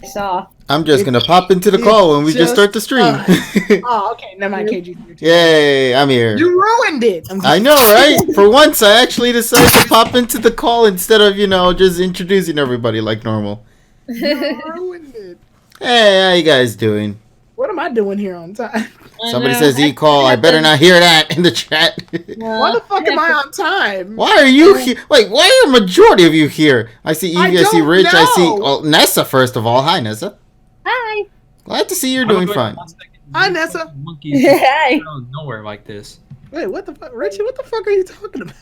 saw. I'm just gonna pop into the call when we just start the stream. Okay. Never mind, KG. Yay, I'm here. You ruined it. I know, right? For once, I actually decided to pop into the call instead of, just introducing everybody like normal. You ruined it. Hey, how you guys doing? What am I doing here on time? Somebody says e-call. I better not hear that in the chat. Why the fuck am I on time? Why are you here? Wait, why are a majority of you here? I see Evie, I see Rich, know. I see Nessa, first of all. Hi, Nessa. Hi. Glad to see you're doing fine. Hi, Nessa. Monkeys Hey. nowhere like this. Wait, what the fuck? Richie, what the fuck are you talking about?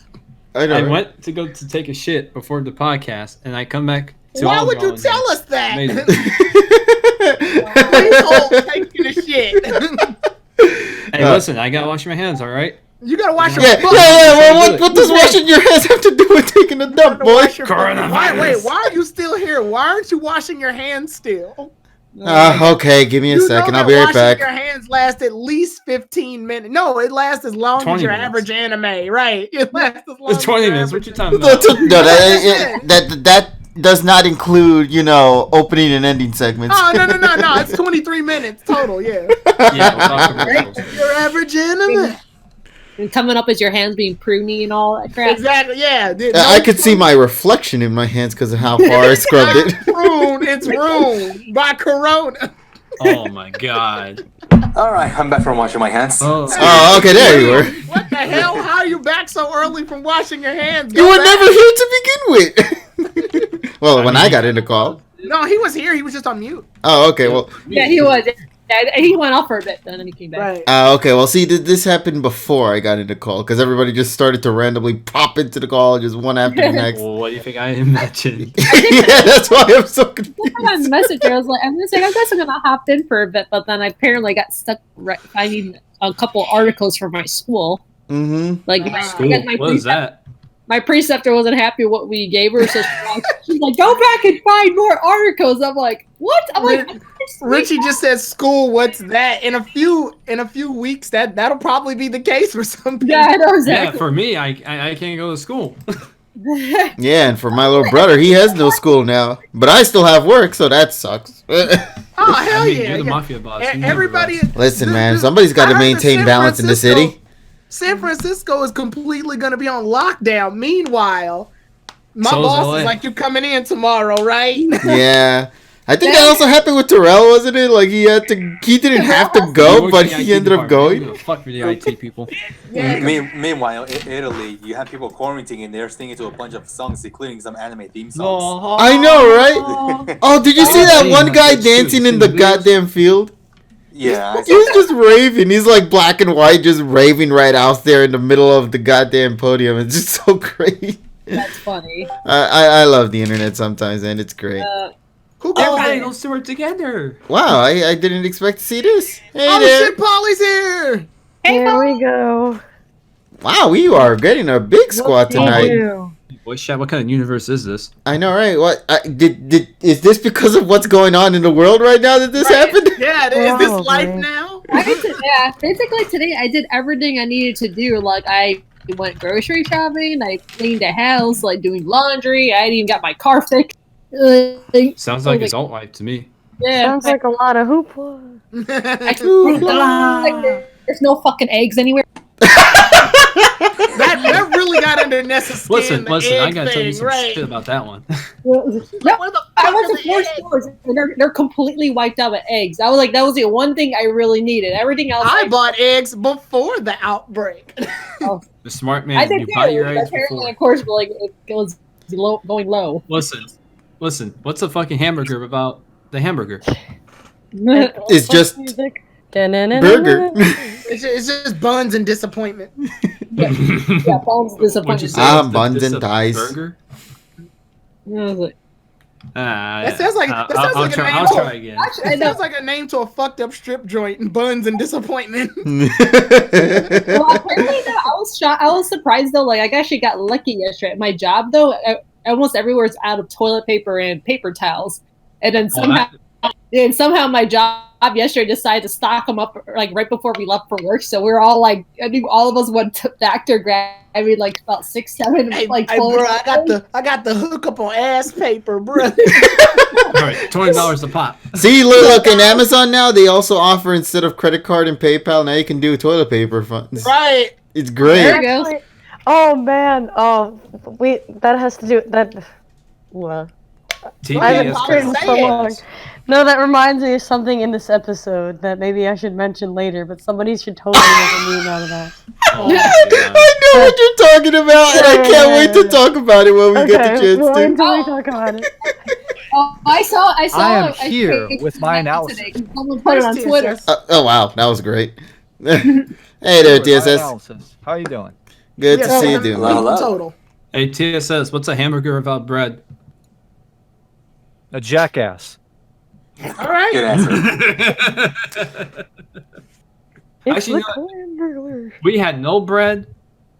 I went to go to take a shit before the podcast, and I come back to Why all would you y'all tell again. us that? Amazing. Asshole taking a shit. Hey, listen, I gotta wash my hands, all right? You gotta wash your Yeah. Well, what does washing your hands have to do with taking a dump, boy? Coronavirus. Why are you still here? Why aren't you washing your hands still? Okay, give me a second. I'll be right back. Your hands last at least 15 minutes. No, it lasts as long as your average anime, right? It lasts as long. It's 20 as minutes. What you talking about? No, that does not include, opening and ending segments. Oh, no. It's 23 minutes total, yeah. Your average anime. And coming up as your hands being pruny and all that crap. Exactly, yeah. I could see my reflection in my hands because of how far I scrubbed it. It's ruined by Corona. Oh my god. Alright, I'm back from washing my hands. Oh, okay, there you were. What the hell? How are you back so early from washing your hands? You were never here to begin with. Well, when I got in the call. No, he was here. He was just on mute. Oh, okay, well. Yeah, he was. Yeah, he went off for a bit, and then he came back. Right. Okay, well, see, this happened before I got into call, because everybody just started to randomly pop into the call, just one after the next. Well, what do you think I imagined? Yeah, that's why I'm so confused. I messaged her. I was like, I guess I'm gonna hop in for a bit, but then I apparently got stuck finding a couple articles for my school. Mm-hmm. Like, What is that? My preceptor wasn't happy with what we gave her, so she's like, "Go back and find more articles." I'm like, "What?" I'm like, Richie just said, "School, what's that?" In a few weeks, that'll probably be the case for some people. Yeah, I know exactly. Yeah, for me, I can't go to school. Yeah, and for my little brother, he has no school now, but I still have work, so that sucks. Oh hell yeah! You're the mafia boss. Everybody, listen, man, somebody's got to maintain balance in the city. San Francisco is completely going to be on lockdown. Meanwhile, my boss is like, "You coming in tomorrow, right?" Yeah. I think that also happened with Terrell, wasn't it? Like he didn't have to go, but he ended up going. Fuck for the IT people. Meanwhile, in Italy, you have people quarantining and they're singing to a bunch of songs, including some anime theme songs. I know, right? Oh, did you see that one guy dancing in the goddamn field? Yeah. He was just raving. He's like black and white, just raving right out there in the middle of the goddamn podium. It's just so great. That's funny. I love the internet sometimes, and it's great. Everybody goes to work together. Wow, I didn't expect to see this. Hey Oh there. shit, Polly's here. Here we go. Wow, we are getting a big squad tonight. Boy, chat, what kind of universe is this? I know, right? What is this because of what's going on in the world right now that this happened? Yeah, is this life now? Yeah, basically today I did everything I needed to do. Like I went grocery shopping, I cleaned the house, like doing laundry. I even got my car fixed. Sounds like his alt life to me. Yeah, Sounds like a lot of hoopla. There's no fucking eggs anywhere. that really got under Nessa's skin. Listen, I gotta tell you some shit about that one. I went to 4 stores and they're completely wiped out with eggs. I was like, that was the one thing I really needed. Everything else. I bought eggs before the outbreak. Oh. The smart man, you buy your eggs before. Of course, but like it was going low. Listen. What's the fucking hamburger about the hamburger? It's just burger. It's just buns and disappointment. Yeah, buns disappointment. Buns and dice. Burger? That sounds like a name. I'll try again. Actually, it sounds like a name to a fucked up strip joint. Buns and disappointment. Well, apparently, I was surprised though. Like, I actually got lucky yesterday at my job. Though, almost everywhere's out of toilet paper and paper towels, and then somehow my job yesterday decided to stock them up like right before we left for work. So we're all like, I think all of us went back to grab like about 6, 7 like. Hey, bro, I got the hookup on ass paper, bro. All right, $20 a pop. See, look, in Amazon now they also offer, instead of credit card and PayPal, now you can do toilet paper funds. Right. It's great. There you go. Oh man, that has to do that. Well, I haven't screamed so long. No, that reminds me of something in this episode that maybe I should mention later, but somebody should totally make a meme out of that. Oh, I know what you're talking about, and I can't wait to talk about it when we get the chance well, to. until we talk about it. Oh, I saw. I am here with my analysis. Someone put it on Twitter. Oh wow, that was great. Hey there, TSS. How you doing? Good to see you, dude. Total. Hey, TSS, what's a hamburger without bread? A jackass. All right. Good answer. It's Actually, the hamburger. We had no bread,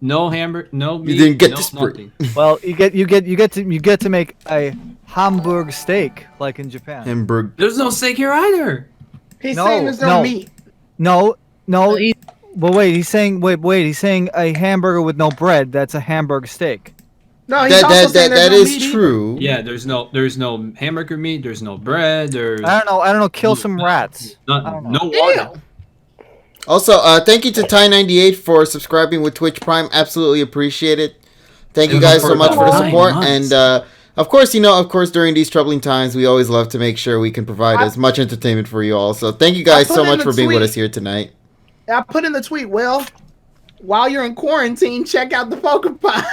no hamburger, no meat. You didn't get no the spring. nothing. Well, you get to make a Hamburg steak like in Japan. Hamburg. There's no steak here either. He's No, saying there's no no. meat. No. But wait, he's saying he's saying a hamburger with no bread. That's a Hamburg steak. No, he's also saying That there's no is meat true. Yeah, there's no hamburger meat. There's no bread. There's I don't know. Kill some rats. I don't know. No either. water. Also, thank you to Ty98 for subscribing with Twitch Prime. Absolutely appreciate it. Thank you guys so much for the support. And of course, during these troubling times, we always love to make sure we can provide as much entertainment for you all. So thank you guys so much for being with us here tonight. I put in the tweet, while you're in quarantine, check out the PokePod.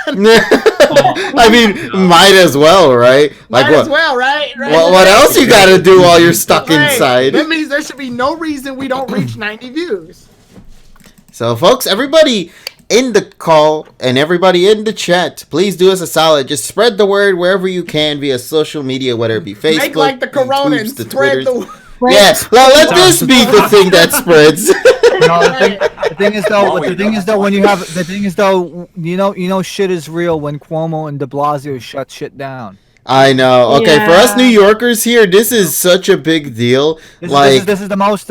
I mean, might as well, right? Like Might as well, right? What else you gotta do while you're stuck inside? That means there should be no reason we don't reach 90 views. So, folks, everybody in the call and everybody in the chat, please do us a solid. Just spread the word wherever you can via social media, whether it be Facebook, Make like the Corona and YouTubes, spread the word. Yeah, well, let this be the thing that spreads. No, the thing is though, you know, shit is real when Cuomo and De Blasio shut shit down. I know. Okay, for us Yeah. New Yorkers here, this is such a big deal. This is the most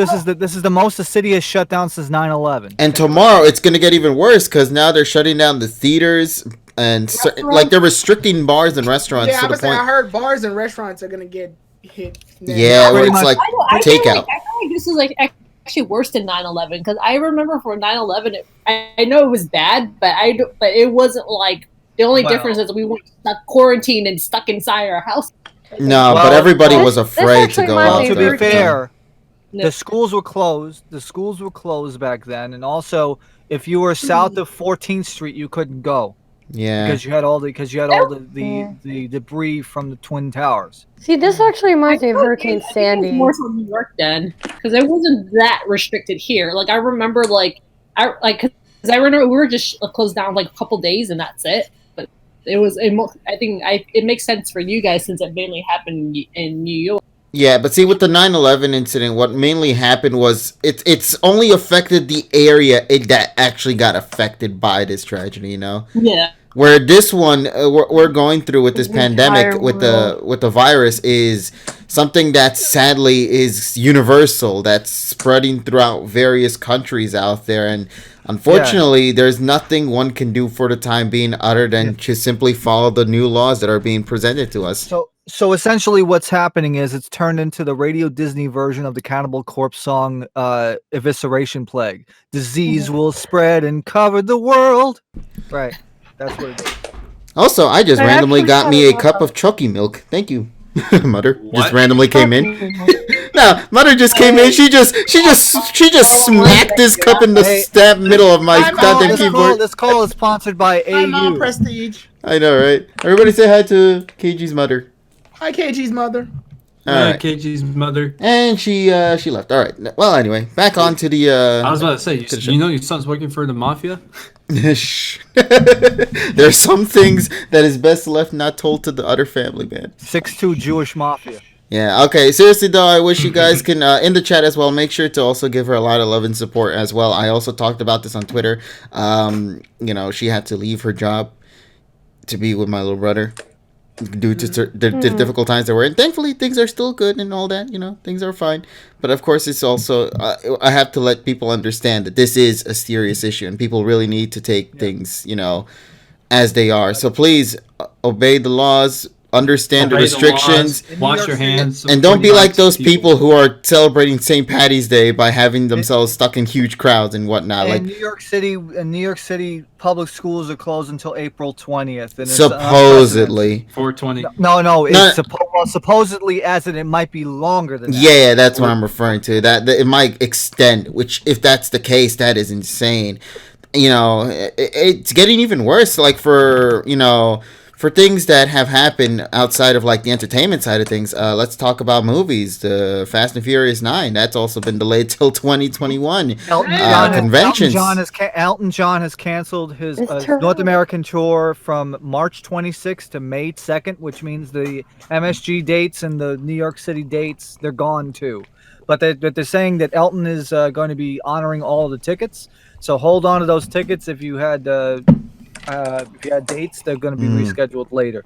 the city has shut down since 9/11. And tomorrow it's gonna get even worse because now they're shutting down the theaters and like they're restricting bars and restaurants Yeah, to the point. I heard bars and restaurants are gonna get hit. Yeah, where it's like I feel takeout. like this is like actually worse than 9/11 because I remember for 9/11, I know it was bad, but it wasn't like the only difference is we weren't stuck quarantined and stuck inside our house. No, but everybody was afraid to go out To there. be fair, No. the schools were closed. The schools were closed back then, and also if you were south of 14th Street, you couldn't go. Yeah, Because you had all the debris from the Twin Towers. See, this actually reminds me of Hurricane I think Sandy. it's more so New York then, because it wasn't that restricted here. Like I remember, because I remember we were just closed down like a couple days and that's it. But it was. It makes sense for you guys since it mainly happened in New York. yeah, but see, with the 9/11 incident, what mainly happened was it's only affected the area that actually got affected by this tragedy. You know. Yeah. Where this one we're going through with this The pandemic entire with the virus is something that sadly is universal, that's spreading throughout various countries out there, and unfortunately there's nothing one can do for the time being other than to simply follow the new laws that are being presented to us. So essentially, what's happening is it's turned into the Radio Disney version of the Cannibal Corpse song "Evisceration Plague." Disease will spread and cover the world. Right. That's what it is. Also, I just I randomly actually got me a thought cup about of Chucky milk. Thank you. Mother just What? randomly came in. No, Mother just came in. She just smacked this cup in the stab middle of my goddamn keyboard. This call is sponsored by I'm on AU. Prestige. I know, right? Everybody say hi to KG's mother. Hi, KG's mother. All Yeah, right. KG's mother. And she left. All right. Well, anyway, back on to the. I was about to say, you know your son's working for the mafia? Shh. There are some things that is best left not told to the other family, man. 6'2" Jewish mafia. Yeah, okay. Seriously, though, I wish you guys can, in the chat as well, make sure to also give her a lot of love and support as well. I also talked about this on Twitter. You know, she had to leave her job to be with my little brother. due to the difficult times that we're in. Thankfully, things are still good and all that. Things are fine. But of course, it's also I have to let people understand that this is a serious issue, and people really need to take things, as they are. So please obey the laws. Understand the restrictions. Wash your hands. And don't be like those people who are celebrating St. Patty's Day by having themselves stuck in huge crowds and whatnot. In New York City, public schools are closed until April 20th. And supposedly. 420. No. It's supposedly, as in it might be longer than that. Yeah, that's what I'm referring to. That it might extend, which if that's the case, that is insane. It's getting even worse. Like for things that have happened outside of like the entertainment side of things, let's talk about movies. The Fast and Furious 9, that's also been delayed till 2021. Conventions. Elton John has canceled his North American tour from March 26th to May 2nd, which means the MSG dates and the New York City dates, they're gone too. But they're saying that Elton is going to be honoring all of the tickets. So hold on to those tickets if you had dates. They're going to be rescheduled later.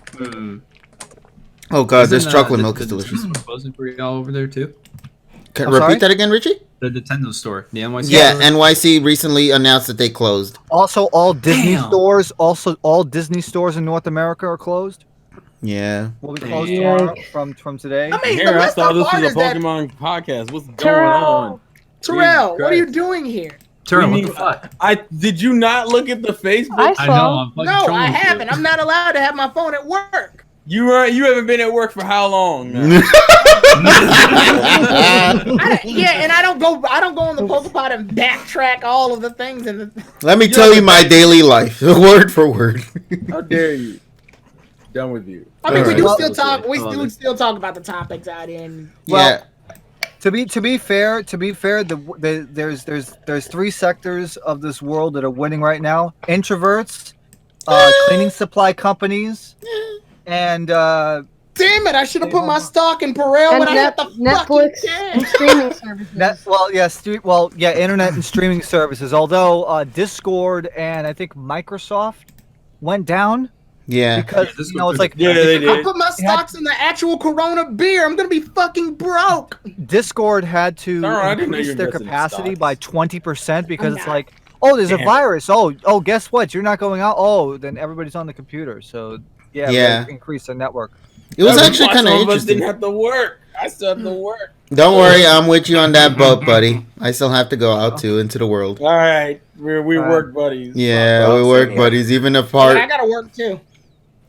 Oh god, this chocolate milk is delicious. Closing for y'all over there too? Can repeat that again, Richie? The Nintendo store, the NYC. Yeah, NYC recently announced that they closed. Also, all Disney stores in North America are closed. Yeah. Will be closed tomorrow from today. I mean, I thought this was a Pokemon podcast. What's going on? Terrell, what are you doing here? Tyrone, what the fuck? Did you not look at the Facebook? I know. No, I haven't. I'm not allowed to have my phone at work. You haven't been at work for how long? And I don't go on the PokePod and backtrack all of the things Let me tell you my daily life, word for word. How dare you? Done with you. I mean, we do still talk. We do still talk about the topics out in. Yeah. To be fair, there's three sectors of this world that are winning right now: introverts, cleaning supply companies, and damn it! I should have put my stock in Perel when I had the Netflix and streaming services. Internet and streaming services. Although Discord and I think Microsoft went down. Yeah, because it's like they did. I put my stocks in the actual Corona beer. I'm gonna be fucking broke. Discord had to increase their capacity by 20% because it's like, oh, there's a virus. Oh, guess what? You're not going out. Oh, then everybody's on the computer. So they increase their network. It was actually kind of interesting. Didn't have to work. I still have to work. Don't worry, I'm with you on that boat, buddy. I still have to go out too into the world. All right, we work buddies. Yeah, we work buddies, even apart. Yeah, I gotta work too.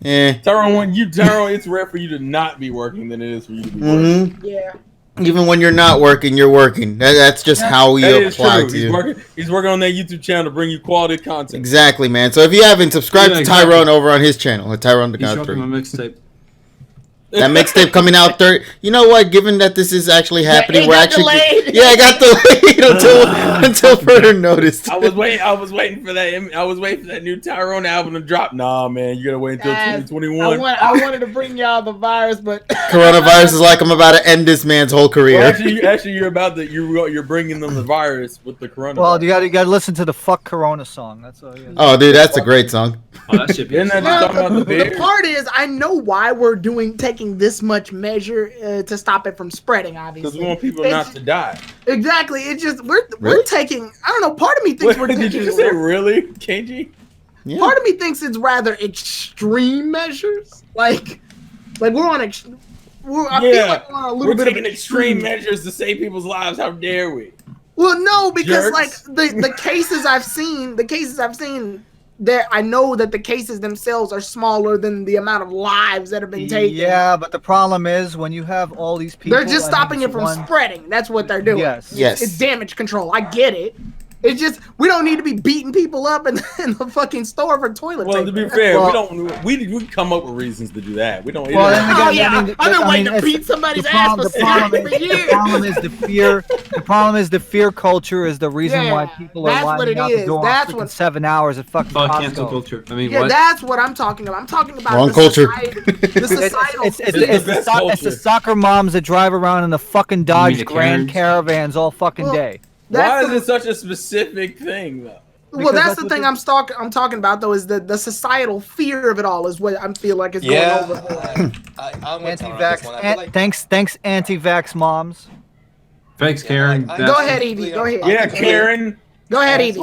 Yeah. Tyrone, it's rare for you to not be working than it is for you to be working. Yeah. Even when you're not working, you're working. That's just how we apply to you. He's working on that YouTube channel to bring you quality content. Exactly, man. So if you haven't, subscribe to Tyrone over on his channel, at Tyrone the God 3. My mixtape. That mixtape coming out third. You know what? Given that this is actually happening, we're actually delayed. Yeah, it got delayed until further notice. I was waiting for that. I was waiting for that new Tyrone album to drop. Nah, man, you gotta wait until 2021. I wanted to bring y'all the virus, but coronavirus is like I'm about to end this man's whole career. Well, actually, you're bringing them the virus with the coronavirus. Well, you gotta listen to the "Fuck Corona" song. That's all. Oh, dude, that's a great song. Oh, that should be. The part is, I know why we're taking this much measure to stop it from spreading. Obviously, because we want people not to die. Exactly. It's just we're taking. I don't know. Part of me thinks we're taking. Did you just say really, KG? Yeah. Part of me thinks it's rather extreme measures. Like we're on. I feel like we're on a little bit taking of extreme measures to save people's lives. How dare we? Well, no, because Jerks. like the cases I've seen. I know that the cases themselves are smaller than the amount of lives that have been taken. Yeah, but the problem is when you have all these people, they're just stopping it from spreading. That's what they're doing. Yes. It's damage control. I get it. It's just we don't need to be beating people up in the fucking store for toilet paper. Well, to be fair, we come up with reasons to do that. We don't. I've been waiting to beat somebody's ass for 6 years. The problem is the fear culture is the reason why people are lining out the door. That's what 7 hours at fucking Costco. Cancel culture. I mean, that's what I'm talking about. I'm talking about wrong culture. The societal. It's the soccer moms that drive around in the fucking Dodge Grand Caravans all fucking day. Why is it such a specific thing, though? Well, that's the thing I'm talking about, though, is the societal fear of it all is what I feel like is going over. Anti-vax. Thanks, anti-vax moms. Thanks, Karen. Go ahead, Evie. Go ahead. Yeah, Karen. Go ahead, Evie.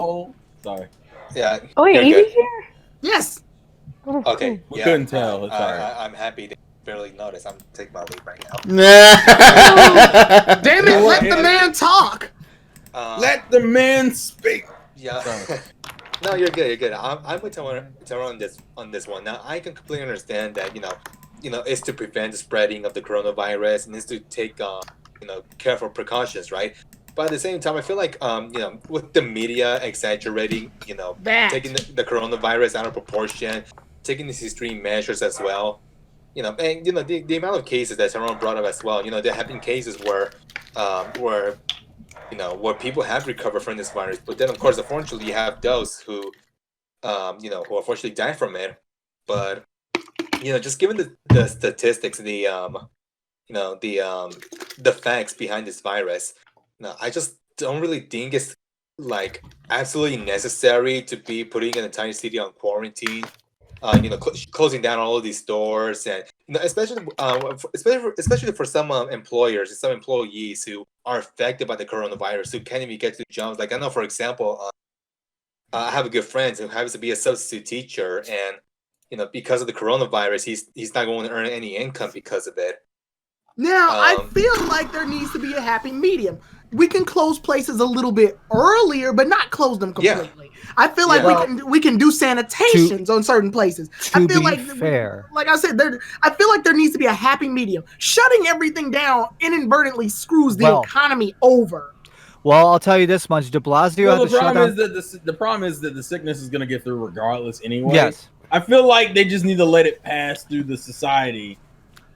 Sorry. Yeah. Oh wait, Evie's here? Yes. Okay. We couldn't tell. It's all right. I'm happy they barely noticed. I'm taking my leave right now. Damn it! Let the man talk. Let the man speak. Yeah. No, you're good. You're good. I'm with Tyrone on this one. Now, I can completely understand that it's to prevent the spreading of the coronavirus and it's to take careful precautions, right? But at the same time, I feel like with the media exaggerating, taking the coronavirus out of proportion, taking these extreme measures as well, and the amount of cases that Tyrone brought up as well. There have been cases where people have recovered from this virus, but then of course, unfortunately, you have those who unfortunately die from it. But just given the statistics, the facts behind this virus, I just don't really think it's like absolutely necessary to be putting an entire city on quarantine. Closing down all of these stores, and especially for some employers and some employees who are affected by the coronavirus who can't even get to jobs. Like I know, for example, I have a good friend who happens to be a substitute teacher, and because of the coronavirus, he's not going to earn any income because of it. Now, I feel like there needs to be a happy medium. We can close places a little bit earlier, but not close them completely. Yeah. I feel like we can do sanitations on certain places. I feel like fair. Like I said, I feel like there needs to be a happy medium. Shutting everything down inadvertently screws the economy over. Well, I'll tell you this much: De Blasio. Well, the problem is that the sickness is going to get through regardless anyway. Yes. I feel like they just need to let it pass through the society,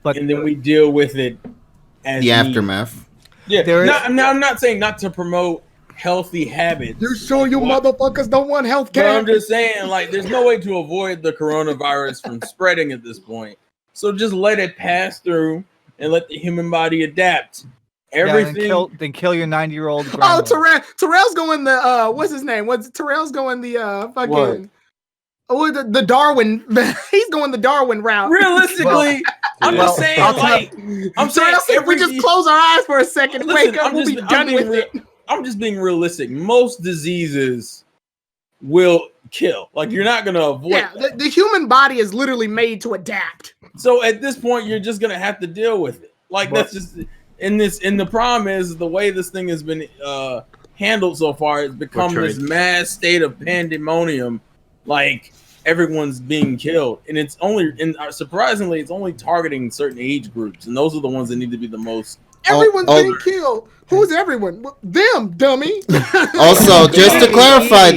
and then we deal with it as the aftermath. Yeah, I'm not saying not to promote healthy habits. You're sure you motherfuckers don't want health care? But I'm just saying, like, there's no way to avoid the coronavirus from spreading at this point. So just let it pass through and let the human body adapt. Everything. Yeah, then kill your 90-year-old grandma. Oh, Terrell's going the what's his name? Terrell's going the fucking. Oh, the Darwin. He's going the Darwin route. Realistically, I'm just saying, I'm saying, if we just close our eyes for a second, wake up, we'll be done with it. I'm just being realistic. Most diseases will kill. Like, you're not gonna avoid. Yeah, the human body is literally made to adapt. So at this point, you're just gonna have to deal with it. Like, that's just and the problem is the way this thing has been handled so far. It's become this mass state of pandemonium. Like, everyone's being killed, and it's only, and surprisingly, it's only targeting certain age groups, and those are the ones that need to be the most. Everyone's being killed. Who's everyone? Them, dummy. Also, just to clarify,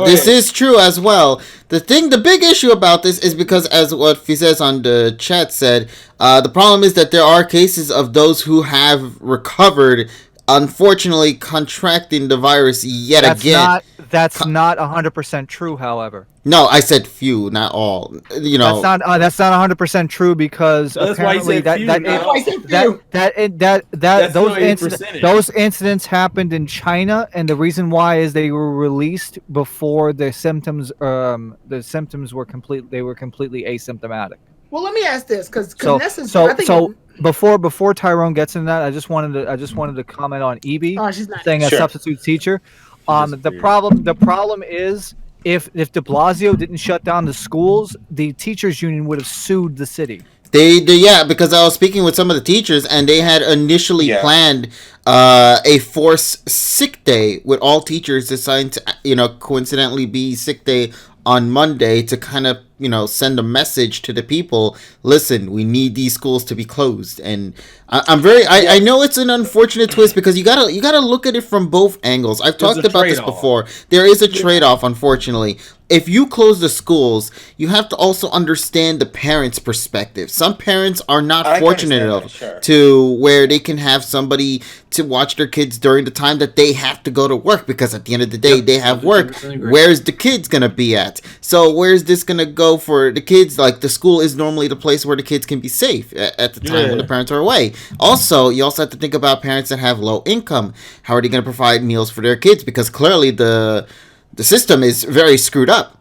this is true as well. The big issue about this is because, as what Fizes on the chat said, the problem is that there are cases of those who have recovered, unfortunately contracting the virus yet again. That's not 100% true, however. No, I said few, not all. That's not 100% true because apparently those incidents happened in China, and the reason why is they were released before the symptoms were complete. They were completely asymptomatic. Well, let me ask this because before Tyrone gets into that, I just wanted to comment on Evie saying a substitute teacher. The problem is if De Blasio didn't shut down the schools, the teachers union would have sued the city. Because I was speaking with some of the teachers, and they had initially planned a forced sick day with all teachers assigned to coincidentally be sick day on Monday to kind of send a message to the people. Listen, we need these schools to be closed, and I know it's an unfortunate twist because you gotta look at it from both angles. I've talked about this before. There is a trade-off, unfortunately. if you close the schools, you have to also understand the parents' perspective. Some parents are not fortunate enough to where they can have somebody to watch their kids during the time that they have to go to work, because at the end of the day, they have work. Where's the kids going to be at? So where's this going to go for the kids? Like, the school is normally the place where the kids can be safe at the time when the parents are away. Also, you also have to think about parents that have low income. How are they going to provide meals for their kids? Because clearly the system is very screwed up.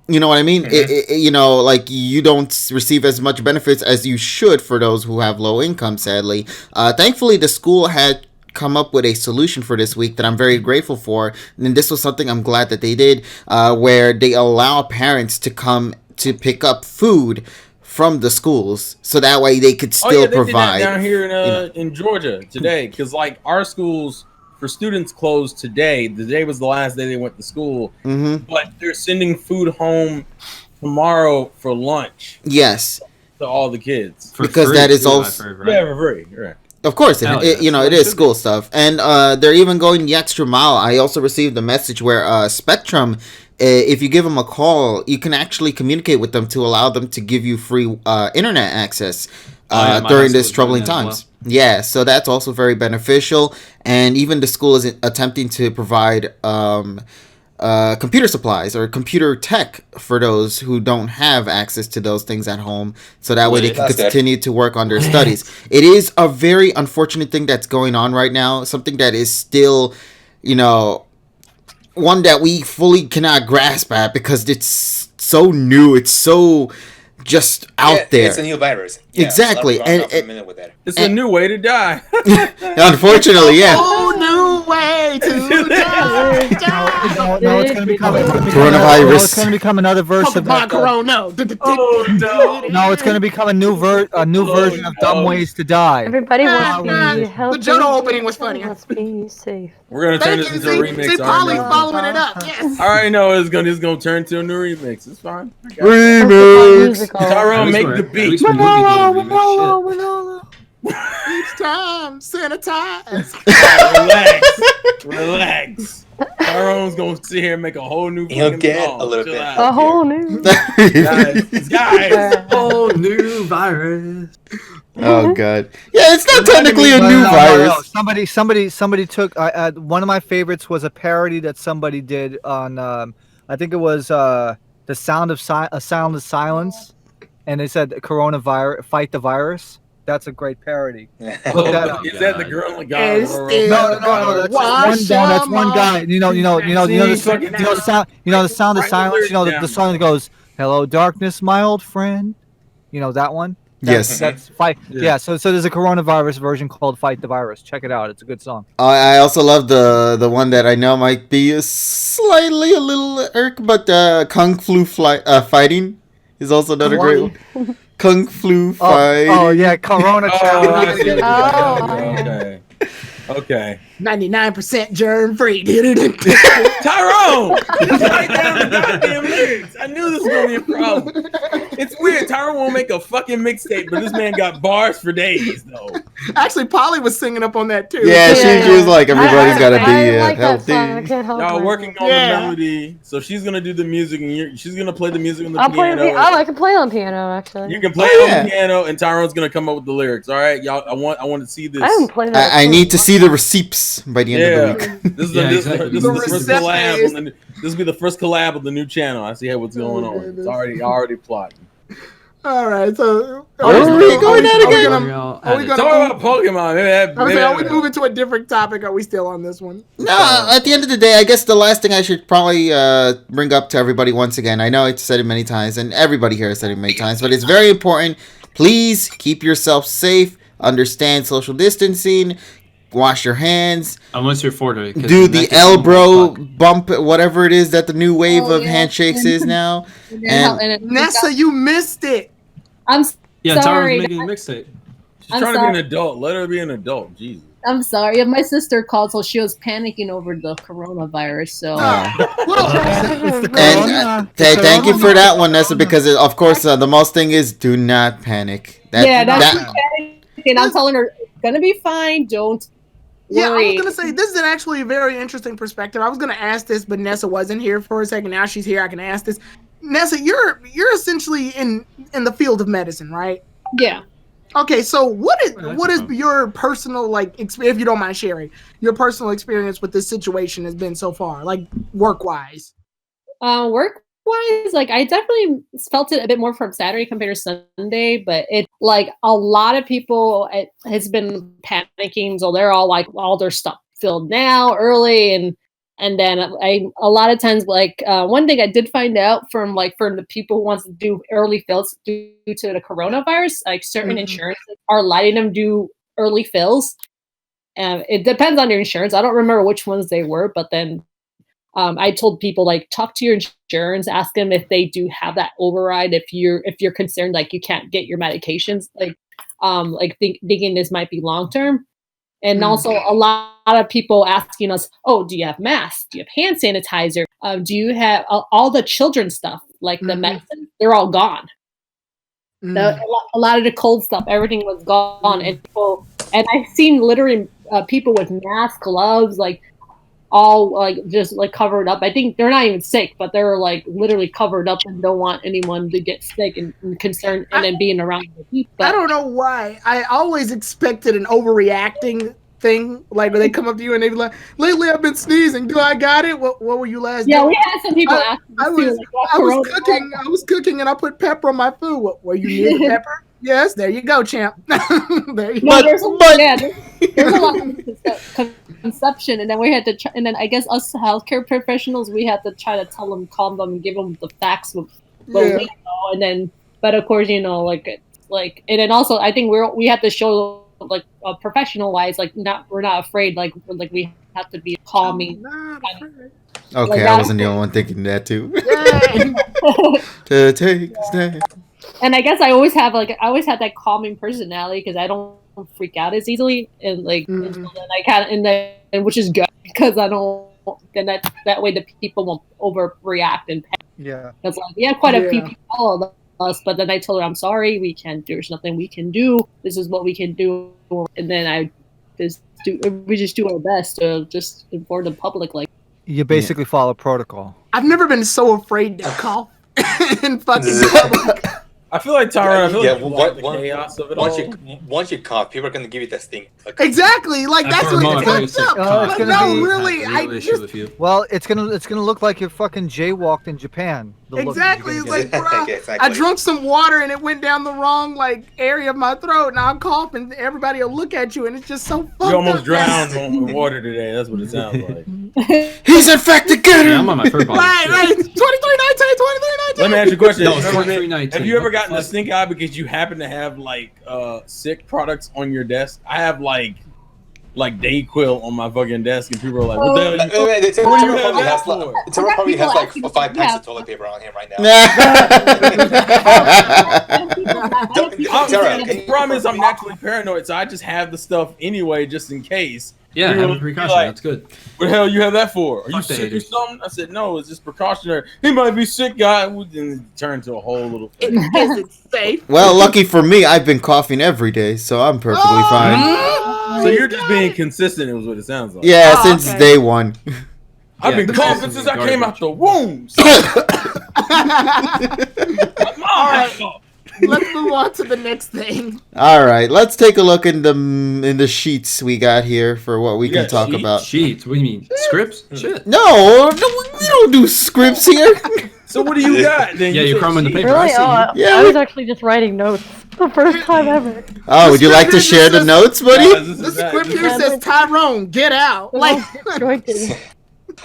You know what I mean? Mm-hmm. Like, you don't receive as much benefits as you should for those who have low income, sadly. Thankfully, the school had come up with a solution for this week that I'm very grateful for. And this was something I'm glad that they did, where they allow parents to come to pick up food from the schools, so that way they could still provide. Did that down here in Georgia today, because like our schools for students closed today. The day was the last day they went to school, but they're sending food home tomorrow for lunch. Yes, to all the kids, because that is also for free. Right. Of course, it is school stuff, and they're even going the extra mile. I also received a message where Spectrum, if you give them a call, you can actually communicate with them to allow them to give you free internet access during this troubling times. Well. Yeah, so that's also very beneficial, and even the school is attempting to provide computer supplies or computer tech for those who don't have access to those things at home, so that way they can continue to work on their studies. It is a very unfortunate thing that's going on right now, something that is still, one that we fully cannot grasp at because it's so new, it's so just out there. It's a new virus. Yeah, exactly. It's a new way to die. Unfortunately, yeah. Oh, new way to die. No, it's going to become coronavirus. No, it's going to become another version of that. Corona. No, it's going to become a new version of Dumb Ways to Die. Everybody wants to be healthy. The Jodo opening was funny. Let's be safe. We're going to turn this into a remix. See, Polly's following it up. Yes. I already know it's going to turn to a new remix. It's fine. Remix. Tyrone, make the beat. Each time, sanitize. Relax. Tyrone's gonna sit here and make a whole new. He'll get a little bit. A whole new. guys, whole new virus. Oh god. Yeah, it's not technically a new virus. Somebody took. One of my favorites was a parody that somebody did on. I think it was the sound of silence, and they said coronavirus, fight the virus. That's a great parody. Is that the girl in the guy? No. That's one guy. The sound of silence. The song that goes, "Hello, darkness, my old friend." You know that one. That's fight. Yeah. So there's a coronavirus version called "Fight the Virus." Check it out. It's a good song. I also love the one that I know might be a little irk, but Kung Flu fighting is also another great one. Kung Flu fight. Oh yeah, Corona challenge. Okay. 99% germ free. Tyrone! Write down the goddamn lyrics. I knew this was gonna be a problem. It's weird. Tyrone won't make a fucking mixtape, but this man got bars for days though. Actually, Polly was singing up on that too. Yeah, she was like, everybody's gotta be like healthy. Y'all working on the melody, so she's gonna do the music, and she's gonna play the music on the piano. I can play on piano actually. You can play on the piano, and Tyrone's gonna come up with the lyrics. All right, y'all. I want to see this. I haven't played that. I need to see the receipts by the end of the week. This is the first collab. This will be the first collab of the new channel. I see what's going on. It's already plotting. All right, so are we going at it again? Are we going to talk about Pokemon? Are we moving to a different topic? Are we still on this one? No, at the end of the day, I guess the last thing I should probably bring up to everybody once again. I know I've said it many times, and everybody here has said it many times, but it's very important. Please keep yourself safe. Understand social distancing. Wash your hands. Unless you're Florida. Do the elbow bump, whatever it is that the new wave of handshakes is now. And Nessa, you missed it. I'm sorry. Tyrone's making a mixtape. She's trying to be an adult. Let her be an adult. Jesus. I'm sorry. My sister called, so she was panicking over the coronavirus. So. Thank you for that one, Nessa, because of course the most thing is do not panic. That's panicking. I'm telling her it's gonna be fine. Don't Yeah, I was gonna say this is actually a very interesting perspective. I was gonna ask this, but Nessa wasn't here for a second. Now she's here. I can ask this. Nessa, you're essentially in the field of medicine, right? Yeah. Okay, so what is your personal if you don't mind sharing your personal experience with this situation has been so far, like work wise? Work wise, like I definitely felt it a bit more from Saturday compared to Sunday, but it like a lot of people has been panicking, so they're all like all their stuff filled now early, and then a lot of times one thing I did find out from for the people who wants to do early fills due to the coronavirus, like certain insurances are letting them do early fills. It depends on your insurance. I don't remember which ones they were, but then I told people talk to your insurance, ask them if they do have that override. If you're concerned you can't get your medications, thinking this might be long term. And also a lot of people asking us, oh, do you have masks? Do you have hand sanitizer? Do you have all the children's stuff, like the medicine? They're all gone. A lot of the cold stuff, everything was gone. And I've seen literally people with masks, gloves, all just covered up. I think they're not even sick, but they're literally covered up and don't want anyone to get sick and concerned and then being around the people. I don't know why. I always expected an overreacting thing, when they come up to you and they be like, lately I've been sneezing. Do I got it? What were you last Yeah, doing? we had some people ask I was cooking and I put pepper on my food. Were you near the pepper? Yes, there you go, champ. There you go. There's a lot of conception, and then we had to and then I guess us healthcare professionals, we had to try to tell them, calm them, and give them the facts of what we know, and then but of course and then also I think we have to show professional wise we're not afraid, we have to be calming. Okay, I wasn't the only one thinking that too. To take a stand. And I guess I always had that calming personality because I don't freak out as easily, and and then I kind of which is good because I don't. Then that way the people won't overreact and panic. Yeah. That's quite a few people follow us, but then I told her I'm sorry, there's nothing we can do. This is what we can do, and then we just do our best to just inform the public. You basically follow protocol. I've never been so afraid to cough in fucking public. I feel like Tyrone. The chaos of it once you cough, people are gonna give you that stink. Exactly, that's what it's up. Well, it's gonna look like you fucking jaywalked in Japan. Exactly, I drunk some water and it went down the wrong area of my throat. Now I'm coughing. Everybody will look at you, and it's just so fucked. You almost drowned on water today. That's what it sounds like. He's infected. Get him. Yeah, I'm on my third bottle. Right. 2319. Let me ask you a question. No, 2319. Have you ever gotten a stink eye because you happen to have sick products on your desk? I have Dayquil on my fucking desk, and people are like, "What the hell?" Tyrone probably has 5 packs of toilet paper on him right now. The problem is I'm naturally paranoid, so I just have the stuff anyway, just in case. Yeah, have a precaution. That's good. What the hell you have that for? Are you sick or something? I said, no, it's just precautionary. He might be sick, guy. Then it turned to a whole little thing. Is it safe? Well, lucky for me, I've been coughing every day, so I'm perfectly fine. So you're just being consistent, is what it sounds like. Yeah, since day one. I've been coughing since I came out the womb. All right. Let's move on to the next thing. All right, let's take a look in the sheets we got here for what we can talk about. Sheets? What do you mean? Scripts? Shit. No, we don't do scripts here. So what do you got then? Yeah, you're crumbing the paper. Really? I was actually just writing notes. The first time ever. Oh, would you like to share the notes, buddy? The script here says, Tyrone, get out.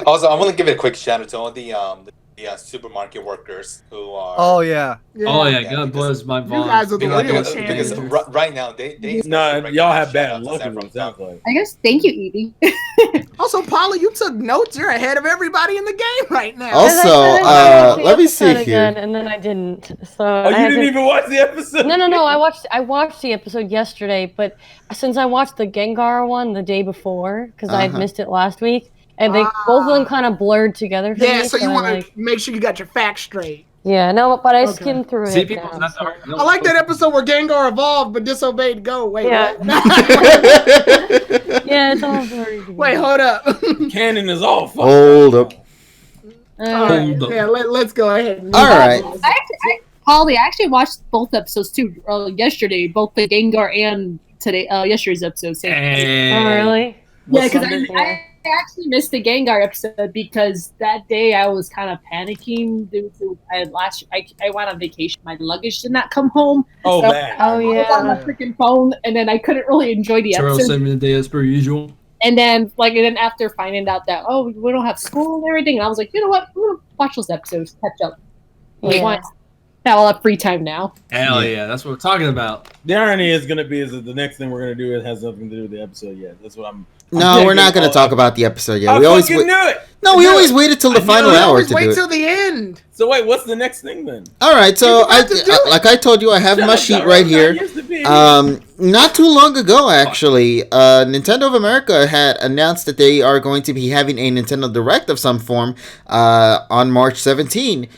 Also, I want to give a quick shout out to all the supermarket workers who are. Oh yeah. God bless my boss. You guys are the real because right now they y'all have bad luck. I guess. Thank you, Evie. Also, Paula, you took notes. You're ahead of everybody in the game right now. Also, let me see here. And then I didn't. So you didn't even watch the episode? No. I watched the episode yesterday, but since I watched the Gengar one the day before, because I had missed it last week. And they both of them kind of blurred together for me. So you want to make sure you got your facts straight. Yeah, no, but I skimmed through it. See, people, not hard. I like that episode where Gengar evolved but disobeyed Go. Wait, yeah. what? Yeah, Yeah, it's all blurry. Wait, hold up. Canon is all fucked Hold up. All right, yeah, let's go ahead. All right. Holly, I actually watched both episodes too yesterday, both the Gengar and today yesterday's episode. So. Oh, really? Yeah, because I actually missed the Gengar episode because that day I was kind of panicking due to I went on vacation. My luggage did not come home. Oh, so man. I was on my freaking phone, and then I couldn't really enjoy the Tyrone episode. sent me the day as per usual. And then after finding out that we don't have school and everything, and I was like, you know what, I'm gonna watch those episodes, catch up. Yeah. Have all that free time now. Hell yeah, that's what we're talking about. The irony is going to be is that the next thing we're going to do has nothing to do with the episode yet. That's what I'm. No, we're not going to talk about the episode yet. We always knew it. No, we always waited till the final hour to do it. Wait till the end. So wait, what's the next thing then? All right, so like I told you, I have my sheet right here. Not too long ago, actually, Nintendo of America had announced that they are going to be having a Nintendo Direct of some form on March 17.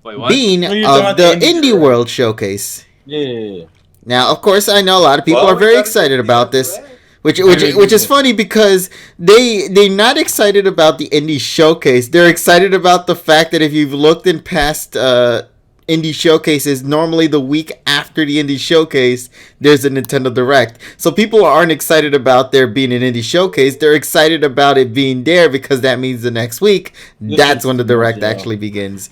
Wait, what? Being of the Indie World Showcase. Yeah. Now, of course, I know a lot of people are very excited about this. Which is funny because they're not excited about the Indie Showcase. They're excited about the fact that if you've looked in past Indie Showcases, normally the week after the Indie Showcase, there's a Nintendo Direct. So people aren't excited about there being an Indie Showcase. They're excited about it being there because that means the next week, that's when the Direct actually begins.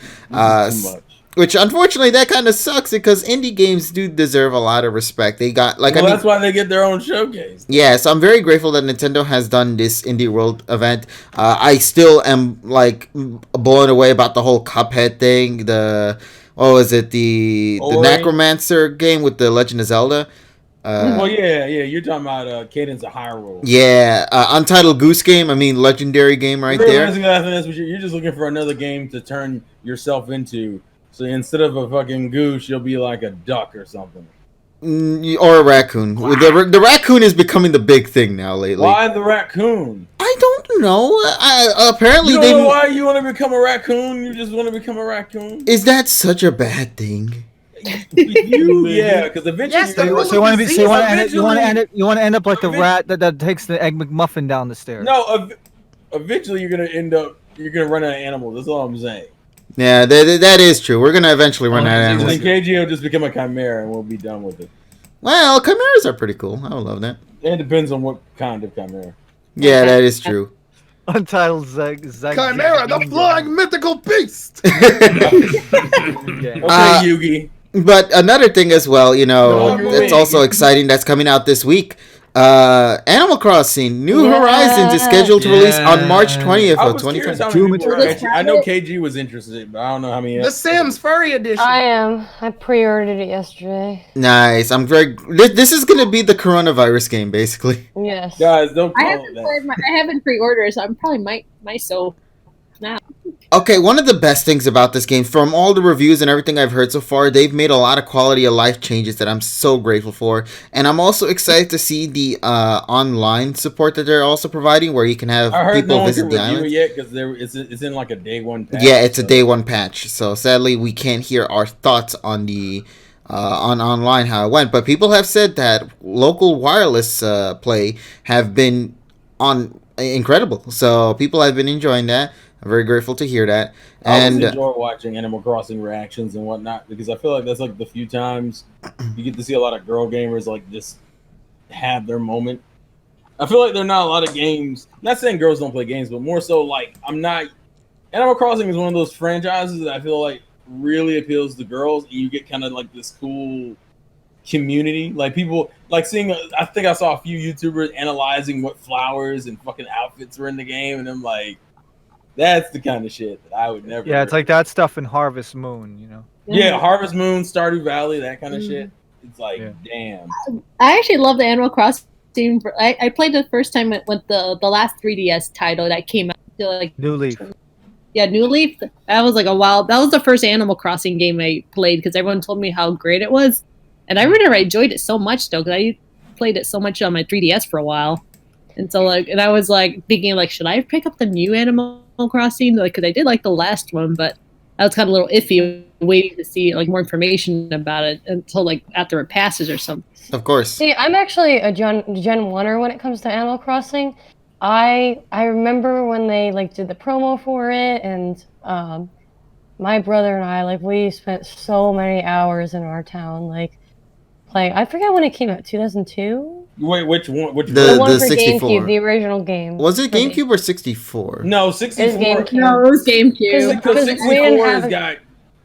Which, unfortunately, that kind of sucks because indie games do deserve a lot of respect. They got, that's why they get their own showcase. Yeah, so I'm very grateful that Nintendo has done this Indie World event. I still am, blown away about the whole Cuphead thing. The Necromancer game with the Legend of Zelda. You're talking about Cadence of Hyrule. Yeah, Untitled Goose Game. I mean, legendary game right there. You're just looking for another game to turn yourself into. So instead of a fucking goose, you'll be like a duck or something. Or a raccoon. Wow. The raccoon is becoming the big thing now lately. Why the raccoon? I don't know. Apparently you don't know why you want to become a raccoon? You just want to become a raccoon? Is that such a bad thing? Yeah, because eventually you want to end up like the rat that takes the Egg McMuffin down the stairs. No, eventually you're gonna run out of animals. That's all I'm saying. Yeah, that is true. We're gonna eventually run out of animals. KG will just become a chimera and we'll be done with it. Well, chimeras are pretty cool. I would love that. It depends on what kind of chimera. Yeah, that is true. Untitled Chimera, the flying mythical beast. Okay, Yugi. But another thing as well, that's also exciting. That's coming out this week. Animal Crossing New Horizons is scheduled to release on March 20th of 2020. I know KG was interested, but I don't know how many. The Sims Furry Edition. I am. I pre-ordered it yesterday. Nice. I'm very. This is gonna be the coronavirus game, basically. Yes. Guys, don't call it that. I haven't pre-ordered, so I'm probably might so now. Okay, one of the best things about this game, from all the reviews and everything I've heard so far, they've made a lot of quality of life changes that I'm so grateful for. And I'm also excited to see the online support that they're also providing, where you can have people visit the island. Yet because it's in like a day one patch. Yeah, it's a day one patch. So sadly, we can't hear our thoughts on the on online how it went. But people have said that local wireless play have been incredible. So people have been enjoying that. I'm very grateful to hear that. And I always enjoy watching Animal Crossing reactions and whatnot because I feel like that's like the few times you get to see a lot of girl gamers just have their moment. I feel like there are not a lot of games. Not saying girls don't play games, but more so Animal Crossing is one of those franchises that I feel like really appeals to girls, and you get kind of like this cool community. Like people seeing. I think I saw a few YouTubers analyzing what flowers and fucking outfits were in the game, and I'm like. That's the kind of shit that I would never. Yeah, it's like that stuff in Harvest Moon, Yeah, Harvest Moon, Stardew Valley, that kind of shit. It's damn. I actually love the Animal Crossing. I played the first time with the last 3DS title that came out. New Leaf. Yeah, New Leaf. That was that was the first Animal Crossing game I played because everyone told me how great it was, and I really enjoyed it so much though because I played it so much on my 3DS for a while, and so and I was thinking should I pick up the new Animal Crossing because I did like the last one, but I was kind of a little iffy, waiting to see like more information about it until like after it passes or something. Of course. See, I'm actually a Gen 1er when it comes to Animal Crossing. I remember when they like did the promo for it, and my brother and I, like, we spent so many hours in our town, like, playing. I forget when it came out. 2002. Wait, which one? The one the for 64. GameCube, the original game. Was it GameCube or 64? No, 64. It was GameCube. No, it was GameCube. Because 64 has got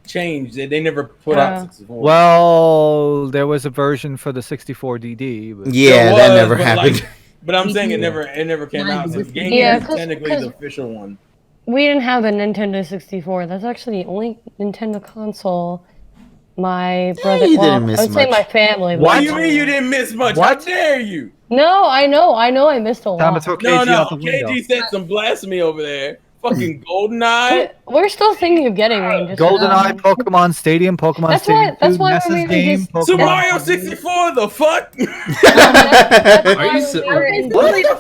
changed. They never put out 64. Well, there was a version for the 64 DD. But Yeah, that never happened. But I'm saying it never came out. So GameCube is technically the official one. We didn't have a Nintendo 64. That's actually the only Nintendo console my brother. you well, didn't miss I would say much. my family. What do you mean you didn't miss much? What? How dare you? No, I know I missed a Time to lot. throw KG out the window. KG said some blasphemy over there. Fucking GoldenEye. But we're still thinking of getting one. Just GoldenEye, Pokemon Stadium, Pokemon That's Stadium why- that's 2, why Ness's we were game, just- Pokemon. Super Mario 64, the fuck? Are you serious? Mario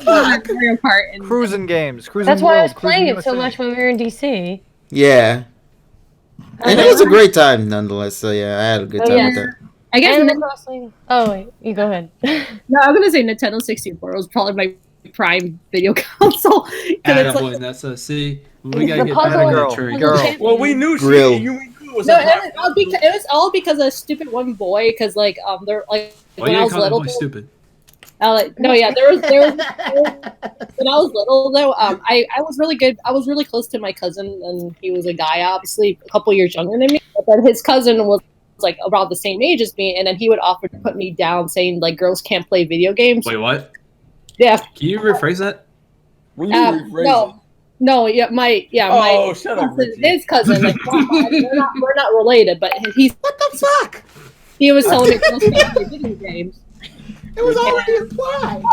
Kart and Cruising games. Cruising That's why I World, was playing Cruising it so USA. much when we were in DC. Yeah. And it was a great time nonetheless. So yeah, I had a good time with that. I guess Animal Crossing. Oh wait, you go ahead. no, I'm gonna say Nintendo 64 was probably my prime video console. 'Cause it's like, Attaboy, that's a C. We gotta The get puzzle- better girl, at trade. girl. Well, we knew Grill. shit. You knew it was no, a it was all because of a stupid one boy. Because like they're like Why when you I was call that little. boy stupid? No, yeah, there was when I was little though. I was really good. I was really close to my cousin, and he was a guy, obviously a couple years younger than me. But then his cousin was like around the same age as me, and then he would offer to put me down, saying like girls can't play video games. Wait, what? Yeah. Can you rephrase that? When you rephrase it. No, my shut up, Richie. his cousin. Like, we're not related, but he's What the fuck? he was telling me girls can't play video games. It was already implied.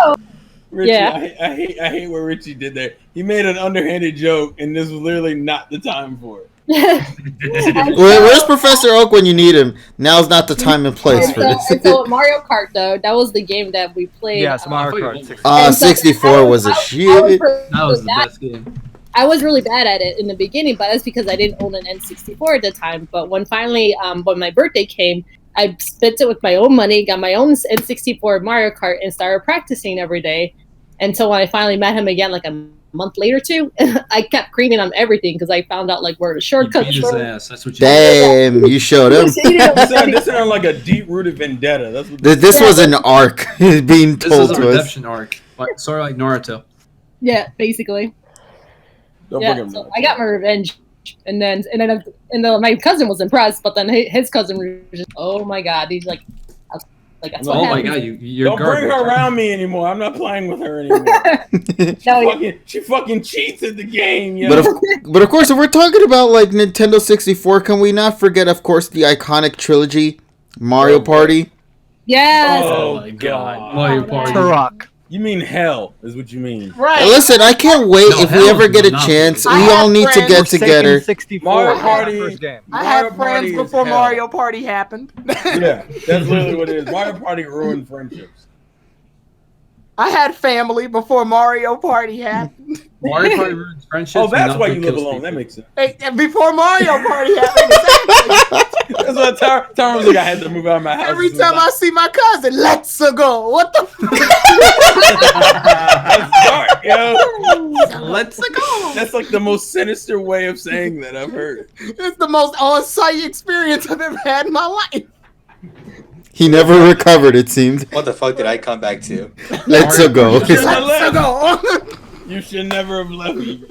Richie, Yeah. I hate what Richie did there. He made an underhanded joke, and this was literally not the time for it. Where's Professor Oak when you need him? Now's not the time and place for And this. so Mario Kart though, that was the game that we played. Yes, Mario Kart 64. And so 64 was a shit. That was the best game. I was really bad at it in the beginning, but that's because I didn't own an N64 at the time. But when finally, when my birthday came, I spent it with my own money, got my own N64 Mario Kart, and started practicing every day. Until when I finally met him again, like a month later too, I kept creaming on everything because I found out like where the You shortcuts beat his were. ass. That's what you Damn, you showed him. This sounded like a deep-rooted vendetta. That's what This was an arc being This told is a to us. redemption arc. Like, sort of like Naruto. Yeah, basically. Don't Yeah, bring him so up. I got my revenge, and then my cousin was impressed, but then his cousin was just, oh my god, he's like, that's what Oh my happened. god, you're Don't bring garbage. her around me anymore. I'm not playing with her anymore. No, She fucking cheats at the game, yo. But of course, if we're talking about like Nintendo 64, can we not forget, of course, the iconic trilogy, Mario Party? yes. Oh, my god. God. Mario Party. Turok. You mean hell, is what you mean. Right. Listen, I can't wait No, if we hell ever is get a not chance. I We have all need to friends get Forsaken together. 64. Mario was the Party- first game. I Mario had friends Party is before hell. Mario Party happened. Yeah, that's literally what it is. Mario Party ruined friendships. I had family before Mario Party happened. Mario Party ruins friendships. Oh, that's but why nothing you live kills alone. people. That makes sense. Hey, and before Mario Party happened. Exactly. That's why Tyrone was like, I had to move out of my house. Every time I see my cousin, let's go. What the That's dark, yo. Let's go. That's like the most sinister way of saying that I've heard. It's the most on-site experience I've ever had in my life. He never recovered, it seemed. What the fuck did I come back to? Let's go. Let's go. You should never have left me.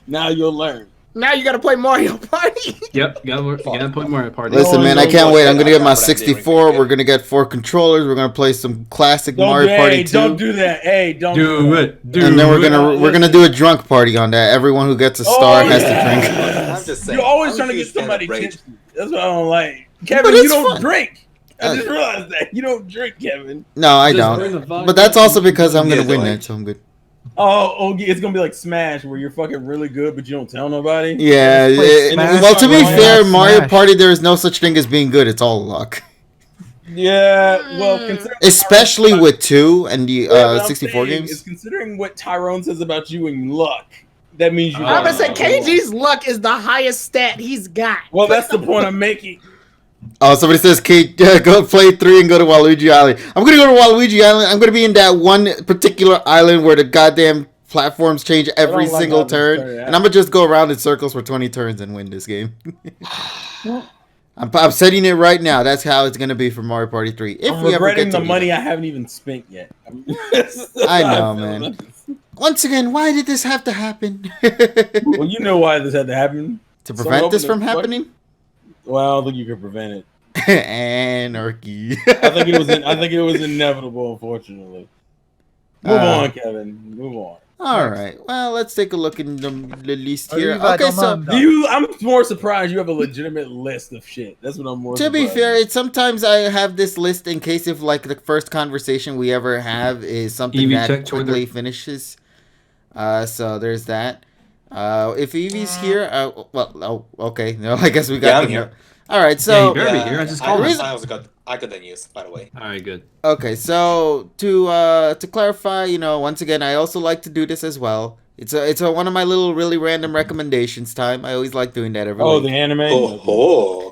Now you'll learn. Now you gotta play Mario Party. Yep, you gotta play Mario Party. Listen, man, I can't wait. I'm gonna get my What I'm doing. 64. We're gonna get 4 controllers. We're gonna play some classic Mario Party 2. Don't do that. Hey, don't Do it. And then we're gonna do a drunk party on that. Everyone who gets a star has to drink. I'm just saying. You're always I'm trying to a get huge fan of somebody Rage. tipsy. That's what I don't like. Kevin, it's you don't fun. drink. I just realized that. You don't drink, Kevin. No, I Just bring don't. the vodka. But that's also because I'm gonna Yeah, win like- that, so I'm good. Oh, it's gonna be like Smash, where you're fucking really good, but you don't tell nobody. Yeah. play Smash Well, to be on fair, Smash. Mario Party, there is no such thing as being good. It's all luck. Yeah, well, considering Especially with 2 and the Yeah, but I'm 64 saying games. is considering what Tyrone says about you and luck. that means you. I'm gonna say KG's luck is the highest stat he's got. Well, that's the point I'm making. Oh, somebody says, Kate, go play 3 and go to Waluigi Island. I'm going to go to Waluigi Island. I'm going to be in that one particular island where the goddamn platforms change every single turn. And I'm going to just go around in circles for 20 turns and win this game. I'm setting it right now. That's how it's going to be for Mario Party 3. If I'm we ever regretting get to the money I haven't even spent yet. I know, man. Once again, why did this have to happen? Well, you know why this had to happen. To prevent this from happening? Well, I don't think you could prevent it. Anarchy. I think it was inevitable, unfortunately. Move on, Kevin. Move on. All right. Well, let's take a look in the list here. Okay, so I'm more surprised you have a legitimate list of shit. That's what I'm more. To be fair, sometimes I have this list in case if like the first conversation we ever have is something that quickly finishes. So there's that. If Evie's here, okay. No, I guess we got him here. All right, so he better be here. I just called him. I got the news, by the way. All right, good. Okay, so to clarify, once again, I also like to do this as well. It's one of my little really random recommendations time. I always like doing that every week. The anime.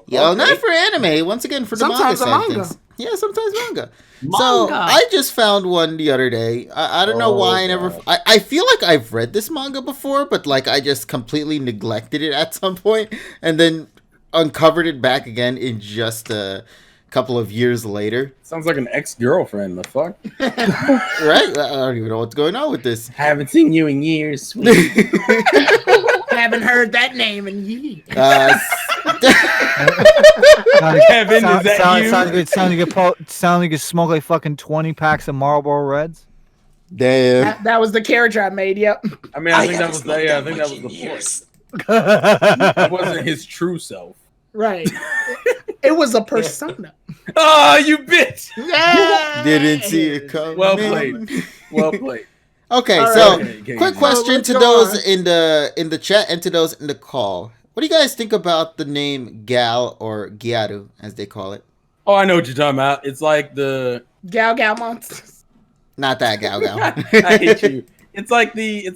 Yeah, not for anime. Once again, for the sometimes manga. Yeah, sometimes manga. So I just found one the other day. I don't know why I never. I feel like I've read this manga before, but like I just completely neglected it at some point, and then uncovered it back again in just a couple of years later. Sounds like an ex-girlfriend. The fuck? Right? I don't even know what's going on with this. Haven't seen you in years. Haven't heard that name in years. Kevin, is that you? Sound like you smoke like fucking 20 packs of Marlboro Reds. Damn. That was the character I made. Yep. I mean, I think that was the point. That wasn't his true self. Right. It was a persona. Oh, you bitch! Yeah. Didn't see it coming. Well played. Well played. Okay, quick question to those in the chat and to those in the call. What do you guys think about the name Gal or Gyaru, as they call it? Oh, I know what you're talking about. It's like the Gal monsters. Not that Gal. I hate you. It's like the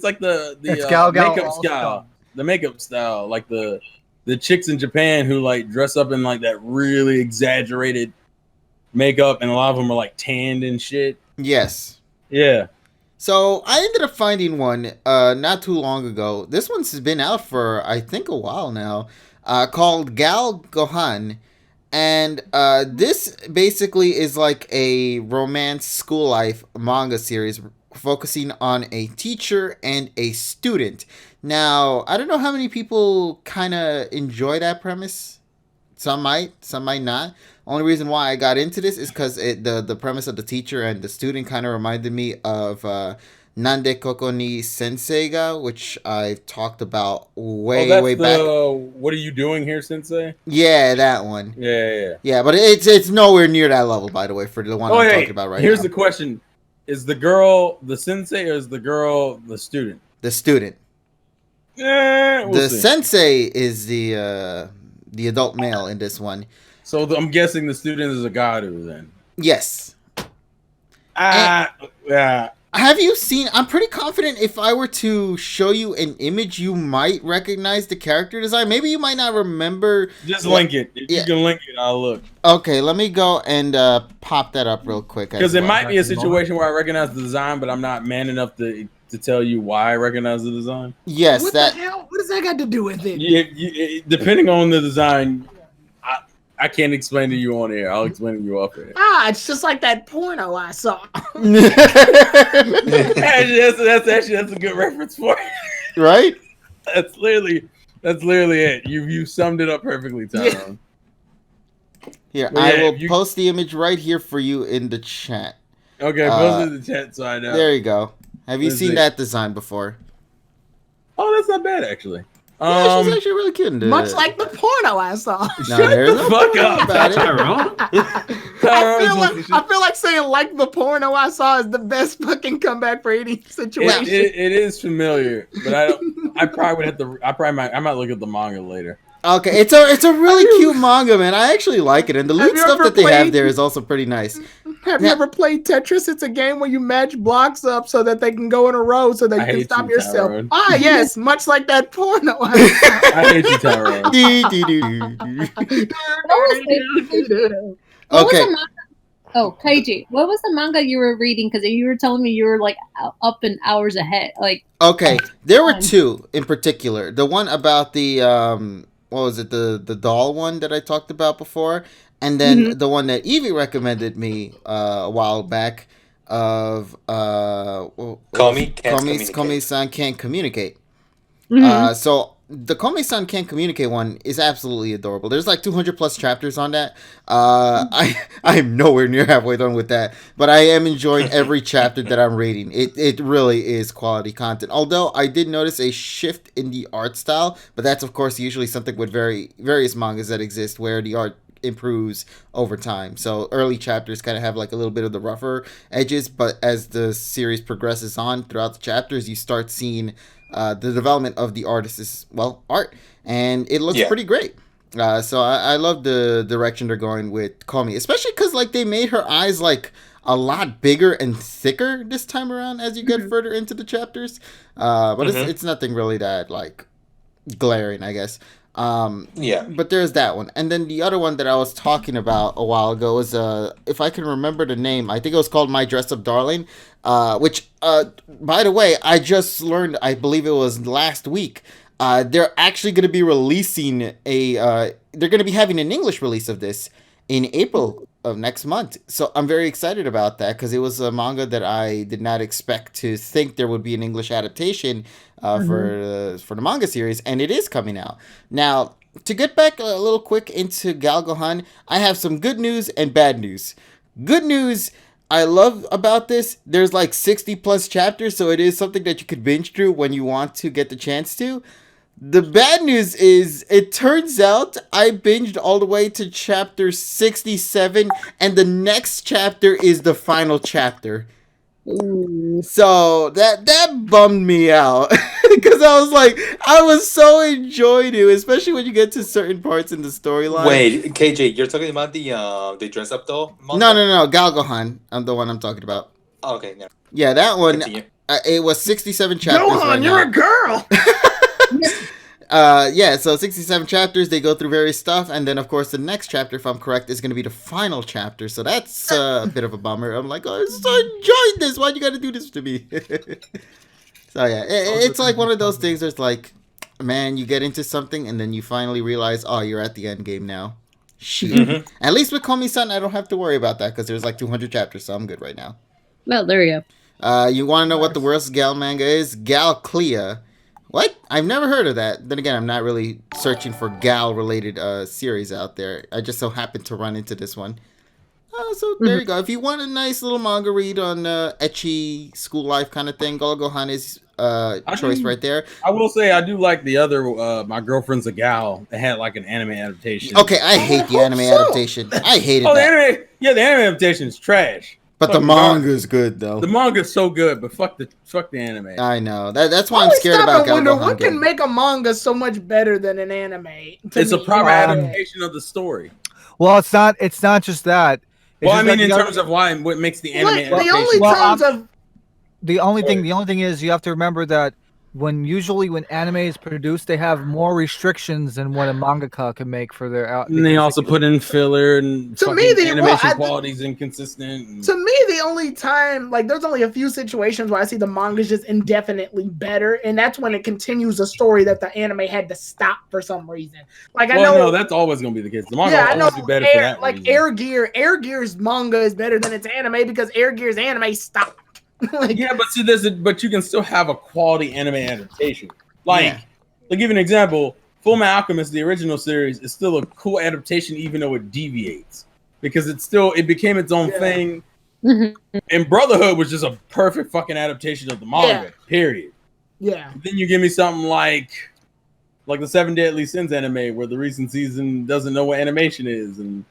makeup style. The makeup style, like the chicks in Japan who like dress up in like that really exaggerated makeup, and a lot of them are like tanned and shit. Yes. Yeah. So I ended up finding one not too long ago. This one's been out for I think a while now, called Gal Gohan, and this basically is like a romance school life manga series focusing on a teacher and a student. Now, I don't know how many people kind of enjoy that premise. Some might not. Only reason why I got into this is because the premise of the teacher and the student kind of reminded me of Nande Koko ni Sensei ga, which I've talked about way back. What are you doing here, Sensei? Yeah, that one. Yeah. Yeah, but it's nowhere near that level, by the way, for the one I'm talking about right now. Here's the question. Is the girl the sensei or is the girl the student? The student. The sensei is the adult male in this one. So I'm guessing the student is a Garu then. Yes. Yeah. Have you seen? I'm pretty confident if I were to show you an image, you might recognize the character design. Maybe you might not remember. Just link it. If you can link it, I'll look. Okay, let me go and pop that up real quick. Because it might be a situation where I recognize the design, but I'm not man enough to tell you why I recognize the design. Yes. What the hell? What does that got to do with it? Depending on the design, I can't explain to you on air. I'll explain to you off air. It's just like that porno I saw. That's a good reference for it. Right? That's literally it. You summed it up perfectly, Tyrone. Here, I will post the image right here for you in the chat. Okay, post it in the chat so I know. There you go. Have you seen that design before? Oh, that's not bad actually. Yeah, she's actually really cute. Much like the porno I saw. No, there's no fuck up about it. I feel like saying like the porno I saw is the best fucking comeback for any situation. It is familiar, but I probably would have to. I might look at the manga later. Okay, it's a really cute manga, man. I actually like it, and the loot stuff that they have there is also pretty nice. Have you ever played Tetris? It's a game where you match blocks up so that they can go in a row so that you can stop yourself. Tyrone. Ah, yes, much like that porno. I hate you, Tyrone. Okay. Oh, KG, what was the manga you were reading? Because you were telling me you were like up in hours ahead. Like, okay, there were two in particular. The one about the what was it? The doll one that I talked about before, and then the one that Evie recommended me a while back of Komi-san Can't Communicate. So the Komi-san Can't Communicate one is absolutely adorable. There's like 200 plus chapters on that. I'm nowhere near halfway done with that, but I am enjoying every chapter that I'm reading. It really is quality content. Although I did notice a shift in the art style, but that's of course usually something with various mangas that exist where the art improves over time. So early chapters kind of have like a little bit of the rougher edges, but as the series progresses on throughout the chapters, you start seeing the development of the artist's art, and it looks pretty great. So I love the direction they're going with Komi, especially because like they made her eyes like a lot bigger and thicker this time around as you get further into the chapters. But it's nothing really that like glaring, I guess. But there's that one, and then the other one that I was talking about a while ago was if I can remember the name, I think it was called My Dress Up Darling, which by the way, I just learned, I believe it was last week, they're actually going to be releasing they're going to be having an English release of this in April of next month. So I'm very excited about that because it was a manga that I did not expect to think there would be an English adaptation for the manga series, and it is coming out. Now, to get back a little quick into Galgohan, I have some good news and bad news. Good news I love about this, there's like 60 plus chapters, so it is something that you could binge through when you want to get the chance to. The bad news is, it turns out I binged all the way to chapter 67, and the next chapter is the final chapter. So that bummed me out because I was so enjoying it, especially when you get to certain parts in the storyline. Wait, KJ, you're talking about the dress up doll manga? No, Galgohan. I'm the one I'm talking about. Oh, okay, no. Yeah, that one. It was 67 chapters. Gohan, you're a girl. So 67 chapters, they go through various stuff, and then of course the next chapter, if I'm correct, is going to be the final chapter, so that's a bit of a bummer. I'm like, oh, I so enjoyed this, why'd you gotta do this to me? So yeah, it's like one of those things where it's like, man, you get into something, and then you finally realize, oh, you're at the end game now. Shit. At least with Komi-san, I don't have to worry about that, because there's like 200 chapters, so I'm good right now. Well, there you go. You want to know what the worst Gal manga is? Gal Clea. What? I've never heard of that. Then again, I'm not really searching for Gal-related series out there. I just so happened to run into this one. So there you go. If you want a nice little manga read on ecchi school life kind of thing, Galgohan is choice right there. I will say I do like the other My Girlfriend's a Gal that had like an anime adaptation. Okay, I hate the anime adaptation. I hated that. The anime adaptation is trash. But the manga is good though. The manga is so good, but fuck the anime. I know. That's why I'm scared about Galgohan. What can make a manga so much better than an anime? It's a proper adaptation of the story. Well, it's not just that. It's well, I mean, in terms of what makes the anime adaptation. The only thing is you have to remember that when anime is produced, they have more restrictions than what a mangaka can make for their out. And they also put in filler, and to me the animation quality is inconsistent. To me, the only time, like, there's only a few situations where I see the manga just indefinitely better, and that's when it continues a story that the anime had to stop for some reason. Like, I know that's always going to be the case. The manga will always be better for that reason. Air Gear's manga is better than its anime because Air Gear's anime stopped. But you can still have a quality anime adaptation. To give an example, Fullmetal Alchemist, the original series, is still a cool adaptation, even though it deviates because it became its own thing. And Brotherhood was just a perfect fucking adaptation of the manga. Period. Yeah. Then you give me something like the Seven Deadly Sins anime, where the recent season doesn't know what animation is and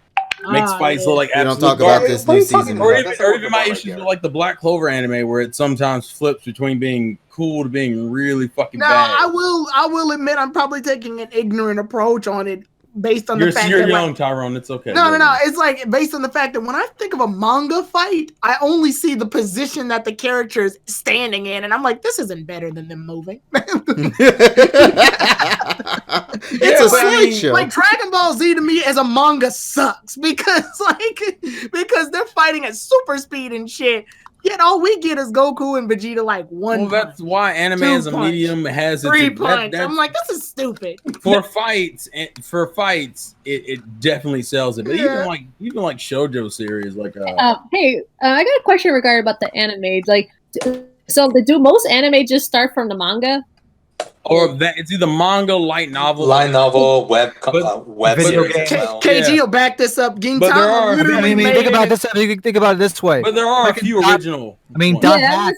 makes fights look like absolute. We don't talk about this new season. Or even my issues with like the Black Clover anime, where it sometimes flips between being cool to being really fucking bad. I will admit I'm probably taking an ignorant approach on it. based on the fact you're that young, like, Tyrone. It's okay. No. It's like based on the fact that when I think of a manga fight, I only see the position that the character is standing in, and I'm like, this isn't better than them moving. It's a slideshow. Like Dragon Ball Z to me as a manga sucks because they're fighting at super speed and shit. Yet all we get is Goku and Vegeta like one. Well, that's why anime as a medium has three punch. I'm like, this is stupid. For fights, it definitely sells it. But even like shoujo series, like hey, I got a question regarding about the anime. Like, so do most anime just start from the manga? Or that it's either manga, light novel, web series as well. KG will back this up. Gintama literally think about this. You think about it this way. But there are a few original. I mean, Dot Hack.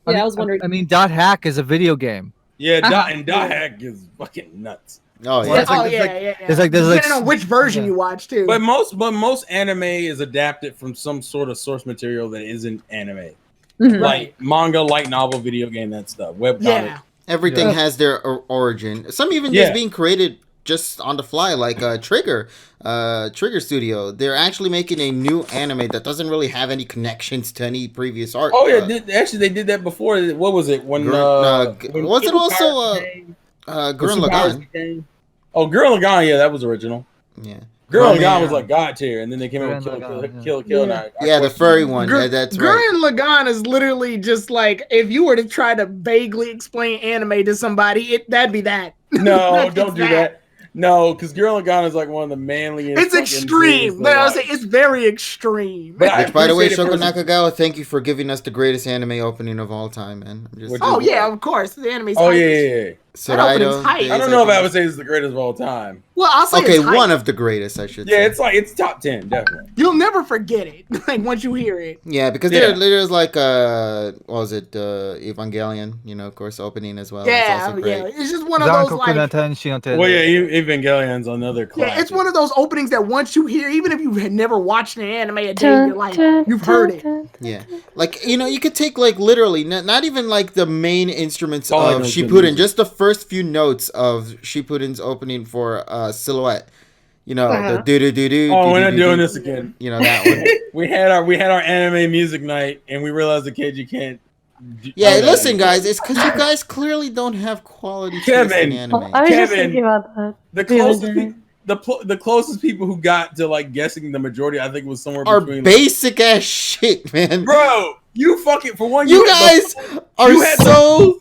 I was wondering. I mean, Dot Hack is a video game. Yeah, Dot Hack is fucking nuts. Oh yeah. There's depending on which version you watch too. But most anime is adapted from some sort of source material that isn't anime, like manga, light novel, video game, that stuff, webcomic. Everything has their origin. Some even just being created just on the fly, like Trigger Studio. They're actually making a new anime that doesn't really have any connections to any previous art. Oh yeah, actually they did that before. What was it? When was it also Gurren Lagann? Oh, Gurren Lagann, yeah, that was original. Yeah. Gurren Lagann was like God tier, and then they came out with Kill. Yeah, the furry one. That's right. Gurren Lagann is literally just like if you were to try to vaguely explain anime to somebody, that'd be that. No, don't do that. No, because Gurren Lagann is like one of the manliest. It's extreme. But I was saying it's very extreme. Which, by the way, Shoko Nakagawa, thank you for giving us the greatest anime opening of all time, man. Yeah, of course, the anime's. Oh yeah. So I don't know if I would say it's the greatest of all time. Well, I'll say one of the greatest, I should say. Yeah, it's top 10, definitely. You'll never forget it, like once you hear it. Yeah, because there's like what was it, Evangelion? You know, of course, opening as well. Yeah, it's just one of those like. Well, yeah, Evangelion's another classic. Yeah, it's one of those openings that once you hear, even if you had never watched an anime a day in your life, you've heard it. Yeah, like you could take like literally not even like the main instruments of Shippuden, just the first few notes of Shippuden's opening for Silhouette. You know, the do. Oh, we're not doing this again. You know that one. we had our anime music night, and we realized that KG can't. Listen, guys, it's because you guys clearly don't have quality taste in anime. I was just thinking about that. The closest people who got to like guessing the majority, I think, was somewhere between basic ass shit, man. Bro, you fucking for one. You guys are so.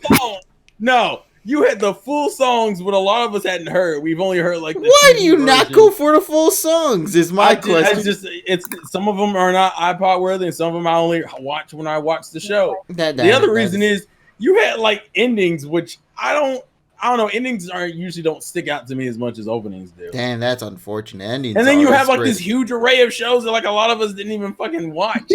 No. You had the full songs, but a lot of us hadn't heard. We've only heard like. Why do you not go for the full songs? Is my question. It's some of them are not iPod worthy, and some of them I only watch when I watch the show. The other reason is you had like endings, which I don't know. Endings usually don't stick out to me as much as openings do. Damn, that's unfortunate. Endings. And then you have like this huge array of shows that like a lot of us didn't even fucking watch.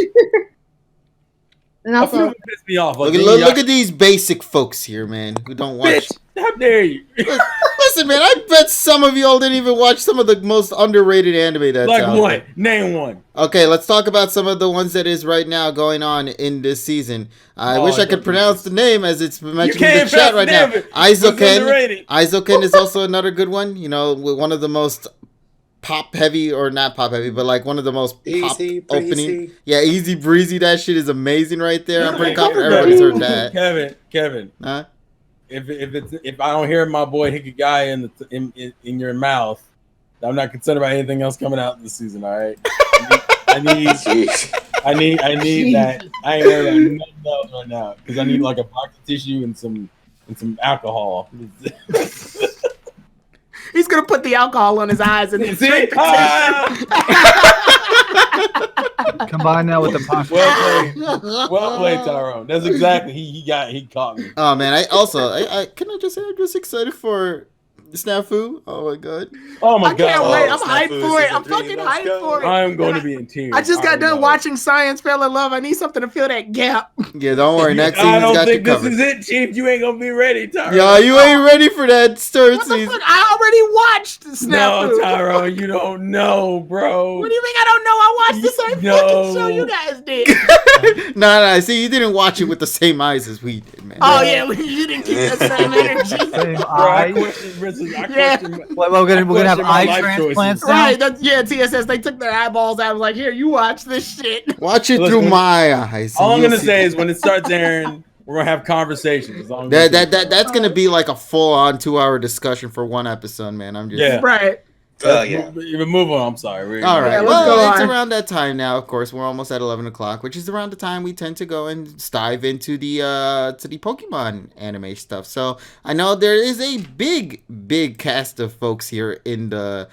And also, piss me off. Like, look at these basic folks here, man, who don't watch. Bitch, how dare you? Listen, man, I bet some of y'all didn't even watch some of the most underrated anime that's like out what? there. Name one. Okay, let's talk about some of the ones that is right now going on in this season. I wish I could pronounce the name as it's mentioned in the chat right now. Aizoken is also another good one. You know, one of the most pop heavy, or not pop heavy, but like one of the most pop opening. Yeah, Easy Breezy. That shit is amazing right there. I'm pretty confident everybody's heard that. Kevin. Huh? If I don't hear my boy Hikigaya in your mouth, I'm not concerned about anything else coming out this season. All right. I need that. I ain't heard nothing else right now because I need like a box of tissue and some alcohol. He's gonna put the alcohol on his eyes and then drink combine that with the pocket. Well played, Tyrone. That's exactly he caught me. Oh man, I can I just say I'm just excited for Snafu. Oh my god. Oh my god. I can't wait. I'm hyped for it. I'm fucking hyped for it. I am going to be in tears. I just got done watching Science Fell in Love. I need something to fill that gap. Yeah, don't worry. Next season's got you covered. I don't think this is it, Chief. You ain't gonna be ready, Tyrone. Yeah, you ain't ready for that third season. Fuck? I already watched Snafu. No, Tyrone, you don't know, bro. What do you think I don't know? I watched the same fucking show you guys did. Nah. See, you didn't watch it with the same eyes as we did, man. Oh yeah, you didn't keep the same energy. Same eyes. We're gonna have eye transplants now? Right? TSS. They took their eyeballs out. I was like, here, you watch this shit. Watch it through my eyes. All I'm gonna say is when it starts airing, we're gonna have conversations. That's gonna be like a full-on 2-hour discussion for one episode, man. I'm just right. Move on. I'm sorry. All right. Well, it's around that time now. Of course, we're almost at 11 o'clock, which is around the time we tend to go and dive into the Pokemon anime stuff. So I know there is a big cast of folks here in the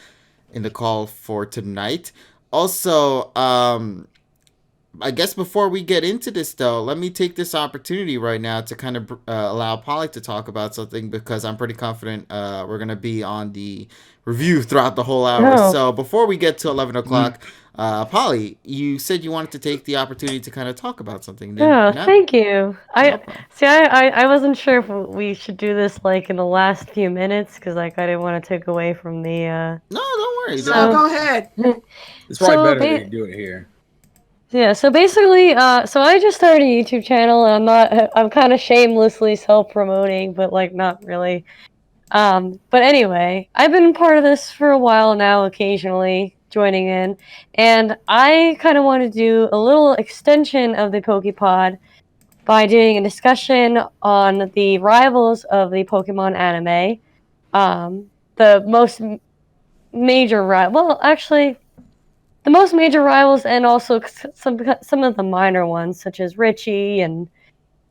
call for tonight. Also, I guess before we get into this, though, let me take this opportunity right now to kind of allow Polly to talk about something, because I'm pretty confident we're going to be on the review throughout the whole hour. Oh. So before we get to 11 o'clock, Polly, you said you wanted to take the opportunity to kind of talk about something. Thank you. I wasn't sure if we should do this like in the last few minutes, because like I didn't want to take away from the. No, don't worry. No, go ahead. It's probably better to do it here. Yeah, so basically, so I just started a YouTube channel, and I'm kind of shamelessly self-promoting, but like not really. But anyway, I've been part of this for a while now, occasionally joining in, and I kind of want to do a little extension of the PokePod by doing a discussion on the rivals of the Pokemon anime. The most major the most major rivals, and also some of the minor ones, such as Richie and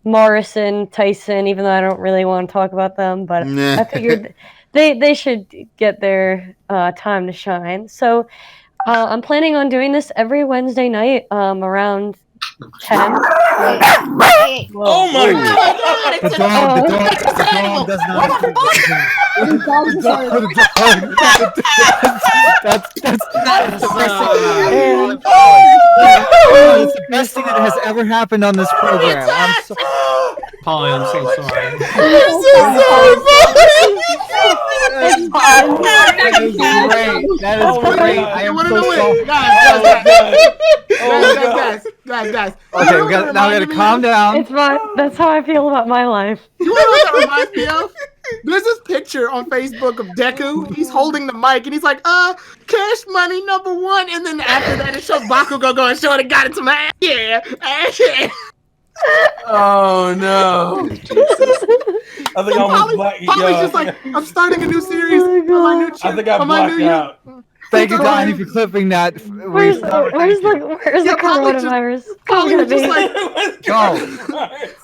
Morrison, Tyson, even though I don't really want to talk about them, but I figured they should get their time to shine. So I'm planning on doing this every Wednesday night around 10. Oh my god! The dog does not. That's the best thing that has ever happened on this program. I'm so Polly, I'm so sorry. I'm so sorry, That is great. I am so sorry. Guys. Okay, we gotta calm down. That's how I feel about my life. You know what that reminds me of? There's this picture on Facebook of Deku. He's holding the mic and he's like, Cash Money #1. And then after that, it shows Bakugo going, "Shorty got it to my ass." Yeah. Oh no! I think I almost blacked out. Polly's just like, I'm starting a new series on my new channel. I think I blacked out. Thank you, Donnie, for clipping that. Where's the coronavirus? Polly was just like, go.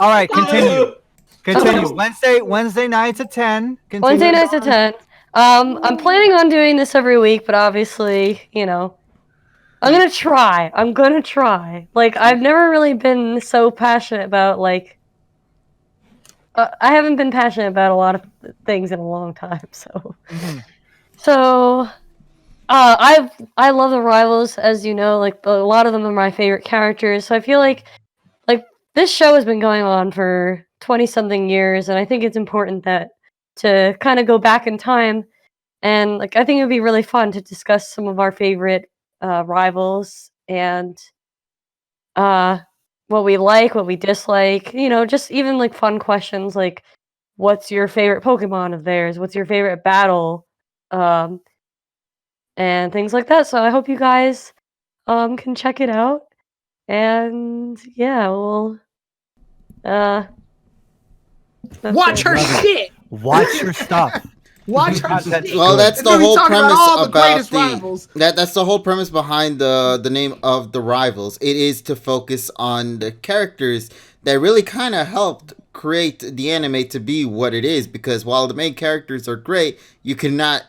All right, continue. Wednesday nights at 10. Continue. Wednesday nights at 10. I'm planning on doing this every week, but obviously, I'm gonna try. Like, I've never really been so passionate about, like, I haven't been passionate about a lot of things in a long time, so. So, I love the rivals, as you know, like, a lot of them are my favorite characters, so I feel like this show has been going on for 20-something years, and I think it's important to kind of go back in time, and, like, I think it would be really fun to discuss some of our favorite rivals and what we like, what we dislike, just even like fun questions like, what's your favorite Pokemon of theirs? What's your favorite battle? And things like that. So I hope you guys can check it out. And yeah, we'll watch her shit. Watch your stuff. Watch her shit. Well, that's the whole premise about rivals. That's the whole premise behind the name of the rivals. It is to focus on the characters that really kind of helped create the anime to be what it is. Because while the main characters are great, you cannot,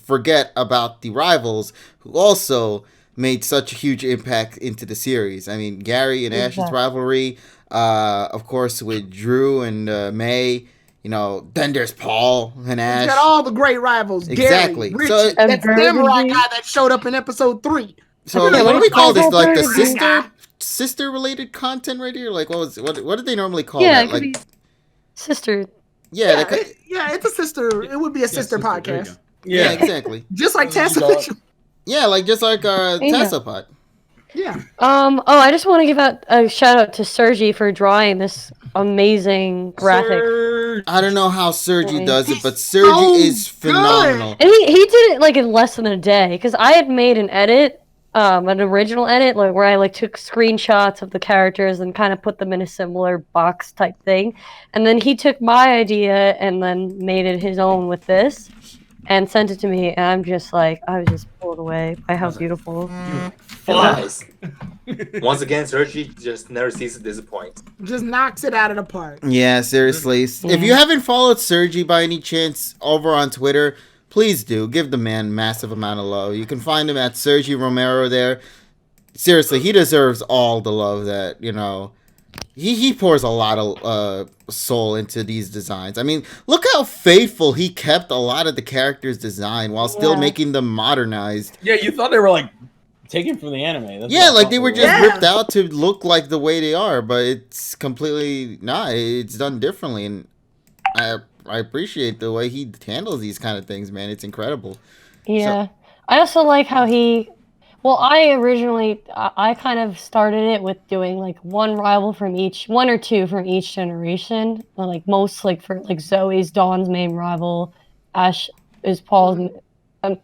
forget about the rivals who also made such a huge impact into the series. I mean, Gary and Ash's rivalry, of course, with Drew and May. Then there's Paul and Ash. You got all the great rivals. Exactly. Gary, Richie, that's the Samurai guy that showed up in episode 3. So what do we call this? Like the sister related content right here? Like what did they normally call that? Like sister. Yeah, it's a sister. It would be a sister podcast. Yeah, exactly. Just like Tessa. Yeah, just like Tessa Pod. Yeah. Oh, I just want to give out a shout out to Sergi for drawing this amazing graphic. I don't know how Sergi does it, but Sergi so is phenomenal. And he did it like in less than a day because I had made an edit, an original edit, like where I like took screenshots of the characters and kind of put them in a similar box type thing, and then he took my idea and then made it his own with this. And sent it to me, and I'm just like, I was just blown away by how beautiful. Nice. Once again, Sergi just never ceases to disappoint. Just knocks it out of the park. Yeah, seriously. If you haven't followed Sergi by any chance over on Twitter, please do. Give the man massive amount of love. You can find him at Sergi Romero there. Seriously, he deserves all the love that, you know. He pours a lot of soul into these designs. I mean, look how faithful he kept a lot of the characters' design while still making them modernized. Yeah, you thought they were like taken from the anime. That's like they were just ripped out to look like the way they are, but it's completely not. It's done differently, and I appreciate the way he handles these kind of things, man. It's incredible. Yeah, so, I also like how he. Well, I kind of started it with doing like one or two from each generation. Like most, like for like Zoe's Dawn's main rival, Ash is Paul's, and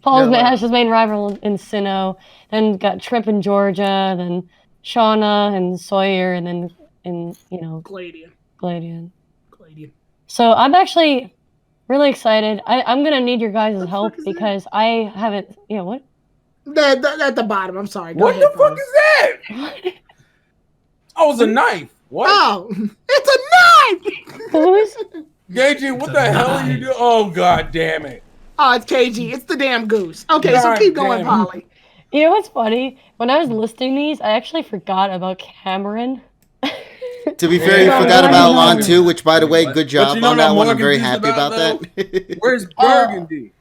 Ash's main rival in Sinnoh. Then got Trip in Georgia, then Shauna and Sawyer, and then Gladian. So I'm actually really excited. I'm gonna need your guys' help because I haven't. What? At the bottom. I'm sorry. What the fuck is that? Oh, it's a knife. What? Oh, it's a knife. Who is? KG, what the hell are you doing? Oh, god damn it. Oh, it's KG. It's the damn goose. Okay, so keep going, Polly. You know what's funny? When I was listing these, I actually forgot about Cameron. To be fair, you forgot about Lon too, which, by the way, good job on that one. I'm very happy about that. Where's Burgundy?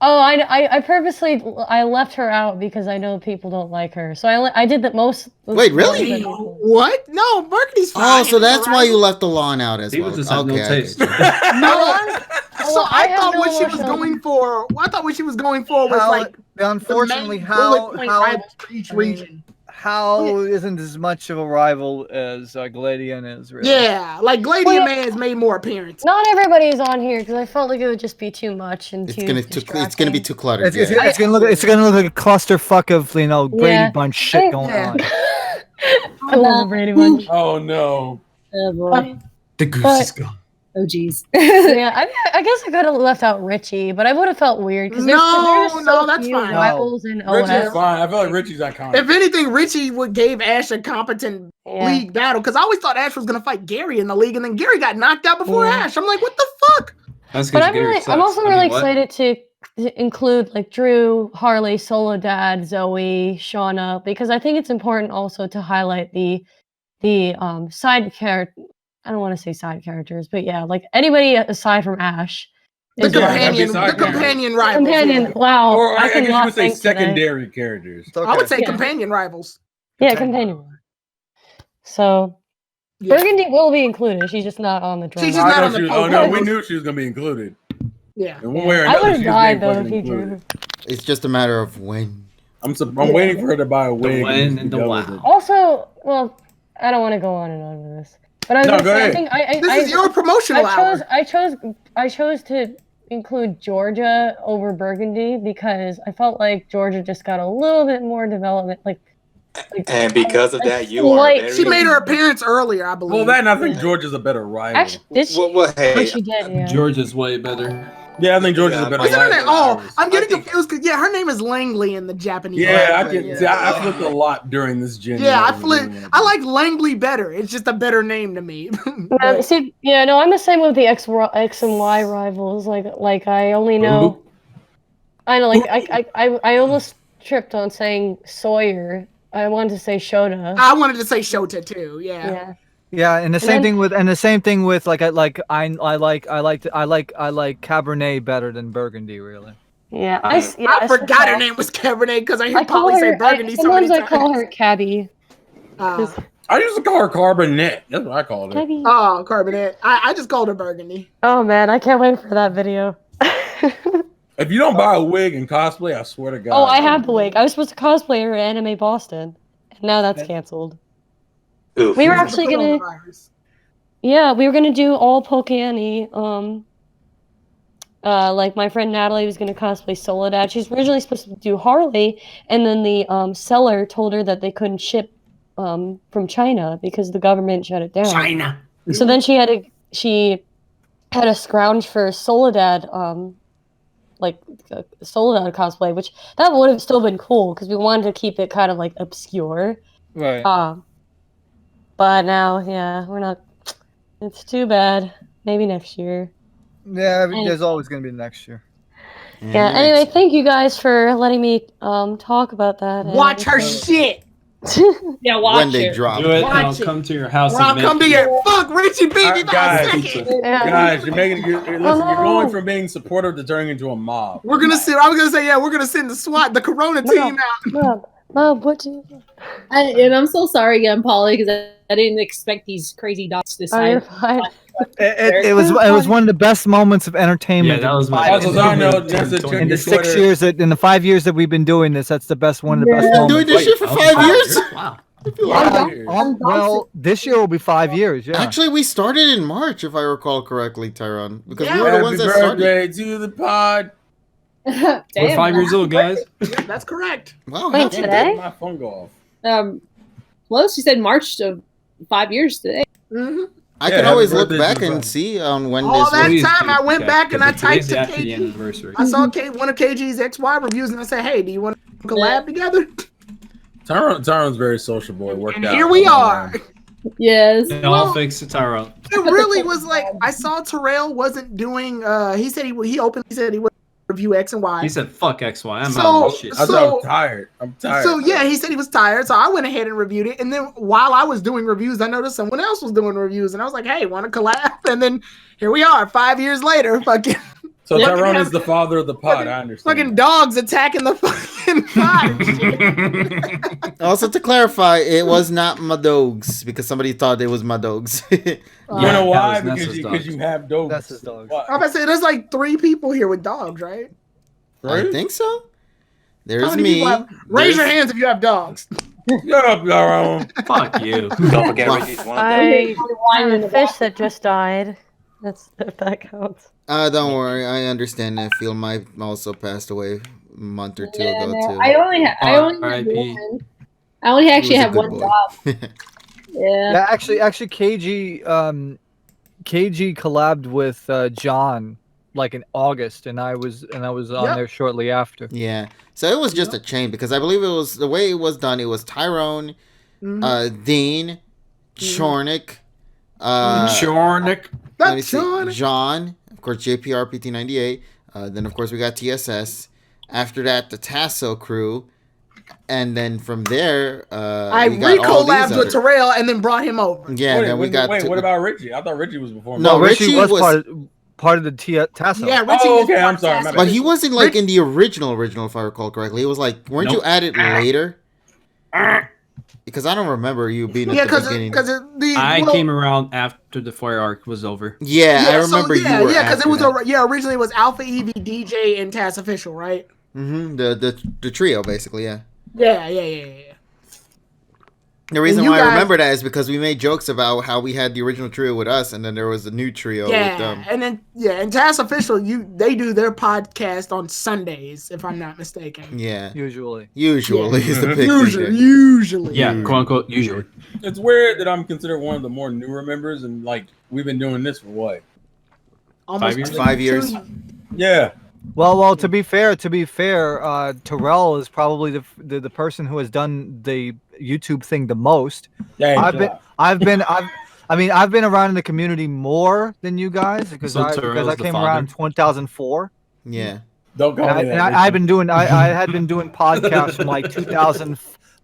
I purposely left her out because I know people don't like her. So I did that most. Wait, really? What? No, Burgundy's fine. Oh, so that's why you left the lawn out as well. Just no taste. No. So I thought what she was going for. I thought what she was going for was like. Unfortunately, how for each region. How isn't as much of a rival as Gladian is, really. Yeah, like Gladian Man has made more appearances. Not everybody is on here because I felt like it would just be too much and it's gonna be too cluttered. It's gonna look like a clusterfuck of Brady Bunch shit going on. I love the Brady Bunch. Oh no. Oh boy. The goose is gone. Oh geez. Yeah, I guess I could have left out Richie, but I would have felt weird because there's so that's few fine. rivals in OS. Richie's fine. I feel like Richie's iconic. If anything, Richie gave Ash a competent league battle because I always thought Ash was gonna fight Gary in the league, and then Gary got knocked out before Ash. I'm like, what the fuck? But I'm also really excited to include like Drew, Harley, Soledad, Zoe, Shauna, because I think it's important also to highlight the side character. I don't want to say side characters, but yeah, like anybody aside from Ash. The companion rivals. Wow. Or I guess you would say secondary characters. Okay. I would say companion rivals. Yeah, companion. So Burgundy will be included. She's just not on the drum. She's just not on the Oh no, we knew she was gonna be included. Yeah. In one way or I another, would have died though if he drew. It's just a matter of when. I'm waiting for her to buy a wig. The when and the wow. Also, well, I don't want to go on and on with this. But I was I think this is your promotional hour. I chose to include Georgia over Burgundy because I felt like Georgia just got a little bit more development. And because of that, she made her appearance earlier, I believe. Well, then I think Georgia's a better rival. Actually, she did. Yeah. Georgia's way better. Yeah, I think Georgia's a better rival. Oh, I'm getting confused because her name is Langley in the Japanese. Yeah, I flipped a lot a this gen. Yeah, I flipped. I like Langley better. It's just a better name to me. I'm the same with the X and Y rivals. Like I only know. I know, I almost tripped on saying Sawyer. I wanted to say Shota. I wanted to say Shota too. Yeah. Yeah, and the same thing with I like Cabernet better than Burgundy, really. Yeah, I forgot her name was Cabernet because I hear Polly say Burgundy so many times. Sometimes I call her Cabby. I used to call her Carbonet. That's what I called her. Cabby. Oh, Carbonet. I just called her Burgundy. Oh man, I can't wait for that video. If you don't buy a wig and cosplay, I swear to God. Oh, I have the wig. I was supposed to cosplay her at Anime Boston, and now that's canceled. Oof. We were actually gonna. Yeah, we were gonna do all Poke-Annie. Like my friend Natalie was gonna cosplay Soledad. She's originally supposed to do Harley, and then the seller told her that they couldn't ship from China because the government shut it down. China. So then she had to scrounge for Soledad, like a Soledad cosplay, which that would have still been cool because we wanted to keep it kind of like obscure. Right. But now, yeah, we're not. It's too bad. Maybe next year. Yeah, there's always going to be next year. Yeah. Anyway, thank you guys for letting me talk about that. Watch her shit. Yeah, watch when they it. drop. Do it, and Watch I'll it. come to your house. Or I'll and come to your fuck Richie beat me by a second. Guys, you're going from being supportive to turning into a mob. We're gonna sit. I was gonna say, yeah, we're gonna send the SWAT, the Corona team out. Mom, what do you? And I'm so sorry again, Polly, because I didn't expect these crazy dogs to decide. You're fine. It was one of the best moments of entertainment. Yeah, that was my. In the 5 years that we've been doing this, that's the best one of the best moments. Doing this shit for 5 years? Wow. Well, this year will be 5 years. Yeah. Actually, we started in March, if I recall correctly, Tyrone, because we were Happy the ones that started. birthday to the pod. We're 5 years old, guys. Yeah, that's correct. Wow. Wait, today? My phone go off. Well, she said March of 5 years today. Mm-hmm. I can always look back and see on when All this that was. time I went back and I typed to after the KG. anniversary. I saw one of KG's XY reviews and I said, hey, do you want to collab together? Tyrone's very sociable. It worked And out. here we are. Yes. And I'll fix it, Tyrone. It really was like, I saw Terrell wasn't doing, he said he openly said he would review X and Y. He said, fuck XY. I'm So- out of this shit. I'm tired. So yeah, he said he was tired, so I went ahead and reviewed it. And then while I was doing reviews, I noticed someone else was doing reviews, and I was like, "Hey, want to collab?" And then here we are, 5 years later. Fucking. So Tyrone is the father of the pod. I understand. Fucking dogs attacking the fucking pod. Also, to clarify, it was not my dogs because somebody thought it was my dogs. You know why? that was Because Nessa's you have dogs. That's his dogs. I'm about to say there's like 3 people here with dogs, right? I think so. How There's many me. people have- raise your hands if you have dogs. Shut up, Tyrone. Fuck you. Don't forget Richie's one of them. I have a fish that just died. That's if that counts. Don't worry. I understand that Phil might also passed away a month or two ago too. I only actually He was a have good one boy. job. Yeah. Yeah, actually, KG collabed with John like in August, and I was on there shortly after. Yeah. So it was just a chain because I believe it was the way it was done. It was Tyrone, Dean, Chornick, Chornick. let me see, John, of course, JPR PT98. Then of course we got TSS. After that, the Tasso crew. And then from there, I we got all these recollabed with other- Terrell and then brought him over. Yeah, then we got. Wait, what about Richie? I thought Richie was before. No, Richie was was part of the Tasso. Yeah, Richie. Oh, okay, I'm sorry. My but bad. he wasn't like in the original, if I recall correctly. It was like, weren't you added later? Because I don't remember you being at the beginning. I came around after the Fire Arc was over. Yeah, I remember you were. Yeah, because it was that. originally it was Alpha, Evie, DJ, and Taz Official, right? Mm-hmm. The trio, basically, yeah. Yeah. The reason you why I guys- remember that is because we made jokes about how we had the original trio with us, and then there was a new trio with them. And then and Taz Official, they do their podcast on Sundays, if I'm not mistaken. Yeah. Usually is the big Usually. Yeah, quote unquote, usually. It's weird that I'm considered one of the more newer members, and like we've been doing this for what? Almost 5 years? 5 years. Yeah. Well, to be fair, Terrell is probably the person who has done the YouTube thing the most. I've been around in the community more than you guys because I came around in 2004. Yeah. Don't call me that. And I had been doing podcasts from like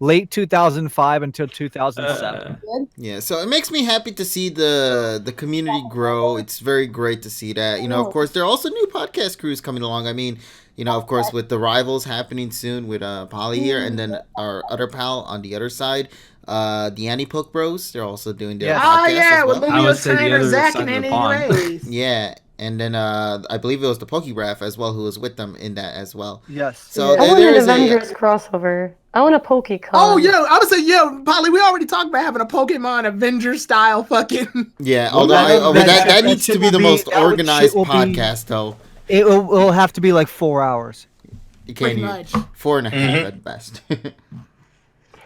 late 2005 until 2007. Yeah, so it makes me happy to see the community grow. It's very great to see that. You know, of course, there are also new podcast crews coming along. I mean, you know, of course, with the Rivals happening soon with Polly here, and then our other pal on the other side, the Anti-Poke Bros. They're also doing their podcast as well. with Louis Tanner, Zach, and Annie Rays. Yeah, and then I believe it was the Pokebreath as well who was with them in that as well. Yes. So I want an Avengers crossover. I want a PokeCon. Oh yeah, I would say Polly. We already talked about having a Pokemon Avengers style fucking. Yeah, although that needs to be the most organized podcast though. It will have to be like 4 hours. You can't even 4.5 at best.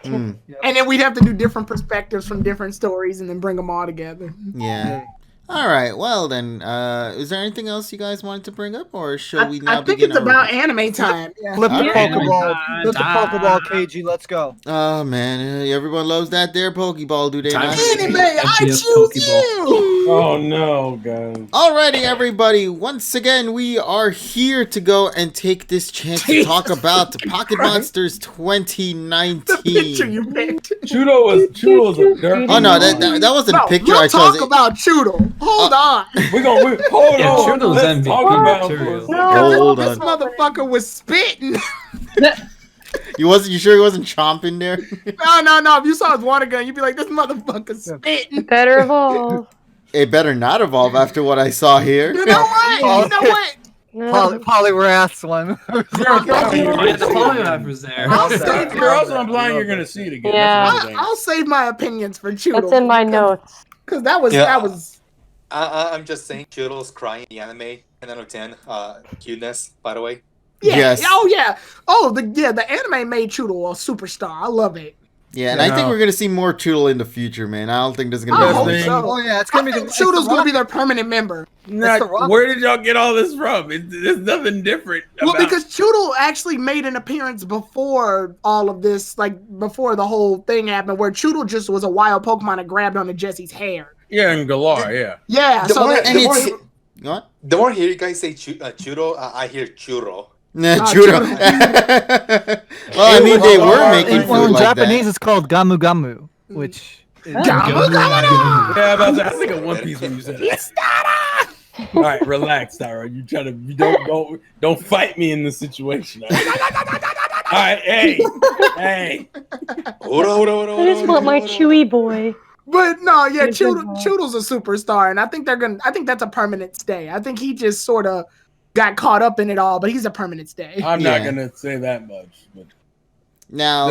And then we'd have to do different perspectives from different stories and then bring them all together. Yeah. All right. Well, then, is there anything else you guys wanted to bring up, or shall we now I think begin? it's about anime time. Yeah. Flip the Pokeball. Flip the Pokeball, KG. Let's go. Oh man, everyone loves that there Pokeball, do they not? Anime, I choose you. Oh no, guys. Alrighty, everybody. Once again, we are here to go and take this chance to talk about Pocket Monsters 2019. Chudo was a dirt. Oh no, that wasn't a picture. We'll talk about Chudo. Hold on. Hold on. Chudo's Let's talk about Hold this on. motherfucker was spitting. You sure he wasn't chomping there? No. If you saw his water gun, you'd be like, this motherfucker's spitting. Better evolve. It better not evolve after what I saw here. You know what? Polyrath's one. The Polymath was there. If you're also implying you're gonna see it again. Yeah. I'll save my opinions for Chudo. That's in my notes. Because that was. I'm just saying, Chudo's crying in the anime. 10 out of 10. Cuteness, by the way. Yeah. Yes. Oh yeah. Oh the anime made Chudo a superstar. I love it. Yeah, and I think we're gonna see more Choodle in the future, man. I don't think there's gonna be. I hope so. Oh yeah, it's gonna be. Chudo's gonna be their permanent member. Where did y'all get all this from? There's nothing different. Well, because Chudo actually made an appearance before all of this, like before the whole thing happened, where Chudo just was a wild Pokemon that grabbed onto Jesse's hair. Yeah, and Galar, yeah. Yeah. The more I hear you guys say Chudo, I hear Churro. Nah, Chudo. Well, I mean, they were making food in like Japanese, that. it's called Gamu Gamu, which. Yeah, I was like a One Piece when you said that. All right, relax, Tyrone. You don't fight me in this situation. All right, hey. I just want my Chewy boy. But no, yeah, Chudo's a superstar, and I think that's a permanent stay. I think he just sort of got caught up in it all, but he's a permanent stay. I'm not gonna say that much. But now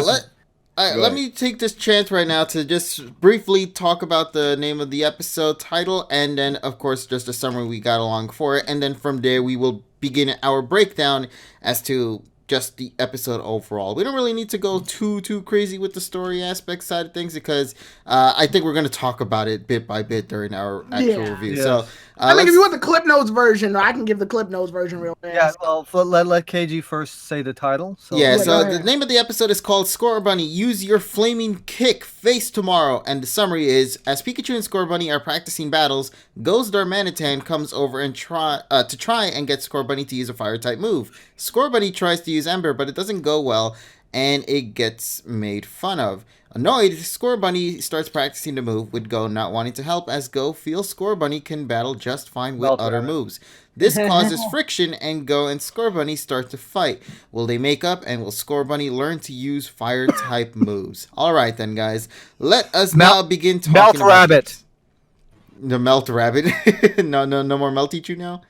let me take this chance right now to just briefly talk about the name of the episode title, and then of course just a summary we got along for it, and then from there we will begin our breakdown as to just the episode overall. We don't really need to go too crazy with the story aspect side of things because I think we're going to talk about it bit by bit during our actual review. Yeah. So I mean, if you want the Clip Notes version, I can give the Clip Notes version real fast. Yeah, well, let KG first say the title. So the name of the episode is called Score Bunny, Use Your Flaming Kick, Face Tomorrow. And the summary is, as Pikachu and Score Bunny are practicing battles, Ghost Darmanitan comes over and try and get Score Bunny to use a fire-type move. Score Bunny tries to use Ember, but it doesn't go well, and it gets made fun of. Annoyed, Score Bunny starts practicing the move, with Go not wanting to help, as Go feels Score Bunny can battle just fine with other moves. This causes friction, and Go and Score Bunny start to fight. Will they make up, and will Score Bunny learn to use fire-type moves? Alright then, guys. Let us now begin talking about Rabbit. The Melt Rabbit. No more Melty-Chew now?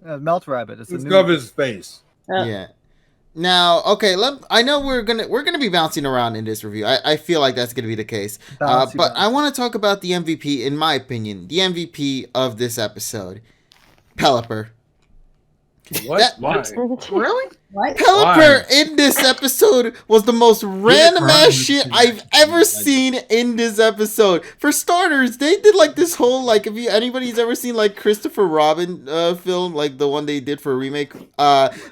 Melt Rabbit. Let's cover his face. Yeah. Now, okay, I know we're gonna be bouncing around in this review. I feel like that's gonna be the case. But I want to talk about the MVP, in my opinion, the MVP of this episode, Pelipper. What? Why? Really? What? Pelipper in this episode was the most random ass shit I've ever seen in this episode. For starters, they did like this whole, like, if anybody's ever seen like Christopher Robin film, like the one they did for a remake,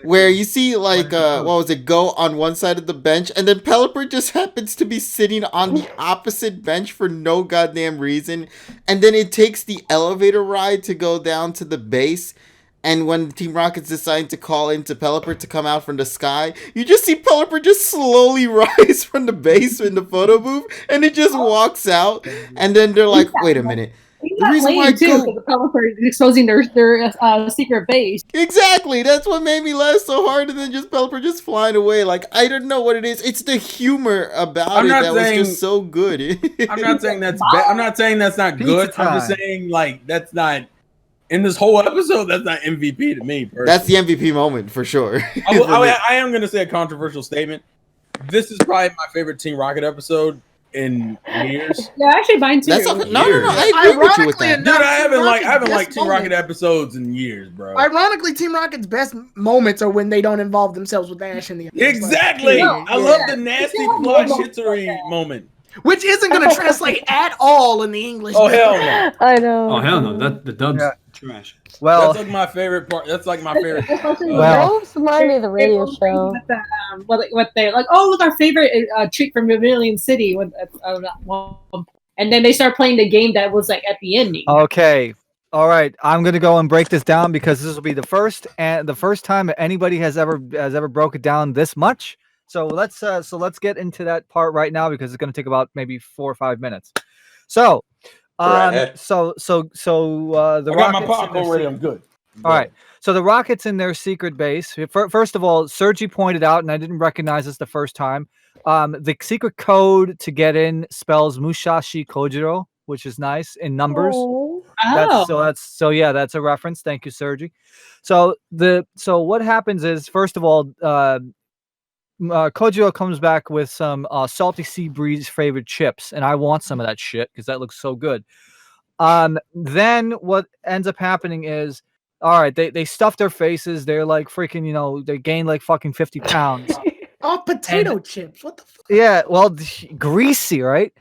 where you see like Go on one side of the bench, and then Pelipper just happens to be sitting on the opposite bench for no goddamn reason, and then it takes the elevator ride to go down to the base. And when Team Rocket's deciding to call into Pelipper to come out from the sky, you just see Pelipper just slowly rise from the base in the photo booth, and it just walks out. And then they're like, "Wait a minute." The reason why the Pelipper is exposing their secret base. Exactly, that's what made me laugh so hard, and then just Pelipper just flying away. Like, I don't know what it is. It's the humor about it that was just so good. I'm not saying that's bad. I'm not saying that's not good. I'm just saying like that's not. in this whole episode, that's not MVP to me. Personally. That's the MVP moment for sure. I am going to say a controversial statement. This is probably my favorite Team Rocket episode in years. Yeah, actually mine too. No. I agree with you with that. Dude, I haven't liked Team Rocket episodes in years, bro. Ironically, Team Rocket's best moments are when they don't involve themselves with Ash in the episode. Exactly. I love the nasty plot shittery moment. Which isn't going to translate at all in the English. Oh, hell no. I know. Oh, hell no. The dub's trash. Well, that's like my favorite part. That's like my favorite. Well, remind me of the radio show. What they like? Oh, look, our favorite treat from Vermilion City. And then they start playing the game that was like at the ending. Okay, all right. I'm gonna go and break this down because this will be the first time that anybody has ever broke it down this much. So let's get into that part right now because it's gonna take about maybe 4 or 5 minutes. So. The I got my popcorn ready. I'm good. All right. So the Rockets in their secret base. First of all, Sergi pointed out, and I didn't recognize this the first time. The secret code to get in spells Musashi Kojiro, which is nice in numbers. Oh. That's a reference. Thank you, Sergi. So what happens is, first of all, Kojiro comes back with some salty sea breeze flavored chips, and I want some of that shit because that looks so good. Then what ends up happening is, all right, they stuff their faces. They're like freaking, they gain like fucking 50 pounds. Potato chips. What the fuck? Yeah, well, greasy, right?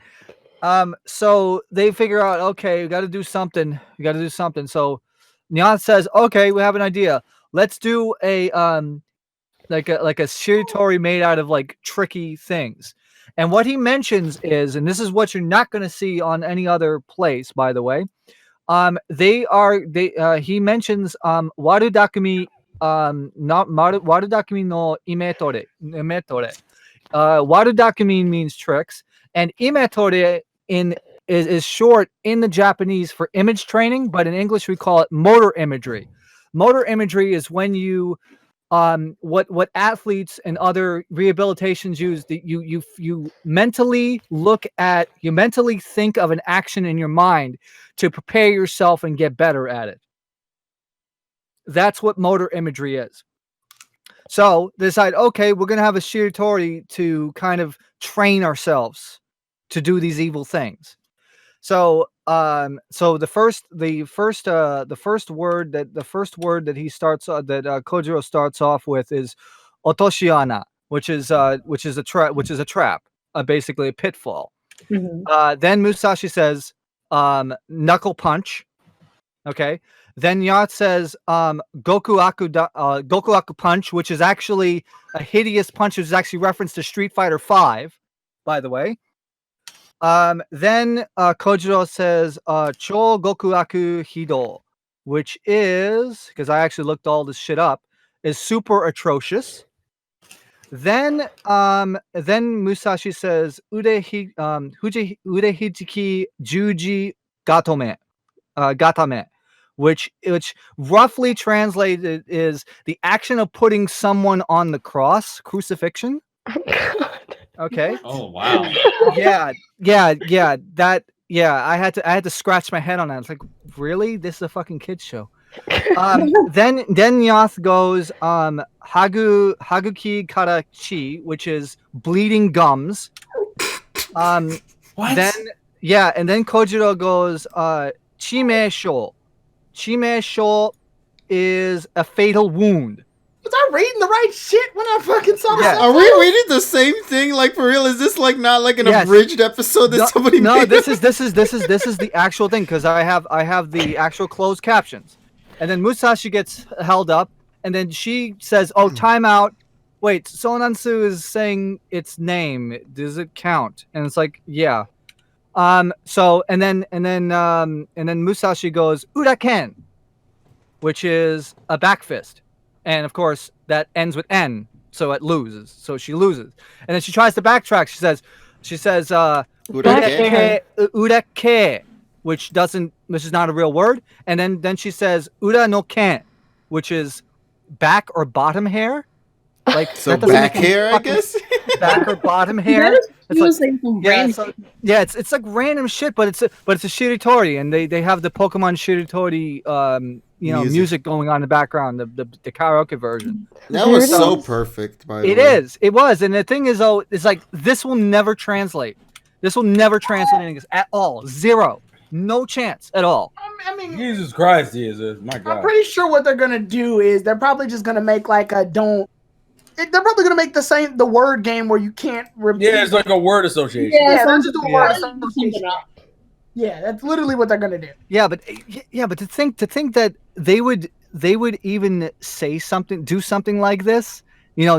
So they figure out, okay, we got to do something. So Nyan says, okay, we have an idea. Let's do a like a shiritori made out of like tricky things. And what he mentions is, and this is what you're not going to see on any other place, by the way. He mentions warudakumi warudakumi no imetore. Warudakumi means tricks, and imetore is short in the Japanese for image training, but in English we call it motor imagery. Motor imagery is when you what athletes and other rehabilitations use, that you mentally think of an action in your mind to prepare yourself and get better at it. That's what motor imagery is. So they decide, okay, we're gonna have a shiritori to kind of train ourselves to do these evil things. So the first word that he starts that Kojiro starts off with is otoshiana, which is a trap, basically a pitfall. Mm-hmm. Then Musashi says knuckle punch. Okay. Then Yacht says Goku Aku punch, which is actually a hideous punch, which is actually referenced to Street Fighter V, by the way. Then Kojiro says Cho Goku Aku Hido, which is, because I actually looked all this shit up, is super atrocious. Then Musashi says Ude Hijiki Juji Gatame, which roughly translated is the action of putting someone on the cross, crucifixion. Okay. Oh wow. Yeah. I had to scratch my head on that. It's like, really? This is a fucking kids show. Then Yath goes Haguki Karachi, which is bleeding gums. What? And then Kojiro goes Chime Sho. Chime Sho is a fatal wound. Was I reading the right shit when I fucking saw this? Are we reading the same thing? Like, for real? Is this like not like an abridged episode that somebody made? No, this is the actual thing, because I have the actual closed captions. And then Musashi gets held up, and then she says, "Oh, time out. Wait, Sonansu is saying its name. Does it count?" And it's like, "Yeah." So and then Musashi goes Uraken, which is a back fist. And of course, that ends with N, so it loses. So she loses, and then she tries to backtrack. She says, "Urake," which is not a real word. And then she says, "Ura no ken," which is back or bottom hair. Like, so back hair, I guess. back or bottom hair. It's like random shit, but it's a Shiritori, and they have the Pokemon Shiritori music going on in the background, the karaoke version. That was so perfect, by the way. It was, and the thing is though, it's like this will never translate. This will never translate in English at all. Zero. No chance at all. I mean, Jesus Christ, he is. My God. I'm pretty sure what they're gonna do is they're probably just gonna make like a don't. They're probably gonna make the word game where you can't repeat. Yeah, it's like a word association. Yeah, they're just doing word association. Yeah, that's literally what they're gonna do. Yeah, but to think that they would even say something, do something like this,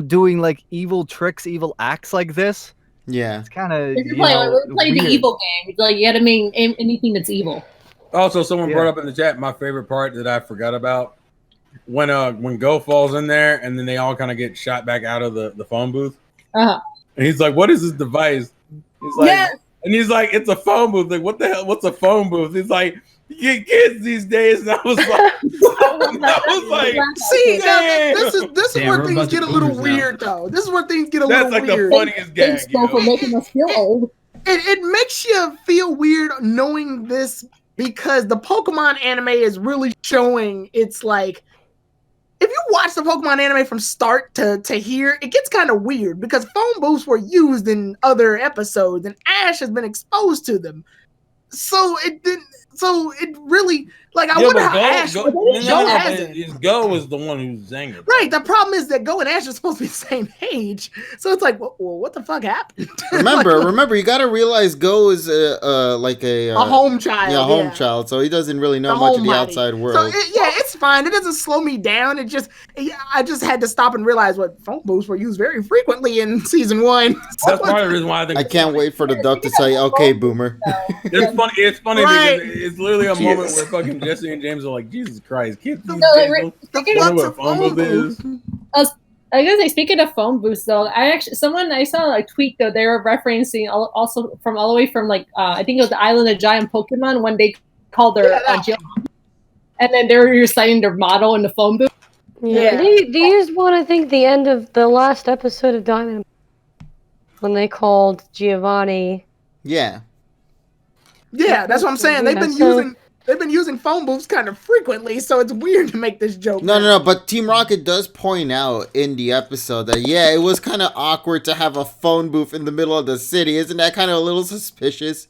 doing like evil tricks, evil acts like this. Yeah, it's kind of. We're playing the evil game. It's like you got to mean anything that's evil. Also, someone brought up in the chat my favorite part that I forgot about when Go falls in there and then they all kind of get shot back out of the phone booth. And he's like, "What is this device?" He's like, and he's like, "It's a phone booth." Like, what the hell? What's a phone booth? He's like, "You get kids these days," and I was like, "See, this is where things get a little weird, though. This is where things get a little weird." That's like the funniest gag. For making us feel old. It makes you feel weird knowing this because the Pokemon anime is really showing it's like. If you watch the Pokemon anime from start to here, it gets kind of weird because phone booths were used in other episodes and Ash has been exposed to them. So it really like I wonder how Ash Go hasn't. Go is the one who's Zanger. Right. The problem is that Go and Ash are supposed to be the same age. So it's like, well, what the fuck happened? Remember, you got to realize Go is a home child. Yeah, home child. So he doesn't really know much of the outside world. So it's fine. It doesn't slow me down. I just had to stop and realize what phone booths were used very frequently in season 1. That's part of the reason why I think I can't wait for the duck to tell you, "Okay, boomer." It's funny right. because it's literally a moment where fucking Jesse and James are like, "Jesus Christ, kids!" I was gonna say, speaking of phone booths, though, I saw a tweet though. They were referencing also from all the way from like I think it was the Island of Giant Pokemon when they called their and then they were reciting their motto in the phone booth. Yeah. Do you just want to think the end of the last episode of Diamond when they called Giovanni? Yeah. Yeah, that's what I'm saying. They've been using phone booths kind of frequently, so it's weird to make this joke. No. But Team Rocket does point out in the episode that it was kind of awkward to have a phone booth in the middle of the city. Isn't that kind of a little suspicious?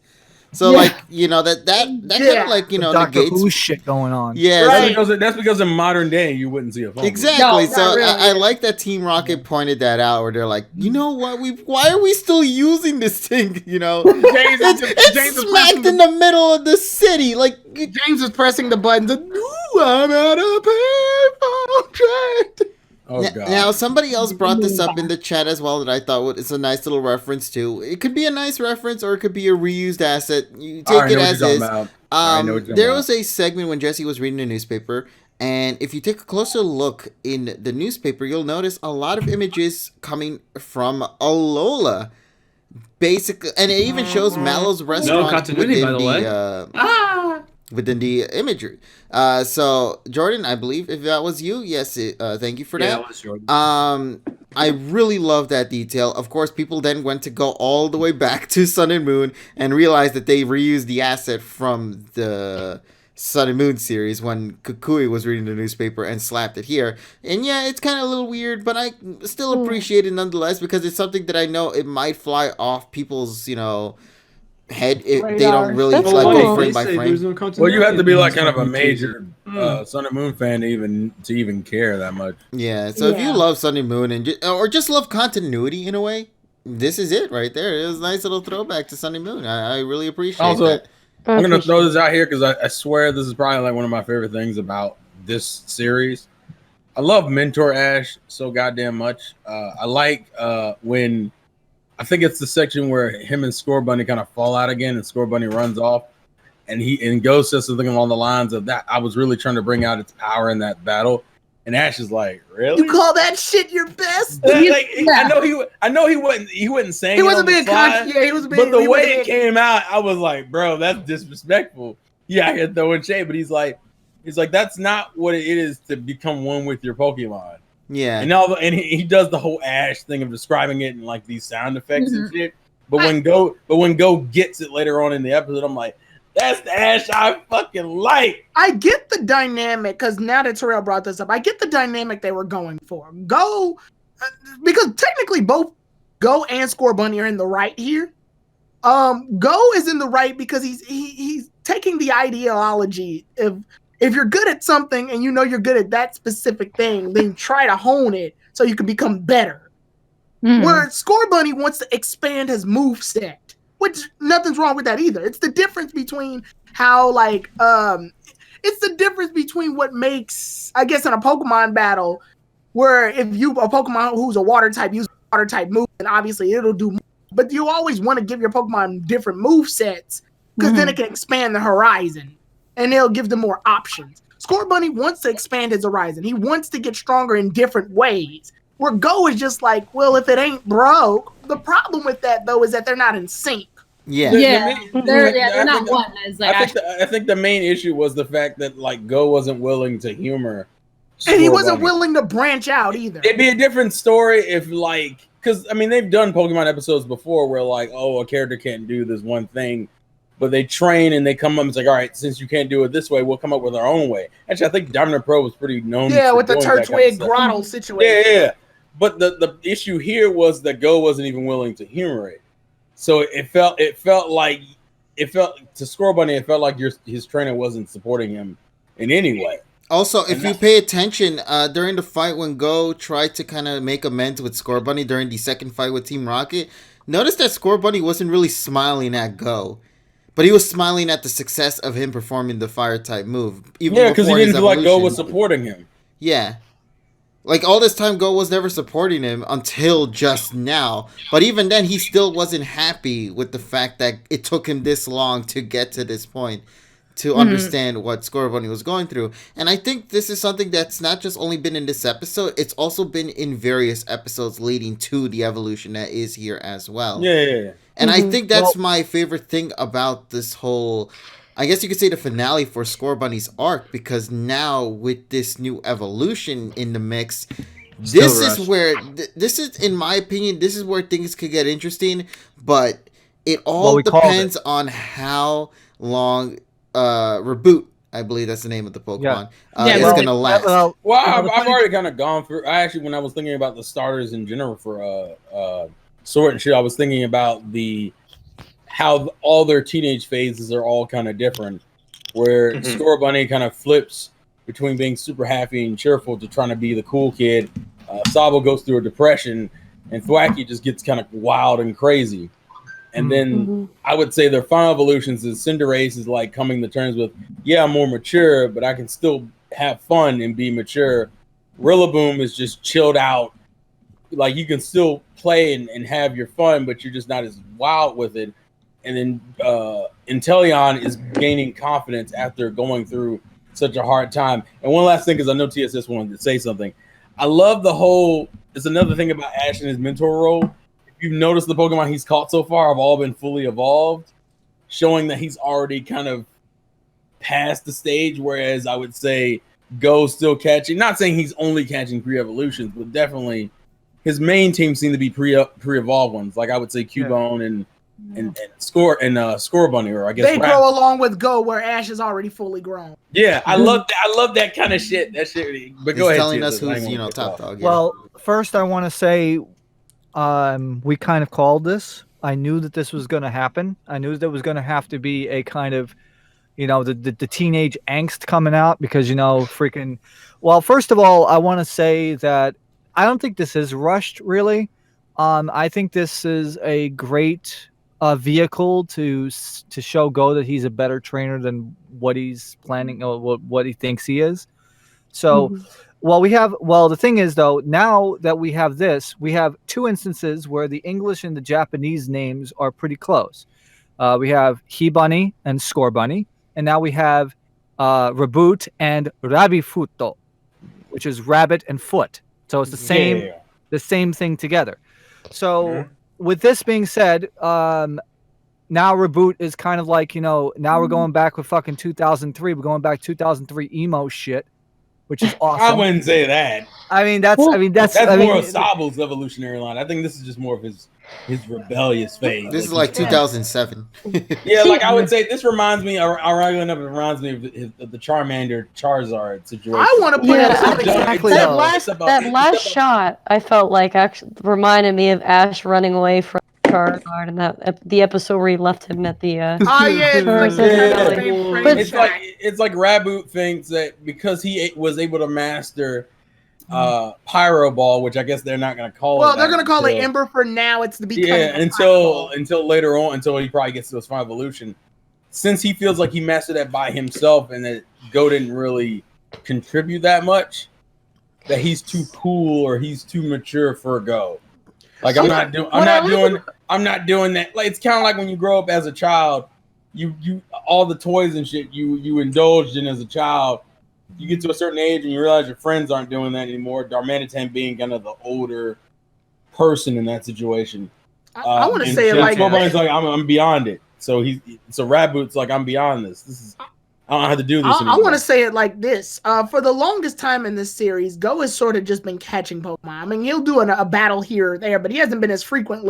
So that kind of like Doctor Who shit going on. Yeah, right. That's because in modern day you wouldn't see a phone. Exactly. No, so really. I like that Team Rocket pointed that out, where they're like, you know what? Why are we still using this thing? It's smacked in the middle of the city. Like James is pressing the buttons. I'm at a payphone train. Oh, God. Now, somebody else brought this up in the chat as well that I thought was a nice little reference to. It could be a nice reference or it could be a reused asset. You take it as is. There was a segment when Jesse was reading a newspaper, and if you take a closer look in the newspaper, you'll notice a lot of images coming from Alola. Basically, and it even shows Mallow's restaurant. No continuity, by the way. Within the imagery. So Jordan, I believe if that was you, yes, thank you for that. Yeah, that was Jordan. I really love that detail. Of course, people then went to go all the way back to Sun and Moon and realized that they reused the asset from the Sun and Moon series when Kukui was reading the newspaper and slapped it here. And yeah, it's kind of a little weird, but I still appreciate it nonetheless because it's something that I know it might fly off people's, head if they don't really go frame by frame. Well, you have to be like kind of a major Sun and Moon fan to even care that much. Yeah, so if you love Sun and Moon or just love continuity in a way, this is it right there. It was a nice little throwback to Sun and Moon. I really appreciate that. I'm gonna throw this out here because I swear this is probably like one of my favorite things about this series. I love Mentor Ash so goddamn much. I like when I think it's the section where him and Score Bunny kind of fall out again, and Score Bunny runs off, and Ghost says something along the lines of that. I was really trying to bring out its power in that battle, and Ash is like, "Really? You call that shit your best?" I know he wasn't saying he wasn't being conscious. Yeah, he was being. But the way it came out, I was like, "Bro, that's disrespectful." Yeah, I throwing shade, but he's like, that's not what it is to become one with your Pokemon. Yeah. And he does the whole Ash thing of describing it in like these sound effects and shit. But when Go gets it later on in the episode, I'm like, that's the Ash I fucking like. I get the dynamic because now that Terrell brought this up, I get the dynamic they were going for. Go, because technically both Go and Score Bunny are in the right here. Go is in the right because he's taking the ideology. If you're good at something and you know you're good at that specific thing, then try to hone it so you can become better. Where Score Bunny wants to expand his moveset, which nothing's wrong with that either. It's the difference between how it's the difference between what makes, I guess, in a Pokemon battle, where if a Pokemon who's a water type uses a water type move, then obviously it'll do more. But you always want to give your Pokemon different move sets because then it can expand the horizon and it'll give them more options. Score Bunny wants to expand his horizon. He wants to get stronger in different ways. Where Go is just like, well, if it ain't broke. The problem with that though is that they're not in sync. They're not one. I think the main issue was the fact that like Go wasn't willing to humor, and he wasn't willing to branch out either. It'd be a different story if like, because I mean they've done Pokemon episodes before where like, oh, a character can't do this one thing, but they train and they come up and it's like, all right, since you can't do it this way, we'll come up with our own way. Actually, I think Diamond Pro was pretty known. Yeah, with the Turtwig Grotto situation. Yeah. But the issue here was that Go wasn't even willing to humor it. So it felt to Score Bunny, it felt like his trainer wasn't supporting him in any way. Also, if you pay attention, during the fight when Go tried to kind of make amends with Score Bunny during the second fight with Team Rocket, notice that Score Bunny wasn't really smiling at Go, but he was smiling at the success of him performing the fire type move. Yeah, because he didn't feel like Go was supporting him. Yeah. Like, all this time, Go was never supporting him until just now. But even then, he still wasn't happy with the fact that it took him this long to get to this point to understand what Score Bunny was going through. And I think this is something that's not just only been in this episode, it's also been in various episodes leading to the evolution that is here as well. Yeah. And I think that's my favorite thing about this whole... I guess you could say the finale for Score Bunny's arc, because now with this new evolution in the mix, this is, in my opinion, this is where things could get interesting, but it all depends on how long Reboot, I believe that's the name of the Pokemon, is going to last. Well, I've already kind of gone through, when I was thinking about the starters in general for Sword and shit, I was thinking about how all their teenage phases are all kind of different, where Score Bunny kind of flips between being super happy and cheerful to trying to be the cool kid. Sabo goes through a depression, and Thwacky just gets kind of wild and crazy. And then I would say their final evolutions is Cinderace is like coming to terms with, yeah, I'm more mature, but I can still have fun and be mature. Rillaboom is just chilled out. Like, you can still play and have your fun, but you're just not as wild with it. And then Inteleon is gaining confidence after going through such a hard time. And one last thing, because I know TSS wanted to say something. I love the whole... It's another thing about Ash and his mentor role. If you've noticed, the Pokemon he's caught so far have all been fully evolved, showing that he's already kind of past the stage, whereas I would say Go's still catching... Not saying he's only catching pre-evolutions, but definitely his main team seem to be pre-evolved ones. Like, I would say Cubone and Score Bunny, or I guess they grow along with Go, where Ash is already fully grown. Yeah, I love that. I love that kind of shit. That shit. But go ahead, telling us who's top dog. Yeah. Well, first I want to say, we kind of called this. I knew that this was going to happen. I knew there was going to have to be a kind of, the teenage angst coming out because freaking. Well, first of all, I want to say that I don't think this is rushed, really. I think this is a great vehicle to show Go that he's a better trainer than what he's planning or what he thinks he is. So, the thing is, though, now that we have this, we have two instances where the English and the Japanese names are pretty close. We have Hibunny and Score Bunny, and now we have Reboot and Rabifuto, which is rabbit and foot. So it's the same thing together. So with this being said, now Reboot is kind of like, now we're going back with fucking 2003. We're going back 2003 emo shit. which is awesome. I wouldn't say that. I mean, that's more of Sabo's evolutionary line. I think this is just more of his rebellious phase. This is like 2007. Yeah, like I would say, this reminds me. Ironically enough, it reminds me of the Charmander Charizard situation. I want to put that last shot. I felt like actually reminded me of Ash running away from Charizard, and the episode where he left him at the. It's like Raboot thinks that because he was able to master Pyro Ball, which I guess they're not going to call it. Well, they're going to call it Ember for now. It's the becoming until later on, until he probably gets to his final evolution. Since he feels like he mastered that by himself, and that Go didn't really contribute that much, that he's too cool or he's too mature for Go. Like I'm not doing that. Like it's kind of like when you grow up as a child, you all the toys and shit you indulged in as a child. You get to a certain age and you realize your friends aren't doing that anymore. Darmanitan being kind of the older person in that situation. I want to say it like Scorpion's like I'm beyond it. So Raboot's like I'm beyond this. This is I don't have to do this anymore. I want to say it like this. For the longest time in this series, Go has sort of just been catching Pokemon. I mean, he'll do a battle here or there, but he hasn't been as frequent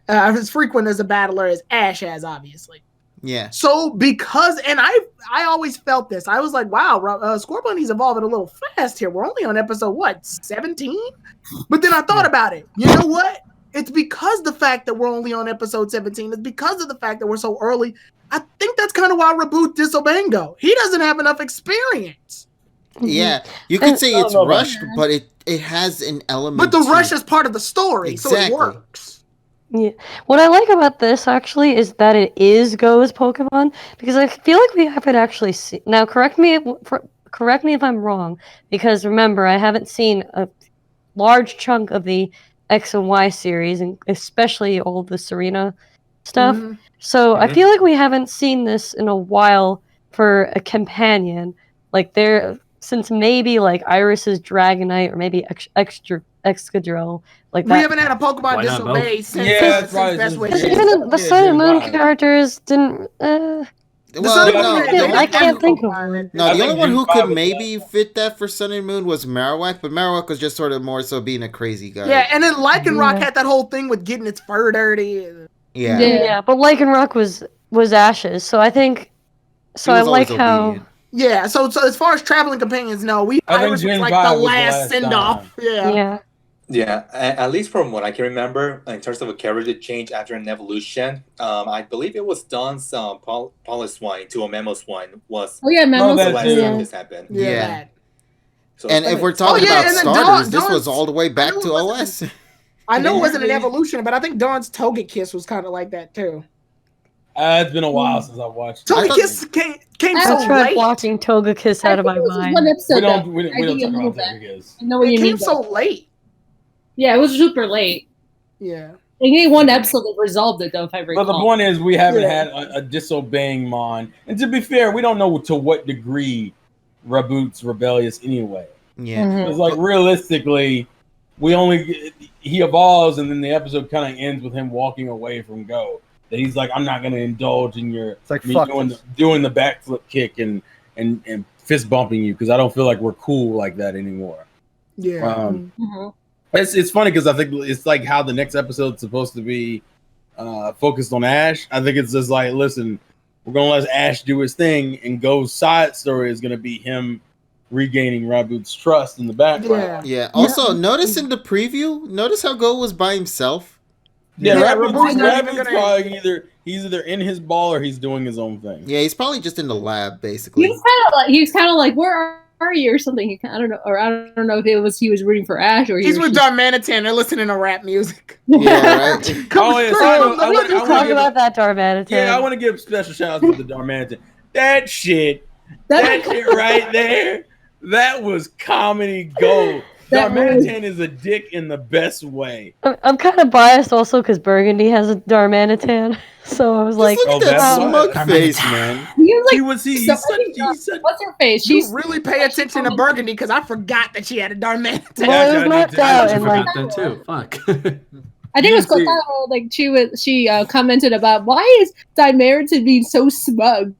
as a battler as Ash has, obviously. Yeah. So and I always felt this. I was like, wow, Scorbunny's evolving a little fast here. We're only on episode 17? But then I thought about it. You know what? It's because the fact that we're only on episode 17. It's because of the fact that we're so early. I think that's kind of why Raboot disobeying Go. He doesn't have enough experience. Yeah, you could say it's rushed, but it has an element. But the rush is part of the story, so it works. Yeah, what I like about this actually is that it is Go's Pokemon, because I feel like we haven't actually seen. Now, correct me if I'm wrong, because remember I haven't seen a large chunk of the X and Y series, and especially all the Serena stuff. Mm-hmm. So I feel like we haven't seen this in a while for a companion, since maybe like Iris's Dragonite or maybe Excadrill. Like that. We haven't had a Pokemon disobey since Best Way. Even the Sun and Moon characters didn't. I can't think of one. No, the only one who could maybe fit that for Sun and Moon was Marowak, but Marowak was just sort of more so being a crazy guy. Yeah, and then Lycanroc had that whole thing with getting its fur dirty. Yeah, but Lycanroc was Ash's, so I think. So I like how. Obedient. Yeah, so as far as traveling companions, no, Iris was like the last send off. Yeah, at least from what I can remember, in terms of a character change after an evolution, I believe it was Dawn's Poliswine to a Mamoswine was. Oh yeah, Mamoswine. This happened. Yeah. So and if we're talking about starters, this was all the way back to OS. I know it wasn't an evolution, but I think Dawn's Togekiss was kind of like that too. It's been a while since I've watched. Togekiss came so late. I tried watching Togekiss out of my mind. We don't talk about Togekiss. I know what you mean. It came so late. Yeah, it was super late. Yeah. They gave one episode that resolved it, though, if I recall. But the point is, we haven't had a disobeying Mon. And to be fair, we don't know to what degree Raboot's rebellious anyway. Yeah. Mm-hmm. It's like, realistically, he evolves, and then the episode kind of ends with him walking away from Go. That he's like, I'm not going to indulge in your doing the backflip kick and fist bumping you, because I don't feel like we're cool like that anymore. Yeah. It's funny because I think it's like how the next episode's supposed to be focused on Ash. I think it's just like, listen, we're gonna let Ash do his thing, and Go's side story is gonna be him regaining Raboot's trust in the background. Yeah. Also, notice in the preview, notice how Go was by himself. Yeah, Raboot's probably he's either in his ball or he's doing his own thing. Yeah, he's probably just in the lab basically. He's kind of like where are you or something. I don't know if it was he was rooting for Ash or he's with Darmanitan. They're listening to rap music. Yeah, right. I want to talk about that Darmanitan. Yeah, I want to give special shout outs to the Darmanitan. That shit right there, that was comedy gold. Darmanitan is a dick in the best way. I'm kind of biased also because Burgundy has a Darmanitan, so I was like, look at that smug face, man. What's her face? You really pay attention to Burgundy because I forgot that she had a Darmanitan. Well, it was left out, and like that too. Fuck. I think it was Kotaro, like she commented about why is Darmanitan being so smug.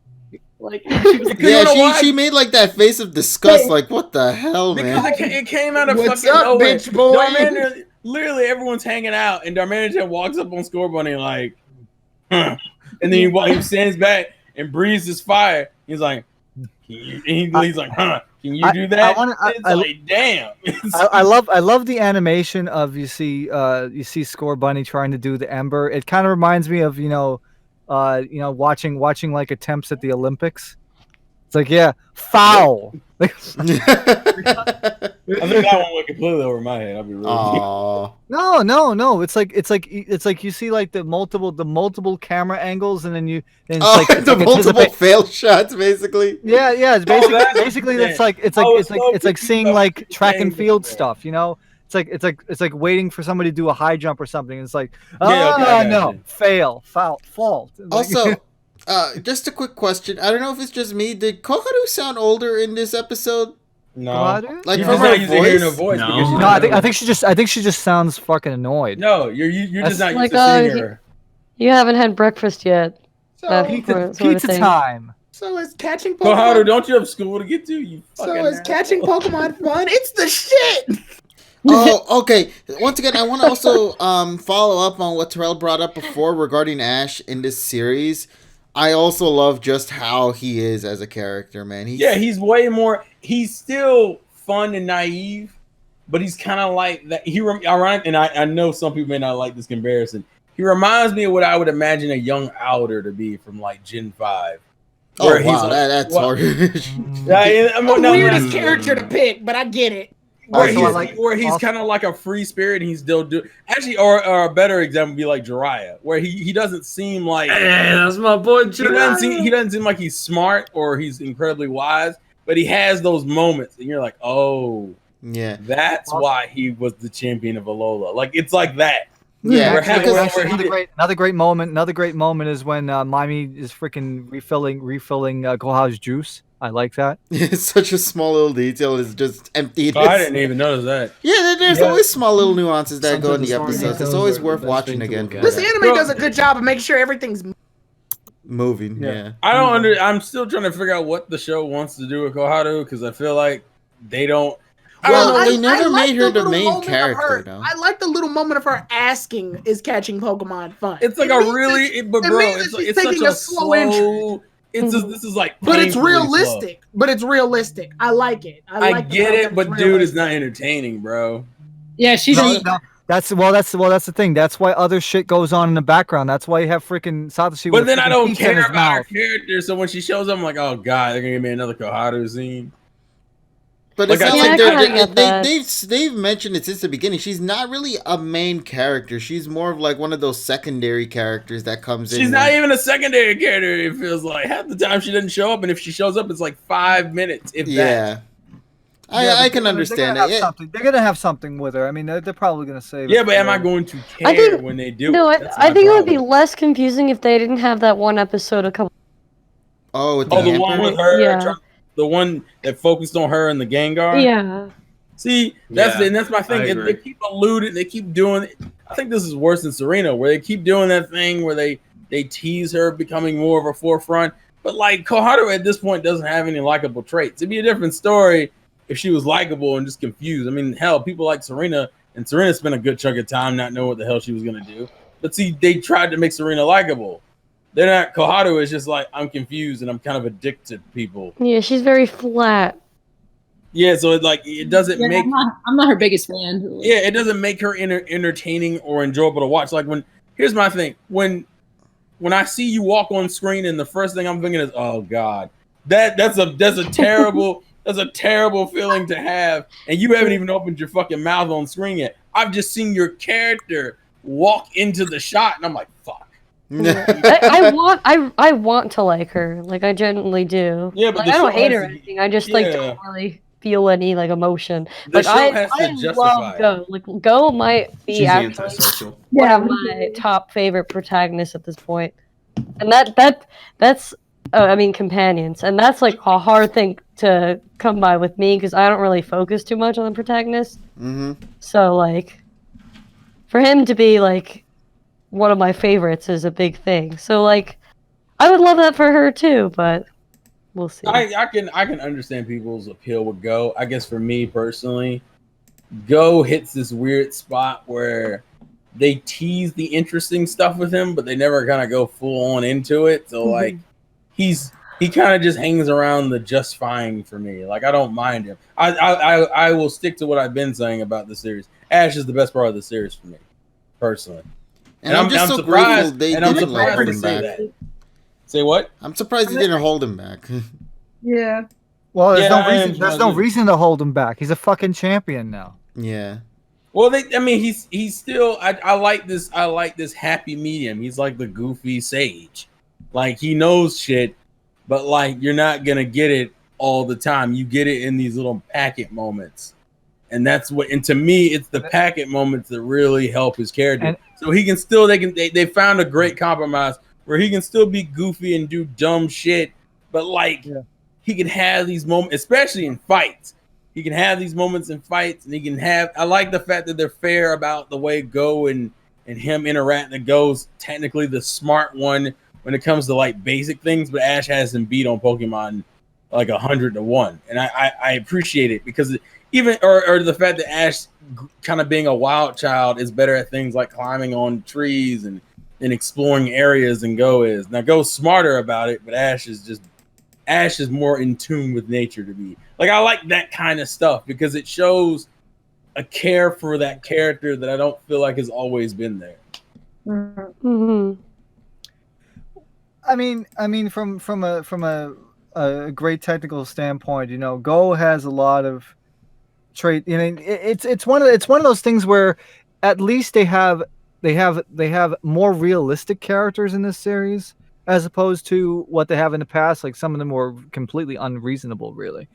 Like she was she made like that face of disgust, like what the hell, man? Because it came out of What's fucking up, nowhere. bitch boy? Darmanitan, literally everyone's hanging out, and Darmanitan walks up on Score Bunny like, huh. And then he stands back and breathes his fire. He's like, he's like, huh? Can you do that? Like, damn. I love the animation of you see Score Bunny trying to do the Ember. It kind of reminds me of watching like attempts at the Olympics. It's like, yeah, foul. I think that one went completely over my head. I'll be real. No. It's like you see like the multiple camera angles, and then it's like the multiple fail shots, basically. Yeah. It's basically it's like seeing like track and field stuff. You know, it's like waiting for somebody to do a high jump or something. It's like, fail, fault. Also. Just a quick question. I don't know if it's just me. Did Koharu sound older in this episode? No, like from her voice. No, I think she just sounds fucking annoyed. No, you're just not used to seeing her. You haven't had breakfast yet. So pizza time. So is catching Pokemon. Koharu, don't you have school to get to? You fucking. So is catching Pokemon fun? It's the shit. Oh, okay. Once again, I want to also follow up on what Terrell brought up before regarding Ash in this series. I also love just how he is as a character, man. He's way more. He's still fun and naive, but he's kind of like that. Ironic, and I know some people may not like this comparison. He reminds me of what I would imagine a young Outer to be from like Gen 5. Oh, wow, that's hard. The weirdest character to pick, but I get it. Where he's kind of like a free spirit, and he's still doing. Actually, or a better example would be like Jiraiya, where he doesn't seem like. Hey, that's my boy Jiraiya. He doesn't seem like he's smart or he's incredibly wise, but he has those moments, and you're like, oh, yeah, that's why he was the champion of Alola. Like it's like that. Yeah, another great moment is when Mimi is freaking refilling Koharu's juice. I like that. It's such a small little detail. It's just empty. I didn't even notice that. Yeah, there's always small little nuances that go in the episodes. It's always worth watching again. This anime does a good job of making sure everything's moving. Yeah. I'm still trying to figure out what the show wants to do with Koharu because I feel like they don't. Well, they never made her the main character, though. I like the little moment of her asking, "Is catching Pokemon fun?" It's like it's such a slow intro. This is like, but it's realistic. Slow. But it's realistic. I like it. I get it, but dude, it's not entertaining, bro. Yeah, she's. No. That's the thing. That's why other shit goes on in the background. That's why you have freaking Satoshi. But then I don't care about her character. So when she shows up, I'm like, oh god, they're gonna give me another Koharu scene. But it's not like they've mentioned it since the beginning. She's not really a main character. She's more of like one of those secondary characters that comes in. She's not even a secondary character. It feels like half the time she doesn't show up, and if she shows up, it's like 5 minutes. If that. I can understand it. They're gonna have something with her. I mean, they're probably gonna say. Yeah, but am I going to care when they do? No, I think it would be less confusing if they didn't have that one episode a couple. Oh, the one with her. Yeah. The one that focused on her and the Gengar. Yeah. See, that's my thing. They keep alluding. They keep doing it. I think this is worse than Serena, where they keep doing that thing where they tease her becoming more of a forefront. But like Koharu at this point doesn't have any likable traits. It'd be a different story if she was likable and just confused. I mean, hell, people like Serena, and Serena spent a good chunk of time not knowing what the hell she was gonna do. But see, they tried to make Serena likable. They're not. Koharu is just like, I'm confused and I'm kind of addicted to people. Yeah, she's very flat. Yeah, so it doesn't make. I'm not her biggest fan. Yeah, it doesn't make her entertaining or enjoyable to watch. Like here's my thing. When I see you walk on screen and the first thing I'm thinking is, oh god, that's a terrible that's a terrible feeling to have, and you haven't even opened your fucking mouth on screen yet. I've just seen your character walk into the shot, and I'm like, fuck. I want to like her, like I genuinely do. Yeah, but like, I don't hate her or anything. I just like don't really feel any like emotion. Like I love Go. Like Go might be actually one of my top favorite protagonists at this point, and that's I mean companions, and that's like a hard thing to come by with me because I don't really focus too much on the protagonist. Mm-hmm. So like, for him to be like one of my favorites is a big thing. So like, I would love that for her too, but we'll see. I can understand people's appeal with Go. I guess for me personally, Go hits this weird spot where they tease the interesting stuff with him, but they never kind of go full on into it. So like he kind of just hangs around the just fine for me. Like I don't mind him. I will stick to what I've been saying about the series. Ash is the best part of the series for me, personally. And I'm just so grateful they didn't like hold him back. That. Say what? I'm surprised he didn't hold him back. Yeah. Well, there's no reason to hold him back. He's a fucking champion now. Yeah. Well, he's still. I like this. I like this happy medium. He's like the goofy sage. Like he knows shit, but like you're not gonna get it all the time. You get it in these little packet moments, and that's what. And to me, it's the packet moments that really help his character. So he can still. They found a great compromise where he can still be goofy and do dumb shit, but like he can have these moments, especially in fights. He can have these moments in fights, and he can have. I like the fact that they're fair about the way Go and him interact. That Go's technically the smart one when it comes to like basic things, but Ash has him beat on Pokemon like 100-1, and I appreciate it because even or the fact that Ash kind of being a wild child is better at things like climbing on trees and exploring areas than Go is. Now Go's smarter about it, but Ash is more in tune with nature to me. Like I like that kind of stuff because it shows a care for that character that I don't feel like has always been there. Mm-hmm. I mean, from a great technical standpoint, you know, Go has a lot of trait. You know, it's one of those things where at least they have more realistic characters in this series as opposed to what they have in the past. Like some of them were completely unreasonable, really.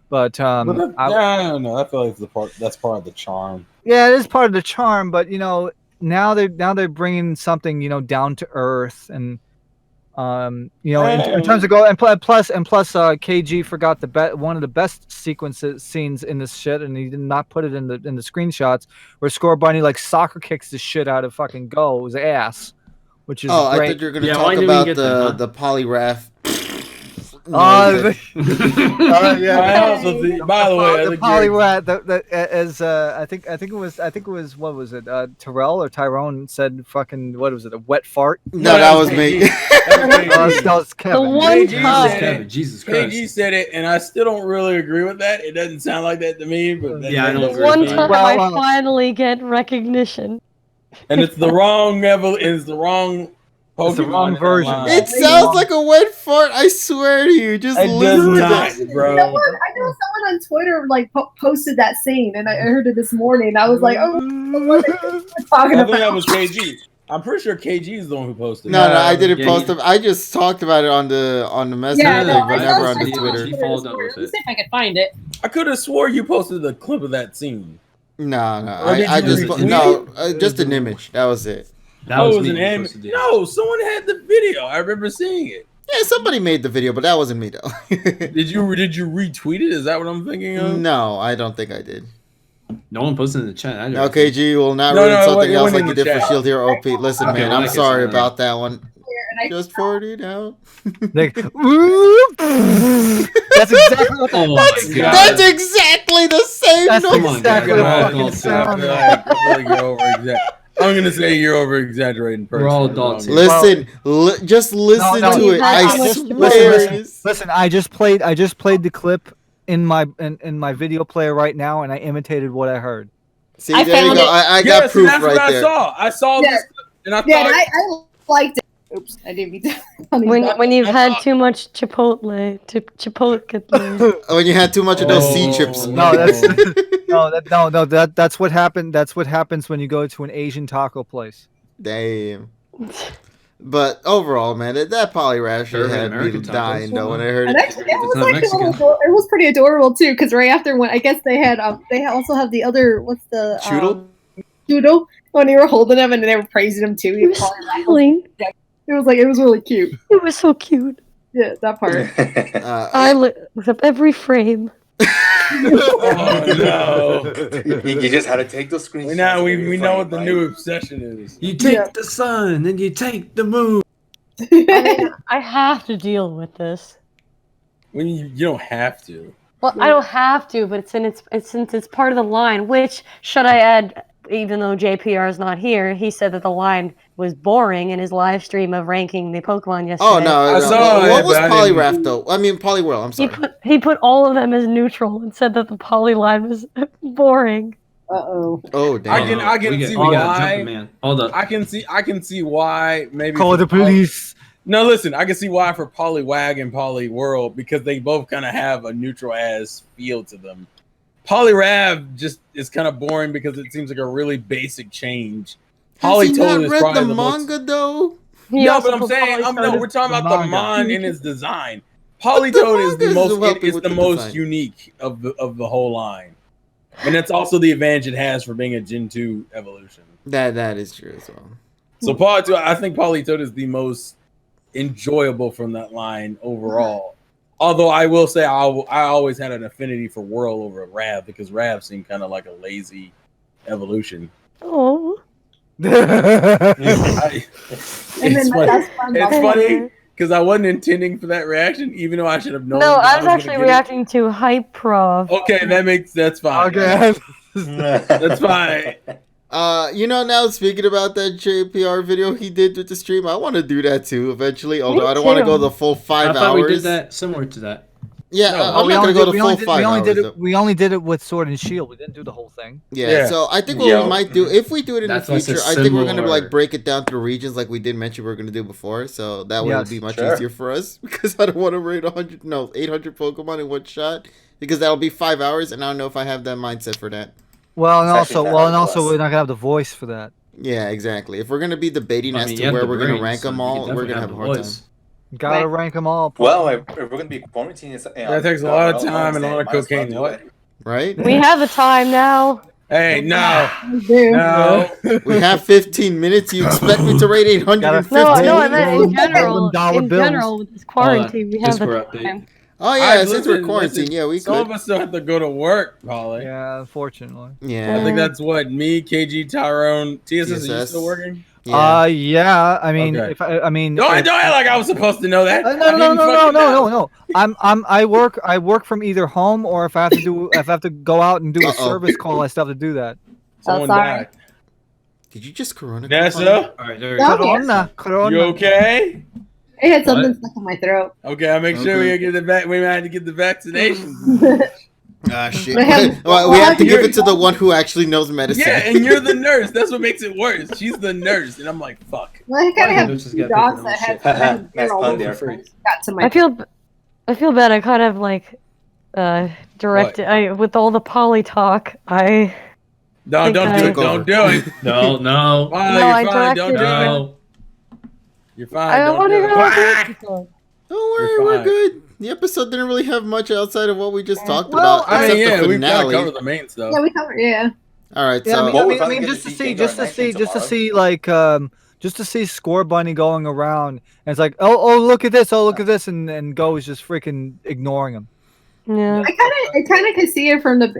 But I don't know. I feel like that's part of the charm. Yeah, it is part of the charm. But you know, now they're bringing something, you know, down to earth and. You know, in terms of Go and plus, KG forgot one of the best scenes in this shit, and he did not put it in the screenshots where Scorbunny like soccer kicks the shit out of fucking Go's ass, which is great. I thought you were gonna talk about the Poliwrath. Yeah. By the way, the Poliwrath. As I think it was what was it? Terrell or Tyrone said fucking what was it? A wet fart? No, that was me. That was Kevin. The one time. Kevin, Jesus Christ. KG said it, and I still don't really agree with that. It doesn't sound like that to me. But yeah, I don't agree. One time I finally get recognition. And it's the wrong level. It's the wrong. Pokemon it's the wrong version. It sounds like a wet fart. I swear to you. Just listen to it, bro. I know someone on Twitter like posted that scene, and I heard it this morning. I was like, "Oh, what are you talking about?" I think that was KG. I'm pretty sure KG is the one who posted. No, I didn't post them. I just talked about it on the message, but never on the Twitter. He followed up with it. See if I can find it. I could have swore you posted the clip of that scene. No, I just an image. That was it. That was an image. No, someone had the video. I remember seeing it. Yeah, somebody made the video, but that wasn't me though. Did you retweet it? Is that what I'm thinking of? No, I don't think I did. No one posted in the chat. No, KG will not ruin something else like you did for Shield Hero OP. Listen, man, I'm sorry about that one. Just 40 now. That's exactly what That's exactly the same. I'm gonna say you're over exaggerating. We're all adults. Listen, just listen to it. I swear. Listen, I just played the clip in my video player right now, and I imitated what I heard. See, there you go. I got proof right there. I saw this, and I thought I liked it. Oops, I didn't mean to. When you've had too much Chipotle. When you had too much of those sea chips. That's what happened. That's what happens when you go to an Asian taco place. Damn. But overall, man, that Poliwrath had me dying though when I heard it. Actually, it was pretty adorable too, because right after when I guess they also have the other what's Choodle when they were holding him and they were praising him too. He was smiling. It was really cute. It was so cute. Yeah, that part. I lit up every frame. Oh no! You just had to take those screenshots. Now we know what the new obsession is. You take the sun, then you take the moon. I have to deal with this. When you don't have to. Well, I don't have to, but since it's part of the line. Which should I add? Even though JPR is not here, he said that the line was boring in his live stream of ranking the Pokemon yesterday. Oh no! What was Poliwrath though? I mean Poliwhirl. I'm sorry. He put all of them as neutral and said that the Poly line was boring. Oh damn! I can see why. Hold up. I can see why. Maybe call the police. No, listen. I can see why for Poliwag and Poliwhirl because they both kind of have a neutral ass feel to them. Poliwrath just is kind of boring because it seems like a really basic change. Politoed is probably the manga though. No, but I'm saying we're talking about the mon in its design. Politoed is the most unique of the whole line, and that's also the advantage it has for being a Gen 2 evolution. That is true as well. So Politoed, I think Politoed is the most enjoyable from that line overall. Although I will say I always had an affinity for Whirl over Rav because Rav seemed kind of like a lazy evolution. Oh. It's funny because I wasn't intending for that reaction, even though I should have known. No, I was actually reacting to Hype Prof. Okay, that's fine. Okay, that's fine. Now speaking about that JPR video he did with the stream, I want to do that too eventually. Although I don't want to go the full 5 hours. I thought we did that similar to that. Yeah, I'm not gonna go the full 5 hours. We only did it with Sword and Shield. We didn't do the whole thing. Yeah. So I think what we might do, if we do it in the future, I think we're gonna break it down through regions, like we did mention we were gonna do before. So that way it'll be much easier for us because I don't want to raid 800 Pokemon in one shot because that'll be 5 hours, and I don't know if I have that mindset for that. Well, and also, we're not gonna have the voice for that. Yeah, exactly. If we're gonna be debating as to where we're gonna rank them all, we're gonna have a hard time. Gotta rank them all. Well, if we're gonna be quarantining, that takes a lot of time and a lot of cocaine. Right? We have the time now. Hey, no. We have 15 minutes. You expect me to rate 815? No, I meant in general, with this quarantine, we have the time. Oh yeah, since we're quarantined, we some of us still have to go to work, Polly. Yeah, unfortunately. Yeah. I think that's what me, KG, Tyrone, TSS. Are you still working? Yeah. I mean, okay. Don't act like I was supposed to know that. No. I work from either home or if I have to go out and do a service call, I still have to do that. Someone died. Did you just corona? Yes, sir. All right, there we go. Corona. You okay? I had something stuck in my throat. Okay, I'll make sure we get we might have to get the vaccination. Shit. We have to give it to the one who actually knows medicine. Yeah, and you're the nurse. That's what makes it worse. She's the nurse, and I'm like, fuck. Well, I kind of have two dogs that have got to my. I feel bad. I kind of like directed with all the Poly talk. Don't do it. Don't do it. No. You're fine. Don't do it. You're fine. I want to go. Don't worry, we're good. The episode didn't really have much outside of what we just talked about. I mean, we kind of covered the main stuff. Yeah, we covered. Yeah. All right. Yeah, so I mean, just to see Score Bunny going around, and it's like, oh, look at this, and Go is just freaking ignoring him. Yeah. I kind of could see it from the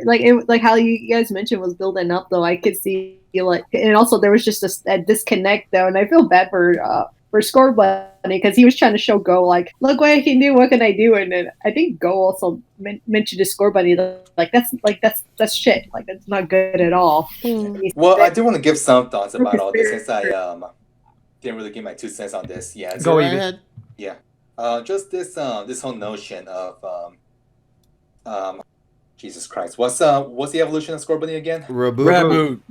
like how you guys mentioned was building up though. I could see and also there was just a disconnect though, and I feel bad for Score Bunny because he was trying to show Go look what I can do, what can I do, and then I think Go also mentioned to Score Bunny that's shit, that's not good at all. Well, I do want to give some thoughts about all this since I didn't really give my 2 cents on this. Yeah, go ahead. Yeah, just this whole notion of Jesus Christ, what's the evolution of Score Bunny again? Reboot.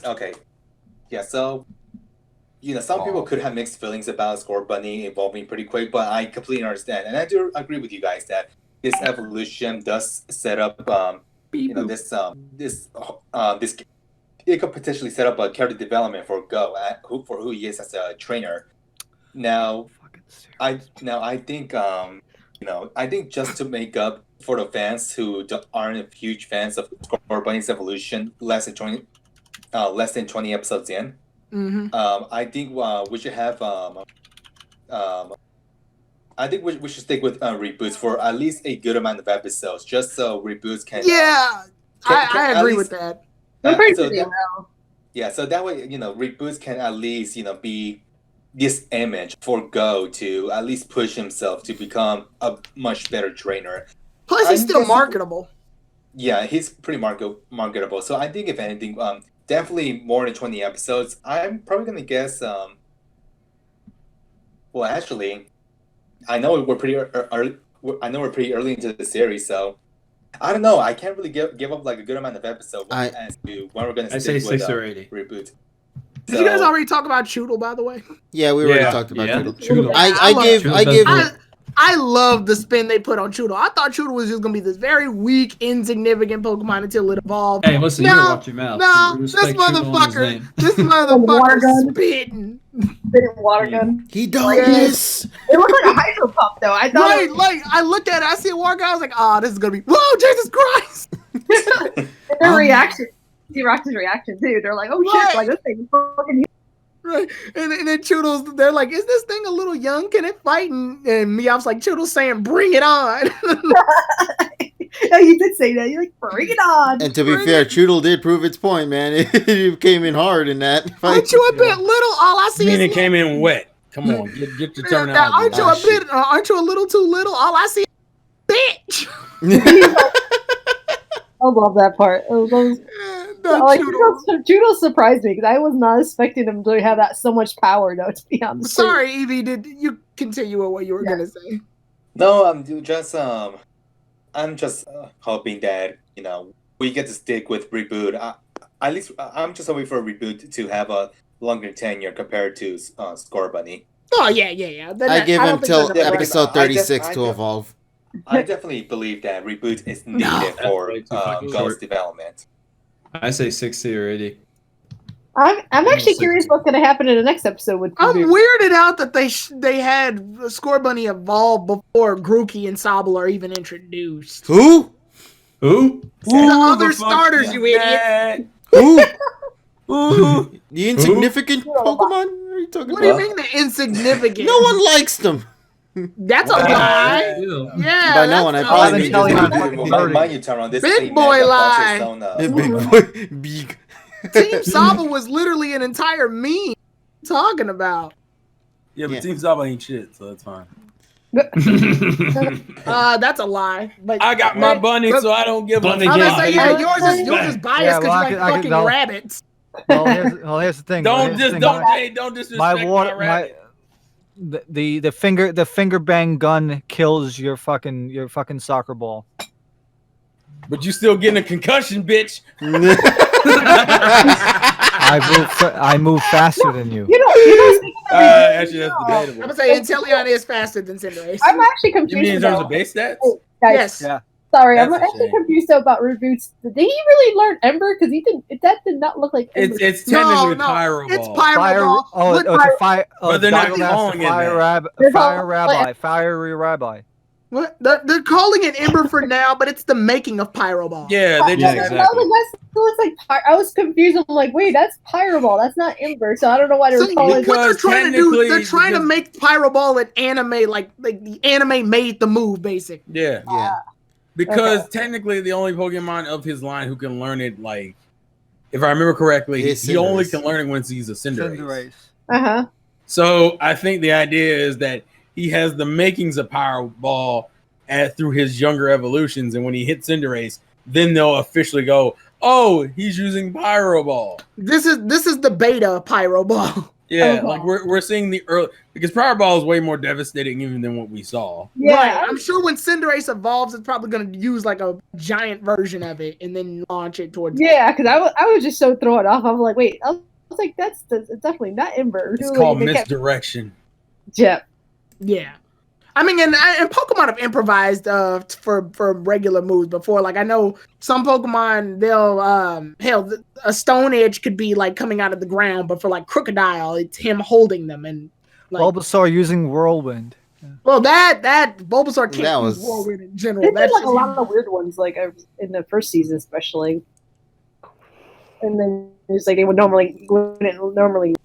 Okay, yeah, so. Some people could have mixed feelings about Score Bunny evolving pretty quick, but I completely understand, and I do agree with you guys that this evolution does set up, this it could potentially set up a character development for Go, for who he is as a trainer. Now, I think I think just to make up for the fans who aren't huge fans of Score Bunny's evolution, less than 20 episodes in. Mm-hmm. I think we should have. I think we should stick with reboots for at least a good amount of episodes, just so reboots can. Yeah, I agree with that. So that way, reboots can at least be this image for Go to at least push himself to become a much better trainer. Plus, he's still marketable. Yeah, he's pretty marketable. So I think if anything, definitely more than 20 episodes. I'm probably gonna guess. Well, actually, I know we're pretty early. I know we're pretty early into the series, so I don't know. I can't really give up like a good amount of episodes as to when we're gonna. I say 6 or 8 reboot. Did you guys already talk about Choodle, by the way? Yeah, we already talked about Choodle. I love the spin they put on Choodle. I thought Choodle was just gonna be this very weak, insignificant Pokemon until it evolved. Hey, listen, you watch your mouth. No, this motherfucker spitting water gun. He does. It looked like a hydro pump, though. I thought. Right, like I looked at it, I see a water gun. I was like, "Oh, this is gonna be whoa, Jesus Christ!" Their reaction, T-Rox's reaction too. They're like, "Oh shit!" Like this thing is fucking. Right, and then Choodle's, they're like, "Is this thing a little young? Can it fight?" And Meowth's like, Choodle's saying, "Bring it on." Yeah, you did say that. You're like, "Bring it on." And to be fair, Choodle did prove its point, man. It came in hard in that fight. Aren't you a bit little? All I see is it came in wet. Come on, get the terminology. Aren't you a little too little? All I see is bitch. I love that part. Choodle surprised me because I was not expecting him to have that so much power. Though, to be honest. Sorry, Evie. Did you continue with what you were gonna say? No, I'm just hoping that we get to stick with reboot. At least I'm just hoping for a reboot to have a longer tenure compared to Score Bunny. Oh yeah. I give him till episode 36 to evolve. I definitely believe that reboot is needed for Go's development. I say 60 or 80. I'm actually curious what's going to happen in the next episode with. I'm weirded out that they had Score Bunny evolve before Grookey and Sobble are even introduced. Who? The other starters, you idiot. Who? The insignificant Pokemon? What are you talking about? What do you mean the insignificant? No one likes them. That's a lie. Yeah. By no one, I probably mean mind you, Tyrone, this big boy lie. Big boy. Big. Team Sobble was literally an entire meme talking about. Yeah, but Team Sobble ain't shit, so that's fine. That's a lie. But I got my bunny, so I don't give a fuck. I'm gonna say, yours is biased because you like fucking rabbits. Well, here's the thing. Don't disrespect my rabbit. The finger bang gun kills your fucking soccer ball. But you still getting a concussion, bitch. I move faster than you. Actually, that's debatable. I'm gonna say Inteleon is faster than Cinderace. I'm actually confused. You mean in terms of base stats? Yes. Yeah. Sorry, I'm actually confused about reboots. Did he really learn Ember? Because that did not look like Ember. It's technically Pyro Ball. It's Pyro Ball. It's a fire. But they're not calling it Fiery Rabbi. What? They're calling it Ember for now, but it's the making of Pyro Ball. Yeah, they just exactly. I was confused. I'm like, wait, that's Pyro Ball. That's not Ember. So I don't know why they're calling it. What they're trying to do, they're trying to make Pyro Ball an anime, like the anime made the move, basically. Yeah. Because technically, the only Pokemon of his line who can learn it, like, if I remember correctly, he only can learn it once he's a Cinderace. So I think the idea is that he has the makings of Pyro Ball through his younger evolutions, and when he hits Cinderace, then they'll officially go, "Oh, he's using Pyro Ball." This is the beta Pyro Ball. Yeah, like we're seeing the early, because Pyro Ball is way more devastating even than what we saw. Yeah, right. I'm sure when Cinderace evolves, it's probably going to use like a giant version of it and then launch it towards. Yeah, because I was just so thrown off. I was like, wait, I was like, that's definitely not Ember. It's called misdirection. Yep. Yeah. I mean, and Pokemon have improvised for regular moves before. Like I know some Pokemon, they'll a Stone Edge could be like coming out of the ground, but for like Crocodile, it's him holding them and like Bulbasaur using Whirlwind. Well, that Bulbasaur can't use Whirlwind in general. That's like a lot of the weird ones, like in the first season, especially. And then it's like they would normally.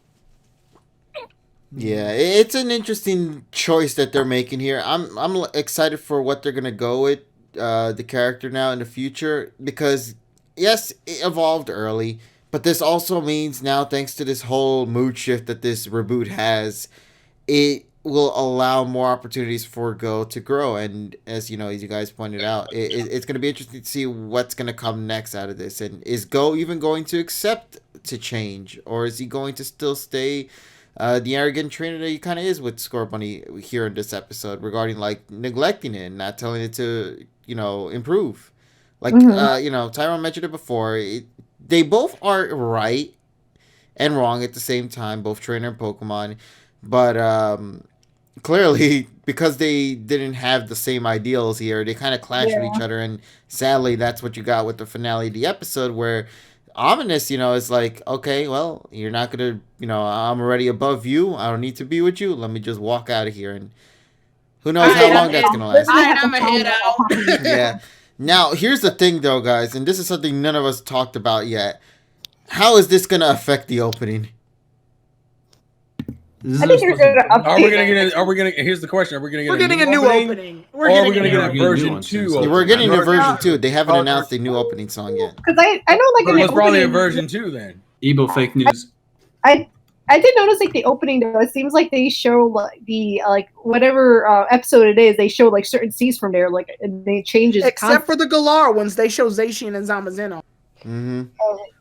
Yeah, it's an interesting choice that they're making here. I'm excited for what they're gonna go with the character now in the future because yes, it evolved early, But this also means now, thanks to this whole mood shift that this reboot has, it will allow more opportunities for Go to grow. And as you know, as you guys pointed out, it's going to be interesting to see what's going to come next out of this. And is Go even going to accept to change, or is he going to still stay the arrogant trainer that he kind of is with Score Bunny here in this episode, regarding like neglecting it and not telling it to, you know, improve? Like, you know, Tyrone mentioned it before. They both are right and wrong at the same time, both trainer and Pokemon. But clearly, because they didn't have the same ideals here, they kind of clash with each other. And sadly, that's what you got with the finale of the episode, where Ominous, you know, is like, okay, well, you're not going to, you know, I'm already above you. I don't need to be with you. Let me just walk out of here. And who knows how long that's going to last. I'm a head out. Yeah. Now, here's the thing, though, guys, and this is something none of us talked about yet. How is this going to affect the opening? I think you're going to update. Are we gonna? Here's the question: are we gonna get? We're getting a new opening. Or are we gonna get a version 2? We're getting a version 2. They haven't announced a new opening song yet. Because I know, like, it's probably a version 2 then. Ebo fake news. I did notice, like, the opening, though. It seems like they show, like, the whatever episode it is, they show, like, certain scenes from there, like, and they changes. Except for the Galar ones, they show Zacian and Zamazeno. Mm-hmm.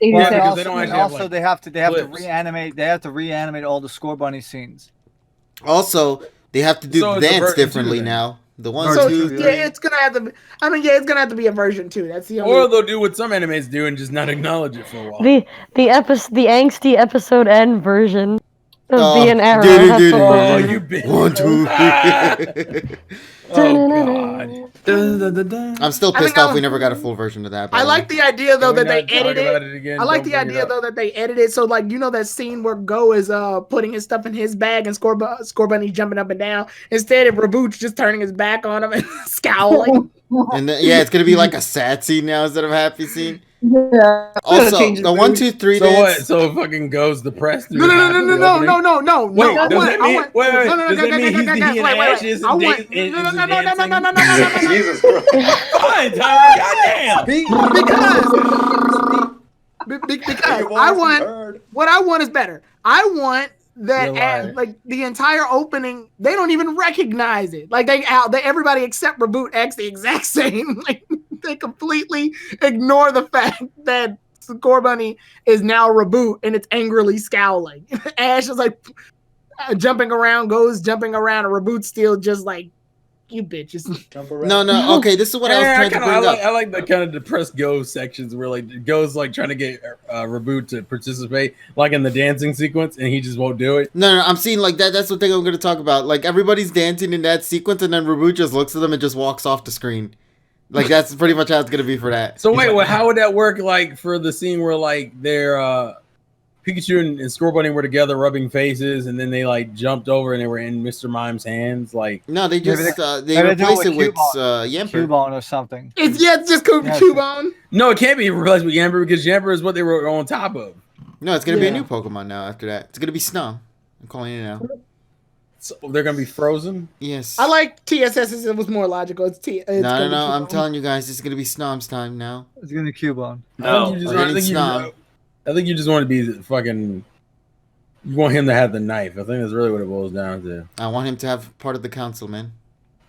Because they don't actually have, also like, they have to clips. reanimate. They have to reanimate all the Score Bunny scenes. Also, they have to do So it's a dance version differently 2 then. now. The 1, So 2, 3. yeah, it's gonna have to be. I mean, yeah, it's gonna have to be a version 2. That's the only. Or they'll do what some animes do and just not acknowledge it for a while. The angsty episode end version of Oh, the an arrow. dude. Oh, you bitch. 1, 2, 3. Oh god. I'm still pissed off we never got a full version of that. I like the idea though that they Can we not talk edited about it. it again? I like Don't the bring it idea up. though that they edited so, like, you know that scene where Go is putting his stuff in his bag and Score Bunny jumping up and down. Instead, of Reboot's just turning his back on him and scowling. And then, yeah, it's gonna be like a sad scene now instead of a happy scene. Yeah. Also, the 1, 2, 3. So dance. what? So fucking Go's depressed. No. Wait, I does that mean? want- Wait, no, does that mean he's in ashes I and want- dancing? no. Jesus Christ. Fine, Tyron. Goddamn. Because I want what I want is better. I want that You're lying. like the entire opening, they don't even recognize it. Like they everybody except Reboot acts the exact same. Like they completely ignore the fact that Score Bunny is now Reboot and it's angrily scowling. Ash is like jumping around, Go's jumping around, and Reboot's still just like, you bitches. No. Okay, this is what I was trying to bring up. I like the kind of depressed Go sections where like Go's like trying to get Reboot to participate, like in the dancing sequence, and he just won't do it. No, I'm seeing like that. That's the thing I'm going to talk about. Like everybody's dancing in that sequence, and then Reboot just looks at them and just walks off the screen. Like that's pretty much how it's going to be for that. So wait, how would that work? Like for the scene where like they're Pikachu and Score Bunny were together rubbing faces, and then they like jumped over and they were in Mr. Mime's hands. Like No, they just they maybe replaced it with Cubone. Yamper. Cubone or something. It's just Cubone. no, it can't be replaced with Yamper because Yamper is what they were on top of. No, it's going to be a new Pokemon now after that. It's going to be Snom. I'm calling it now. So they're gonna be frozen. Yes. I like TSS. It was more logical. It's No. gonna be I'm Cubone. telling you guys, it's going to be Snom's time now. It's gonna be Cubone. No. I think you just want to be fucking. You want him to have the knife. I think that's really what it boils down to. I want him to have part of the council, man.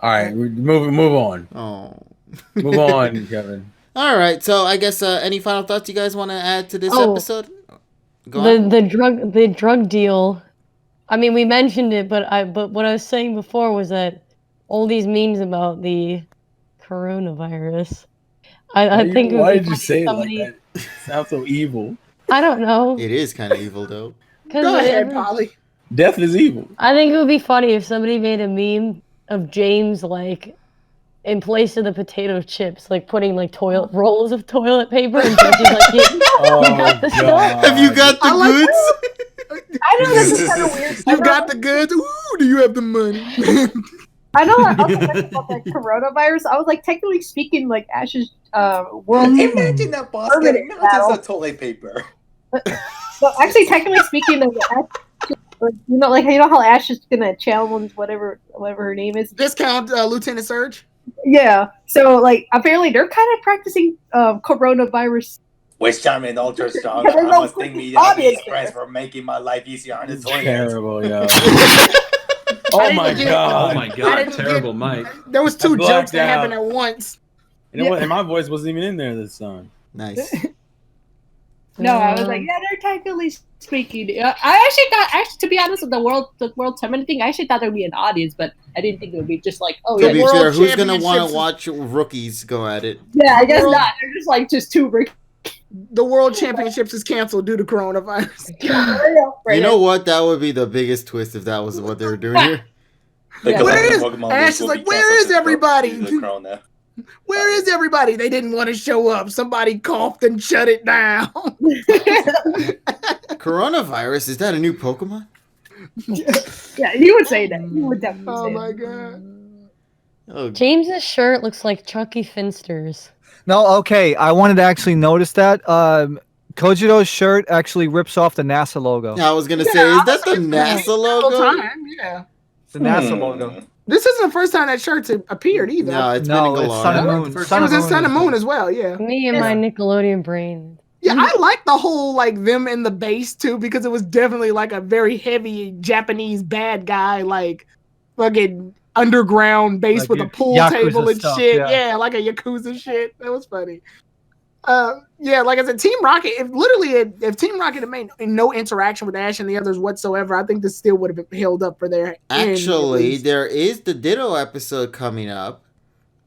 All right, move on. Oh. Move on, Kevin. All right. So I guess any final thoughts you guys want to add to this episode? Go on. The drug deal. I mean, we mentioned it, but what I was saying before was that all these memes about the coronavirus. I think. Why did you say it like that? It sounds so evil. I don't know. It is kind of evil, though. Go ahead, Polly. Death is evil. I think it would be funny if somebody made a meme of James like in place of the potato chips, like putting like rolls of toilet paper, and James is like, Oh, got the God. stuff. Have you got the goods? I know this is kind of weird. You got the goods. Ooh, do you have the money? I know I also mentioned about like coronavirus. I was like, technically speaking, like Ash's world. Imagine that boss getting mountains of toilet paper. So actually, technically speaking, like, you know how Ash is gonna challenge whatever her name is. Discount Lieutenant Surge. Yeah. So like, apparently they're kind of practicing coronavirus Which Charmin Ultra Strong? I must thank me these friends for making my life easier on the toilet. Terrible, yo. Oh my god! Terrible, Mike. There was two jokes that happened at once. You know what? And my voice wasn't even in there this time. Nice. No, I was like, yeah, they're technically speaking. I actually thought, to be honest, with the world tournament thing, I actually thought there would be an audience, but I didn't think it would be just like, oh, to be fair, who's gonna want to watch rookies go at it? Yeah, I guess not. They're just like two rookies. The World Championships is canceled due to coronavirus. You know what? That would be the biggest twist if that was what they were doing here. Where is Ash? Is like, where is everybody? Where is everybody? They didn't want to show up. Somebody coughed and shut it down. Coronavirus? Is that a new Pokemon? Yeah, you would say that. You would definitely say that. Oh my god. Oh. James's shirt looks like Chucky Finster's. No, okay. I wanted to actually notice that. Kojito's shirt actually rips off the NASA logo. I was gonna say, is that the NASA logo? Yeah. It's the NASA logo. This isn't the first time that shirt's appeared either. No, it's Sun and Moon. It was in Sun and Moon as well, yeah. Me and my Nickelodeon brain. Yeah, I like the whole like them in the base too, because it was definitely like a very heavy Japanese bad guy, like fucking underground base like with a pool table and stuff, shit. Yeah, like a Yakuza shit. That was funny. Yeah, like I said, Team Rocket, if Team Rocket had made no interaction with Ash and the others whatsoever, I think this still would have held up for their Actually, there is the Ditto episode coming up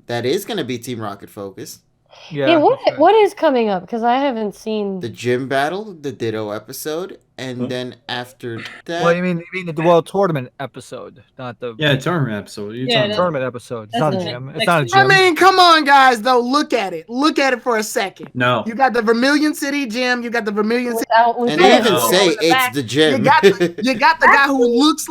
that is going to be Team Rocket focused. Yeah, what is coming up? Because I haven't seen the gym battle, the Ditto episode, and then after that. Well, you mean the World Tournament episode, not the tournament episode. Tournament episode. It's not a gym. It's not a gym. I mean, come on, guys. Though, look at it. Look at it for a second. No, you got the Vermilion City gym. You got the Vermilion City, and they even say it's the gym. You got the guy who looks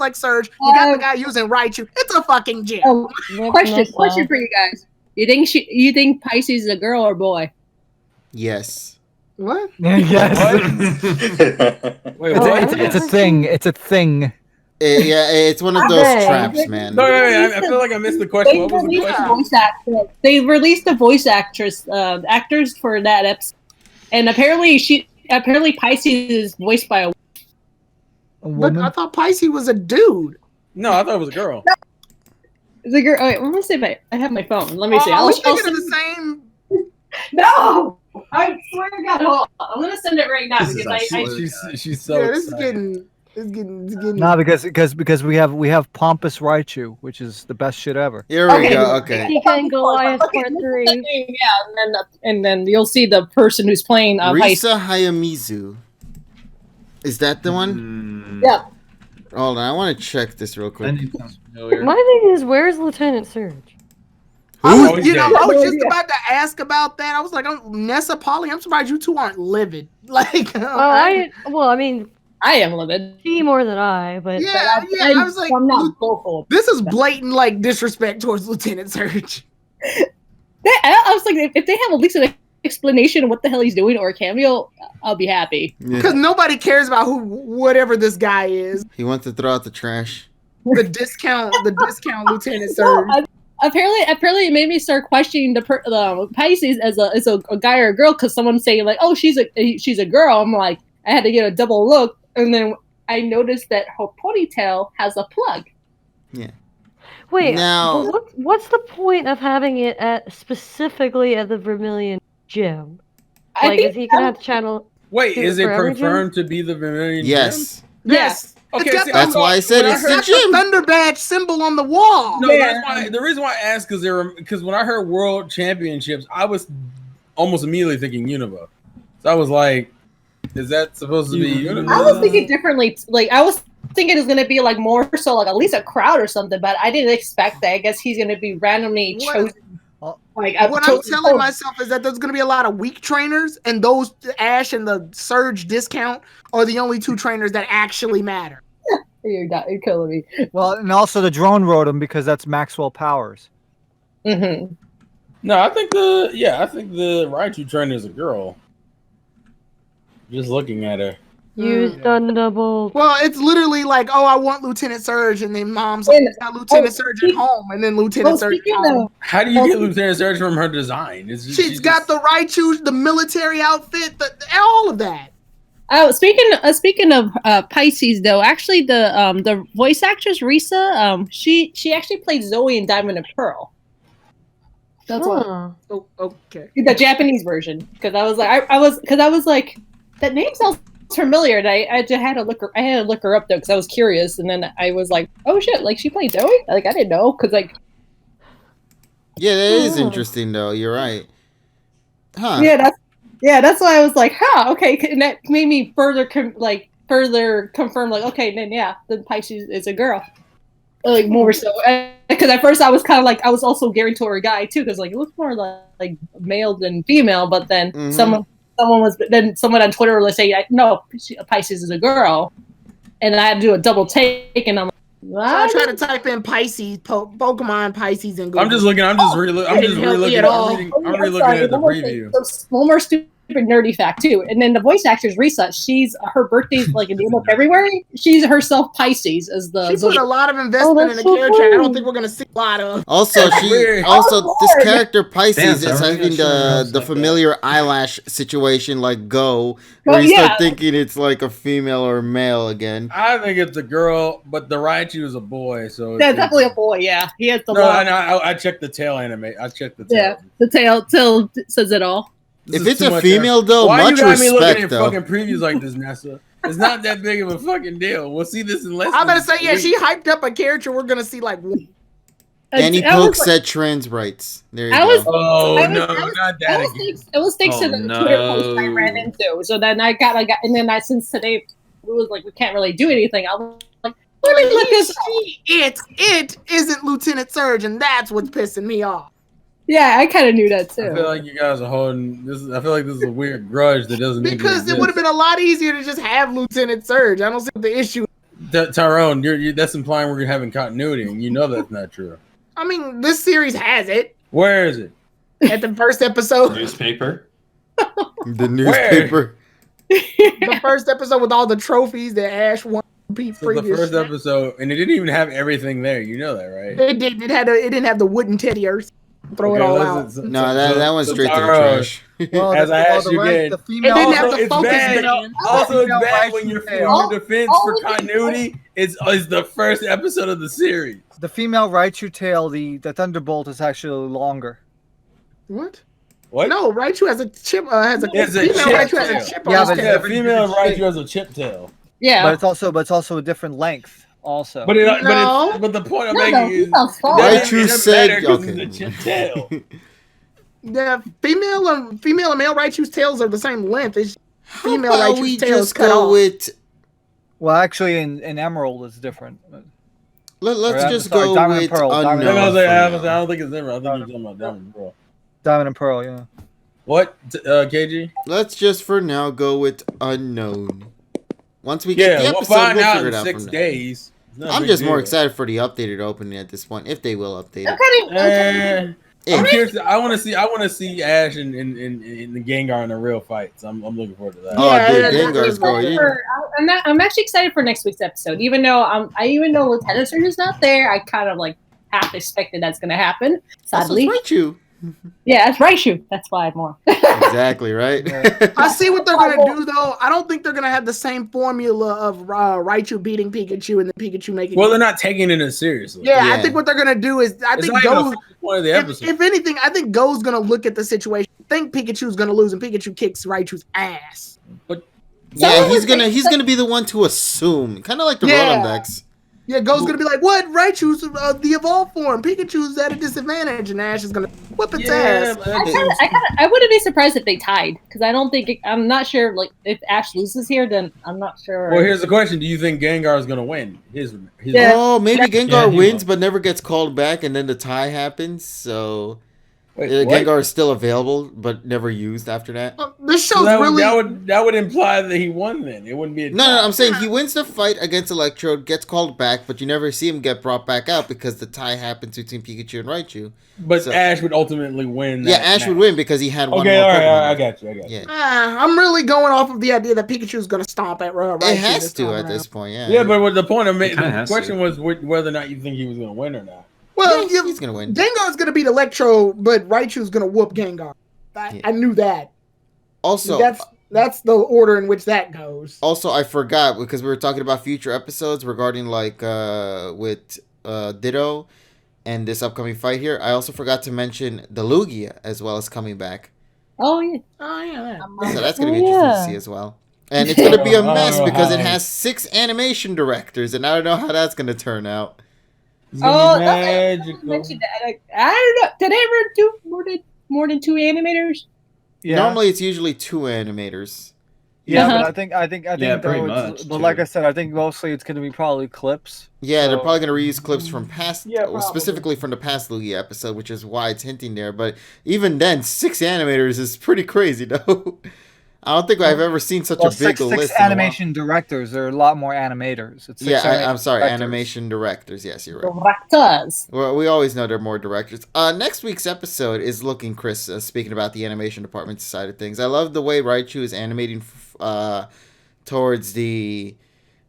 like Serge. You got the guy using Raichu. It's a fucking gym. Question for you guys. You think Pisces is a girl or boy? Yes. What? Yes. Wait, it's a thing. It's a thing. It's one of those traps, man. No, I feel like I missed the question. What was the question? They released the voice actors for that episode, and apparently Pisces is voiced by a woman. But I thought Pisces was a dude. No, I thought it was a girl. It's a girl. Oh, wait, I'm gonna see if I have my phone. Let me see. I'll send the same. No, I swear to God, hold on. I'm gonna send it right now because she's so. Yeah, this is getting. No, because we have Pompous Raichu, which is the best shit ever. Here we go. Okay. He can Goliath part 3. Yeah, and then you'll see the person who's playing Risa Hayamizu. Is that the one? Yeah. Hold on, I want to check this real quick. My thing is, where's Lieutenant Surge? I was just about to ask about that. I was like, Nessa, Polly, I'm surprised you two aren't livid. Like, I am livid. She more than I, but yeah. I was like, I'm not vocal. This is blatant like disrespect towards Lieutenant Surge. I was like, if they have at least an explanation of what the hell he's doing or a cameo, I'll be happy. Because nobody cares about whatever this guy is. He wants to throw out the trash. The discount Lieutenant Surge. Apparently, it made me start questioning the Pisces as a guy or a girl because someone's saying like, "Oh, she's a girl." I'm like, I had to get a double look, and then I noticed that her ponytail has a plug. Yeah. Wait. Now, what's the point of having it specifically at the Vermilion Gym? Like, is he gonna have to channel? Wait, is it confirmed to be the Vermilion Gym? Yes. Yes. Okay, that's why I said it's the gym. Thunder badge symbol on the wall. No, the reason why I asked because when I heard World Championships, I was almost immediately thinking Unova. So I was like, is that supposed to be Unova? I was thinking differently. Like I was thinking it's gonna be like more so like at least a crowd or something, but I didn't expect that. I guess he's gonna be randomly chosen. What I'm telling myself is that there's going to be a lot of weak trainers, and those Ash and the Surge discount are the only two trainers that actually matter. You're killing me. Well, and also the drone wrote him because that's Maxwell Powers. Mm-hmm. No, I think the Raichu trainer is a girl. Just looking at her. Use Thunderbolt. Well, it's literally like, oh, I want Lieutenant Surge, and then Mom's like, got Lieutenant Surge at home, and then Lieutenant Surge at home. How do you get Lieutenant Surge from her design? She's got the Raichu, the military outfit, all of that. Oh, speaking of Pisces, though, actually the voice actress Risa, she actually played Zoe in Diamond and Pearl. That's why. Oh, okay. The Japanese version, because I was like, that name sounds familiar, and I just had to look her up though, because I was curious, and then I was like, oh shit, like she played Zoe? Like I didn't know, because like. Yeah, that is interesting though. You're right. Huh? Yeah, that's why I was like, huh, okay, and that made me further confirm, like, okay, then the Pisces is a girl, like more so, because at first I was kind of like, I was also gearing toward a guy too, because like it looks more like male than female, but then someone on Twitter was saying, no, Pisces is a girl, and I had to do a double take, and I'm like, so I tried to type in Pisces, Pokemon Pisces, and Google. I'm just relooking at the preview. One more stupid nerdy fact too, and then the voice actress Risa, her birthday's like in the end of February. She's herself Pisces as the. She put a lot of investment in the character. I don't think we're gonna see a lot of. Also, this character Pisces is having the familiar eyelash situation like Go, where you start thinking it's like a female or male again. I think it's a girl, but the Raichu is a boy, so yeah, definitely a boy. Yeah, he has the. No, I checked the tail anime. I checked the tail. Yeah, the tail says it all. If it's a female, though, much respect, though. Why you got me looking at fucking previews like this, Nessa? It's not that big of a fucking deal. We'll see this in less. I'm gonna say, she hyped up a character. We're gonna see like. Danny Poke said trans rights. There you go. Not that again. It was thanks to the Twitter post I ran into. So then I got, and then since today it was like we can't really do anything. I was like, let me look this. It isn't Lieutenant Surge, and that's what's pissing me off. Yeah, I kind of knew that too. I feel like you guys are holding this. I feel like this is a weird grudge that doesn't. Because it would have been a lot easier to just have Lieutenant Surge. I don't see the issue. Tyrone, that's implying we're having continuity, and you know that's not true. I mean, this series has it. Where is it? At the first episode. Newspaper. The newspaper. The first episode with all the trophies that Ash won. The first episode, and it didn't even have everything there. You know that, right? It did. It didn't have the wooden teddy bears. Throw it all out. No, that went straight to the trash. Well, as I asked you again, it didn't have the focus. Also, it's bad when your defense for continuity is the first episode of the series. The female Raichu tail, the Thunderbolt is actually longer. What? No, Raichu has a chip. Has a female Raichu has a chip. Yeah, but the female Raichu has a chip tail. Yeah, but it's also a different length. Also, but the point I'm making is Raichu said the chip tail. The female and male Raichu's tails are the same length. It's female Raichu's tail is cut off. Well, actually, in Emerald it's different. Let's just go Diamond with and Pearl. I don't think it's Emerald. I think you're talking about Diamond and Pearl. Diamond and Pearl, yeah. What, KG? Let's just for now go with unknown. Once we get the episode, we'll figure figure it out 6 days. I'm just more excited for the updated opening at this point, if they will update it. I'm curious. I want to see Ash and the Gengar in a real fight. So I'm looking forward to that. Gengar's going. I'm actually excited for next week's episode. Even though Lieutenant Surge is not there, I kind of like half expected that's going to happen. Sadly, that's Raichu. Yeah, that's Raichu. That's why more. Exactly right. I see what they're gonna do though. I don't think they're gonna have the same formula of Raichu beating Pikachu and then Pikachu making. Well, they're not taking it as seriously. Yeah, I think what they're gonna do is if anything, I think Go's gonna look at the situation, think Pikachu's gonna lose, and Pikachu kicks Raichu's ass. But he's gonna be the one to assume, kind of like the Rotom-Dex. Yeah, Go's gonna be like, "What? Raichu's the evolved form. Pikachu's at a disadvantage," and Ash is gonna whip its ass. I wouldn't be surprised if they tied, because I'm not sure. Like, if Ash loses here, then I'm not sure. Well, here's the question: do you think Gengar is gonna win? Oh, maybe Gengar wins, but never gets called back, and then the tie happens. So, Gengar is still available, but never used after that. This show's that would imply that he won. Then it wouldn't be. A no. I'm saying he wins the fight against Electrode, gets called back, but you never see him get brought back out because the tie happens between Pikachu and Raichu. But Ash would ultimately win. Ash would win because he had one more. Okay, all right, I got you. Yeah. I'm really going off of the idea that Pikachu's going to stomp at Raichu. It has to at this point, yeah. Yeah, but the point of the question was whether or not you think he was going to win or not. Well, he's going to win. Gengar's going to beat Electro, but Raichu's going to whoop Gengar. I knew that. Also, that's the order in which that goes. Also, I forgot because we were talking about future episodes regarding with Ditto and this upcoming fight here. I also forgot to mention the Lugia as well as coming back. Oh yeah. So that's going to be interesting to see as well. And it's going to be a mess because it has 6 animation directors, and I don't know how that's going to turn out. Oh, magical. Mentioned that. I don't know. Did they ever do more than 2 animators? Yeah. Normally, it's usually 2 animators. Yeah, but I think pretty much. But like I said, I think mostly it's going to be probably clips. Yeah, they're probably going to reuse clips from past, specifically from the past Lugia episode, which is why it's hinting there. But even then, 6 animators is pretty crazy, though. I don't think I've ever seen such a big list. 6 animation directors. There are a lot more animators. It's I'm sorry, directors. Animation directors. Yes, you're right. Directors. Well, we always know there are more directors. Next week's episode is looking, Chris, speaking about the animation department side of things. I love the way Raichu is animating towards the...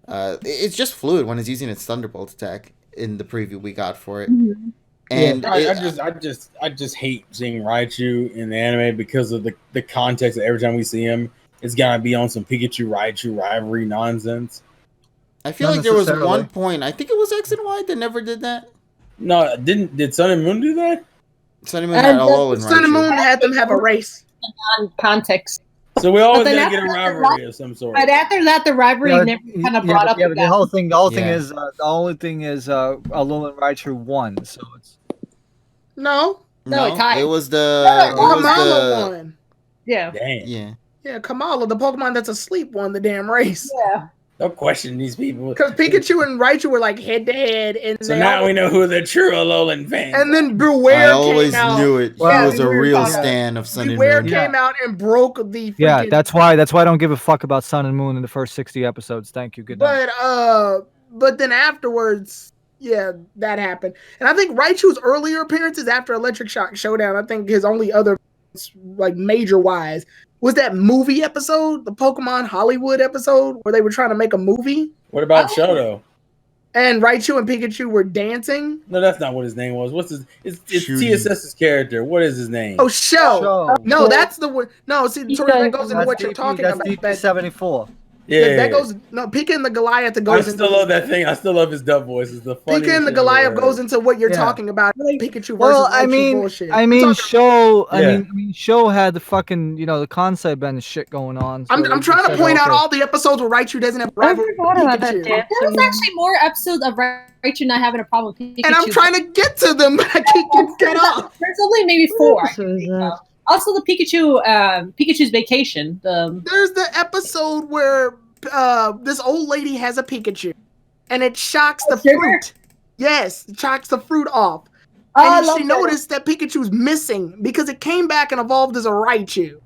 it's just fluid when it's using its Thunderbolt attack in the preview we got for it. Mm-hmm. And I just hate seeing Raichu in the anime because of the context that every time we see him, it's gotta be on some Pikachu Raichu rivalry nonsense. I feel like there was one point, I think it was X and Y that never did that. No, did Sun and Moon do that? Sun and Moon had Alolan Raichu. Sun and Moon had them have a race. On context. So we always gotta get a rivalry of some sort. But after that, the rivalry never kind of brought up. Yeah, but the whole thing is Alolan Raichu won, so it's. No, it was the Kamala won. Yeah. Damn. Yeah, Kamala, the Pokemon that's asleep, won the damn race. Yeah. Don't question these people. Because Pikachu and Raichu were like head to head, and so now we know who the true Alolan fans. And then Beware came out. I always knew it. He was a real stan of Sun and Moon. Beware came out and broke the. Yeah, that's why I don't give a fuck about Sun and Moon in the first 60 episodes. Thank you. Good night. But then afterwards. Yeah, that happened. And I think Raichu's earlier appearances after Electric Shock Showdown, I think his only other, like, major-wise, was that movie episode, the Pokemon Hollywood episode, where they were trying to make a movie. What about Shoto? And Raichu and Pikachu were dancing. No, that's not what his name was. What's his... It's TSS's character. What is his name? Oh, Show. No, that's the one. No, see, that goes into what you're talking about. That's DP74. Yeah, that goes Pika and the Goliath. I still love that thing. I still love his dub voice. It's the funniest. Pika and the Goliath goes into what you're talking about. Pikachu versus Raichu bullshit. Show had the fucking the concept and shit going on. So I'm trying to point out all the episodes where Raichu doesn't have a problem with Pikachu. There was actually more episodes of Raichu not having a problem with Pikachu. And I'm trying to get to them, but I can't get up. There's only maybe 4. Also, the Pikachu's Vacation. There's the episode where this old lady has a Pikachu, and it shocks the fruit. Yes, it shocks the fruit off. And she noticed that Pikachu's missing because it came back and evolved as a Raichu.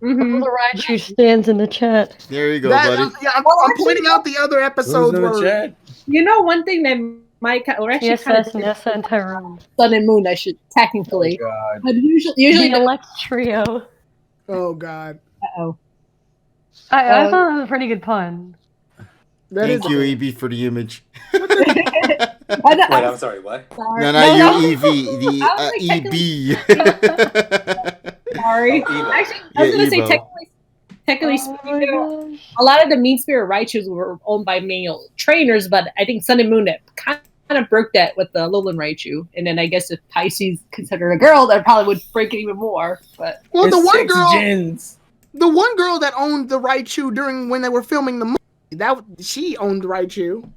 Mm-hmm. The Raichu stands in the chat. There you go, buddy. I'm pointing out the other episodes where... You know, one thing that might yes, and Tyrone. Sun and Moon, I should technically. Oh, but usually the Elect Trio. Oh God. Uh-oh. I thought that was a pretty good pun. Thank you, EB, for the image. Wait, I'm sorry, what? Sorry. No, you EV, the EB. Sorry. Actually, I was going to say, technically speaking, a lot of the Mean Spirit Raichus were owned by male trainers, but I think Sun and Moon kind of broke that with the Alolan Raichu. And then I guess if Pisces considered a girl, that probably would break it even more. But the one girl that owned the Raichu during when they were filming the movie, she owned the Raichu.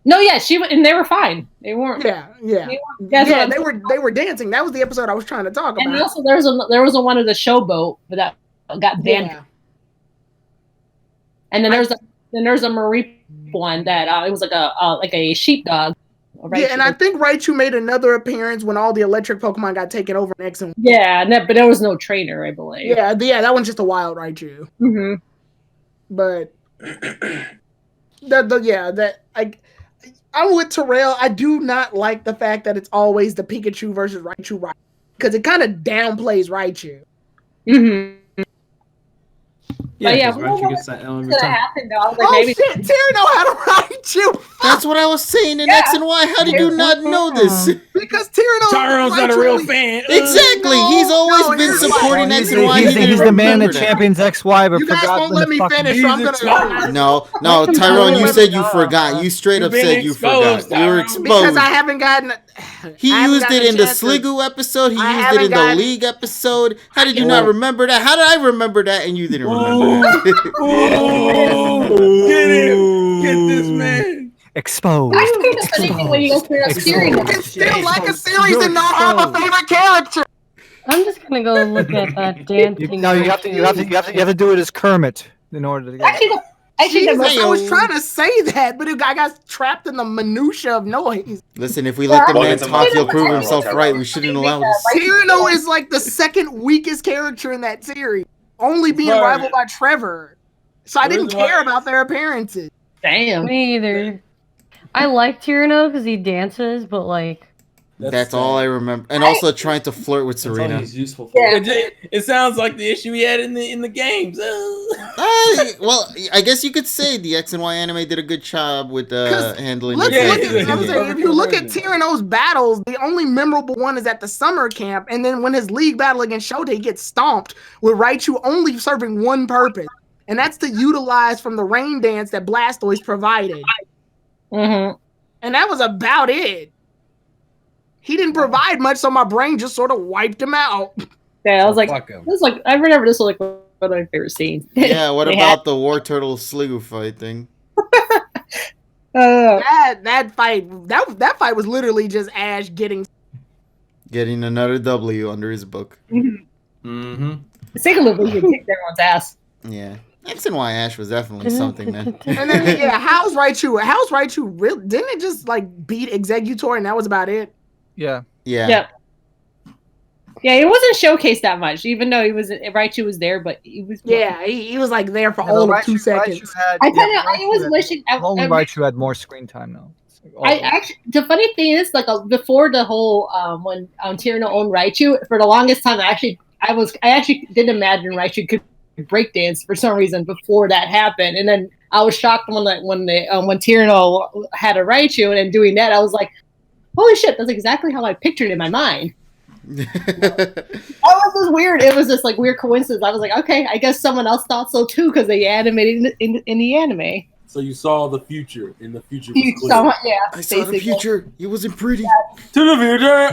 No, yeah, and they were fine. They weren't. Yeah. They were dancing. That was the episode I was trying to talk about. And also, there was a one of the showboat that got banned. Yeah. And then there's a Marie one that it was like a sheepdog. Yeah, and I think Raichu made another appearance when all the electric Pokemon got taken over in X and Y. Yeah, but there was no trainer, I believe. Yeah, that one's just a wild Raichu. Mm-hmm. But I'm with Terrell. I do not like the fact that it's always the Pikachu versus Raichu, because it kind of downplays Raichu. Mm-hmm. Yeah, Raichu gets that L every time. Happen, though. I was like, maybe shit, Tyrone had a Raichu. That's what I was saying in X and Y. How did you not know this? Because Tyrone's not a real fan. Exactly. He's always been supporting X and Y. He's the man that champions XY, but you guys won't let me finish. So I'm gonna... No, Tyrone. You said you forgot. You straight up said you forgot. You were exposed because I haven't gotten. He used it in the Sliggoo episode. He used it in the League episode. How did you not remember that? How did I remember that and you didn't remember? Get him! Get this man! Exposed. I think the funny thing when you guys turn up series. It's still like a series and not have a favorite character. I'm just gonna go look at that dancing. No, you have to do it as Kermit in order to get it. I was trying to say that, but I got trapped in the minutia of noise. Listen, if we let the man talk, he'll prove himself right. We shouldn't allow this. Tyrone is like the second weakest character in that series, only being rivaled by Trevor. So I didn't care about their appearances. Damn. Me either. I like Tyrone because he dances, but like... That's all I remember. And also trying to flirt with Serena. He's useful for. It sounds like the issue he had in the games. Well, I guess you could say the X and Y anime did a good job with handling. If you look at Tyrone's battles, the only memorable one is at the summer camp, and then when his league battle against Shota, he gets stomped with Raichu only serving one purpose, and that's to utilize from the rain dance that Blastoise provided. Mm-hmm. And that was about it. He didn't provide much, so my brain just sort of wiped him out. Yeah, I was like, I remember this was like one of my favorite scenes. Yeah, what about the War Turtle Sliggoo fight thing? That fight was literally just Ash getting another W under his book. Mm-hmm. The second movie he kicked everyone's ass. Yeah. X and Y Ash was definitely something, man. And then how's Raichu real? Didn't it just like beat Exeggutor and that was about it? Yeah. Yeah, it wasn't showcased that much, even though Raichu was there, but he was. Yeah, he was like there for all of 2 seconds. I was wishing. Only Raichu had more screen time though. The funny thing is, like before the whole when Tyrone owned Raichu, for the longest time, I actually didn't imagine Raichu could breakdance for some reason before that happened, and then I was shocked when Tyrone had a Raichu, and then doing that, I was like, holy shit, that's exactly how I pictured it in my mind. That was just weird. It was just like weird coincidence. I was like, okay, I guess someone else thought so too because they animated in the anime. So you saw the future, and the future I saw the future. It wasn't pretty. Yeah. To the future.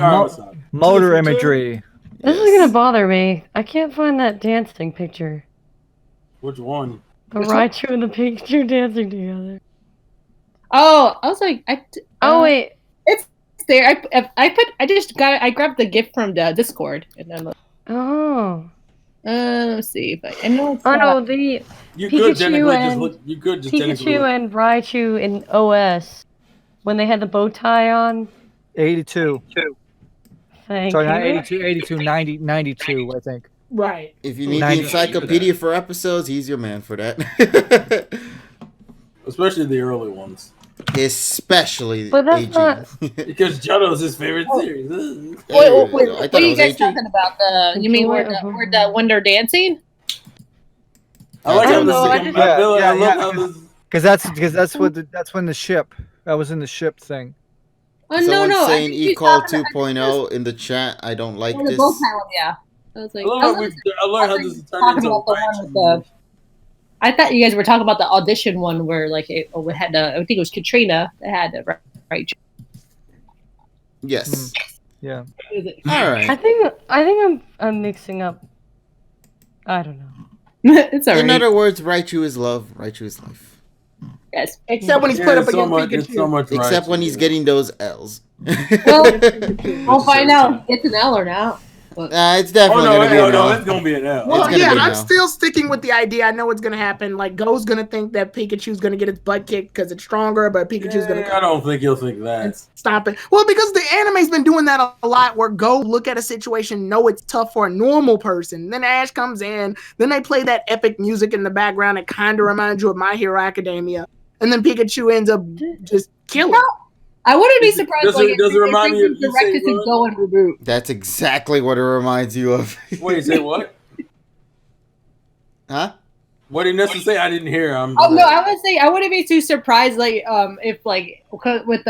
Motor imagery. This is gonna bother me. I can't find that dancing picture. Which one? The Raichu and the Pikachu dancing together. Oh, I was like, wait. It's there. I grabbed the gift from the Discord and then. Let's see if I know. The Pikachu and Raichu in OS when they had the bow tie on. 82. Sorry, not 82, 92, I think. Right. If you need the encyclopedia for episodes, he's your man for that. Especially the early ones. Especially but that's AG. Not... because Johto's his favorite series. Wait, what are you guys talking about? You mean when they're dancing? I like how this. Because that's when the ship. That was in the ship thing. Someone's saying eCall 2.0 in the chat. I don't like this. Yeah. I was like, I learned how this is turned into I thought you guys were talking about the audition one where like it had I think it was Katrina that had the right. Yes. Yeah. All right. I think I'm mixing up. I don't know. It's alright. In other words, Raichu is love. Raichu is life. Yes. Except when he's put up against Pikachu. Except when he's getting those L's. Well, we'll find out. It's an L or not. It's definitely gonna be a no. It's gonna be an L. Well, yeah, I'm still sticking with the idea. I know what's gonna happen. Like, Go's gonna think that Pikachu's gonna get his butt kicked because it's stronger, but Pikachu's gonna. I don't think he'll think that. Stop it. Well, because the anime's been doing that a lot, where Go look at a situation, know it's tough for a normal person. Then Ash comes in, then they play that epic music in the background. It kind of reminds you of My Hero Academia, and then Pikachu ends up just killing. I wouldn't be surprised. Does it remind me of directed to Go and reboot? That's exactly what it reminds you of. Wait, say what? Huh? What did Nessa say? I didn't hear. No, I would say I wouldn't be too surprised, like if like what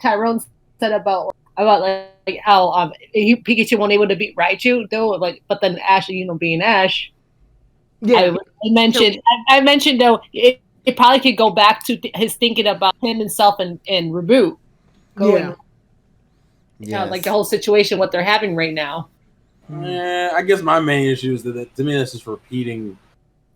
Tyrone said about like how Pikachu wasn't able to beat Raichu though, like, but then Ash, being Ash. Yeah, I mentioned though it probably could go back to his thinking about him himself and reboot. Like the whole situation, what they're having right now. Yeah, I guess my main issue is that to me that's just repeating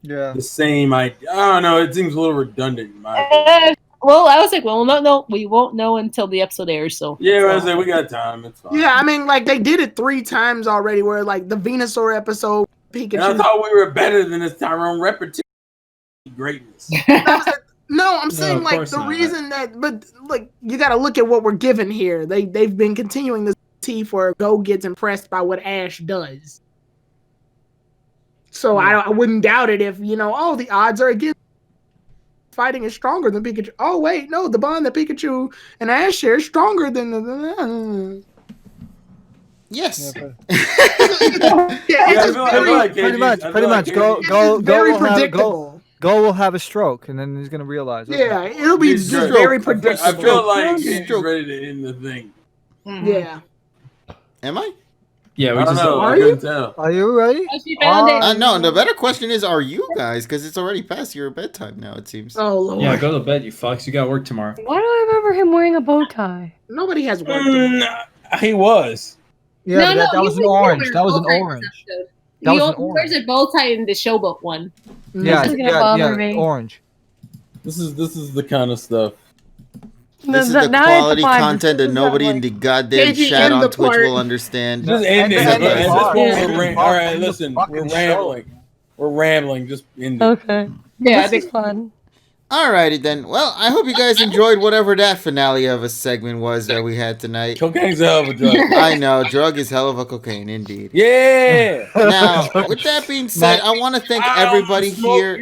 the same idea. I don't know. It seems a little redundant in my opinion. Well, I was like, no, we won't know until the episode airs. So yeah, I was like, we got time. It's fine. Yeah, I mean, like they did it 3 times already. Where like the Venusaur episode, Pikachu. And I thought we were better than this Tyrone repetition greatness. No, I'm saying like the reason that, but like you got to look at what we're given here. They've been continuing this for Go gets impressed by what Ash does. So I wouldn't doubt it if the odds are against fighting is stronger than Pikachu. Oh wait, no, the bond that Pikachu and Ash share is stronger than the. Yes. Pretty much. Go. Very predictable. Go will have a stroke, and then he's gonna realize. Okay. Yeah, it'll be very predictable. I feel like he's ready to end the thing. Yeah. Am I? Yeah, we just know. Are you ready? No, the better question is, are you guys? Because it's already past your bedtime now, it seems. Oh, Lord. Yeah, go to bed, you fucks. You got work tomorrow. Why do I remember him wearing a bow tie? Nobody has work. He was. Yeah, that was an orange. That was an orange. He wears a bow tie in the Showboat one. Yeah, orange. This is the kind of stuff. This is the quality content that nobody in the goddamn chat on Twitch will understand. Just end it. All right, listen. We're rambling. We're rambling. Just end it. Okay. Yeah, this is fun. Alrighty then. Well, I hope you guys enjoyed whatever that finale of a segment was that we had tonight. Cocaine's a hell of a drug. I know, drug is hell of a cocaine indeed. Yeah. Now, with that being said, I want to thank everybody here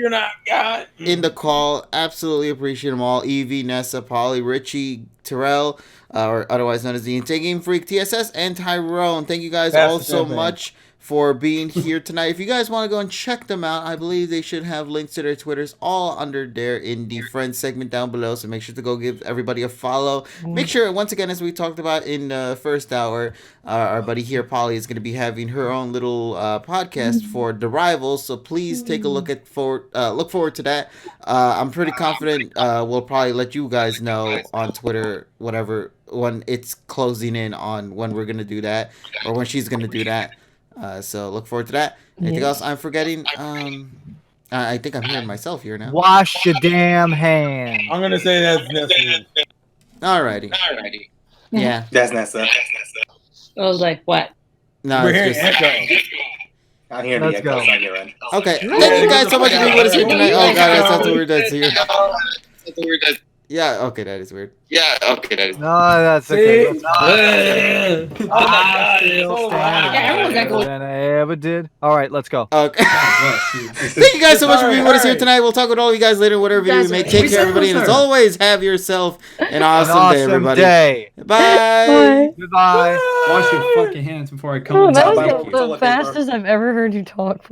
in the call. Absolutely appreciate them all. Evie, Nessa, Polly, Richie, Terrell, or otherwise known as the Insane Game Freak, TSS, and Tyrone. Thank you guys all so much for being here tonight. If you guys want to go and check them out, I believe they should have links to their Twitters all under there in the friends segment down below, so make sure to go give everybody a follow. Make sure, once again, as we talked about in the first hour, our buddy here, Polly, is going to be having her own little podcast for The Rivals, so please take a look forward to that. I'm pretty confident we'll probably let you guys know on Twitter when it's closing in on when we're going to do that, or when she's going to do that. So look forward to that. Anything else I'm forgetting? I think I'm hearing myself here now. Wash your damn hands. I'm gonna say that's Nessa. Alrighty. Yeah. That's Nessa. I was like, what? No, we're hearing echo. I'm hearing the echo on your end. Okay. Thank you guys so much for being with us here tonight. Oh god, that's not the weird that's here. Yeah, okay, that is weird. No, that's okay. Than I ever did. All right, let's go. Okay. Thank you guys so much for being with us here tonight. We'll talk with all of you guys later, whatever video we make. Take care, everybody, and as always, have yourself an awesome day, everybody. Bye. Goodbye. Wash your fucking hands before I come and that was the fastest I've ever heard you talk.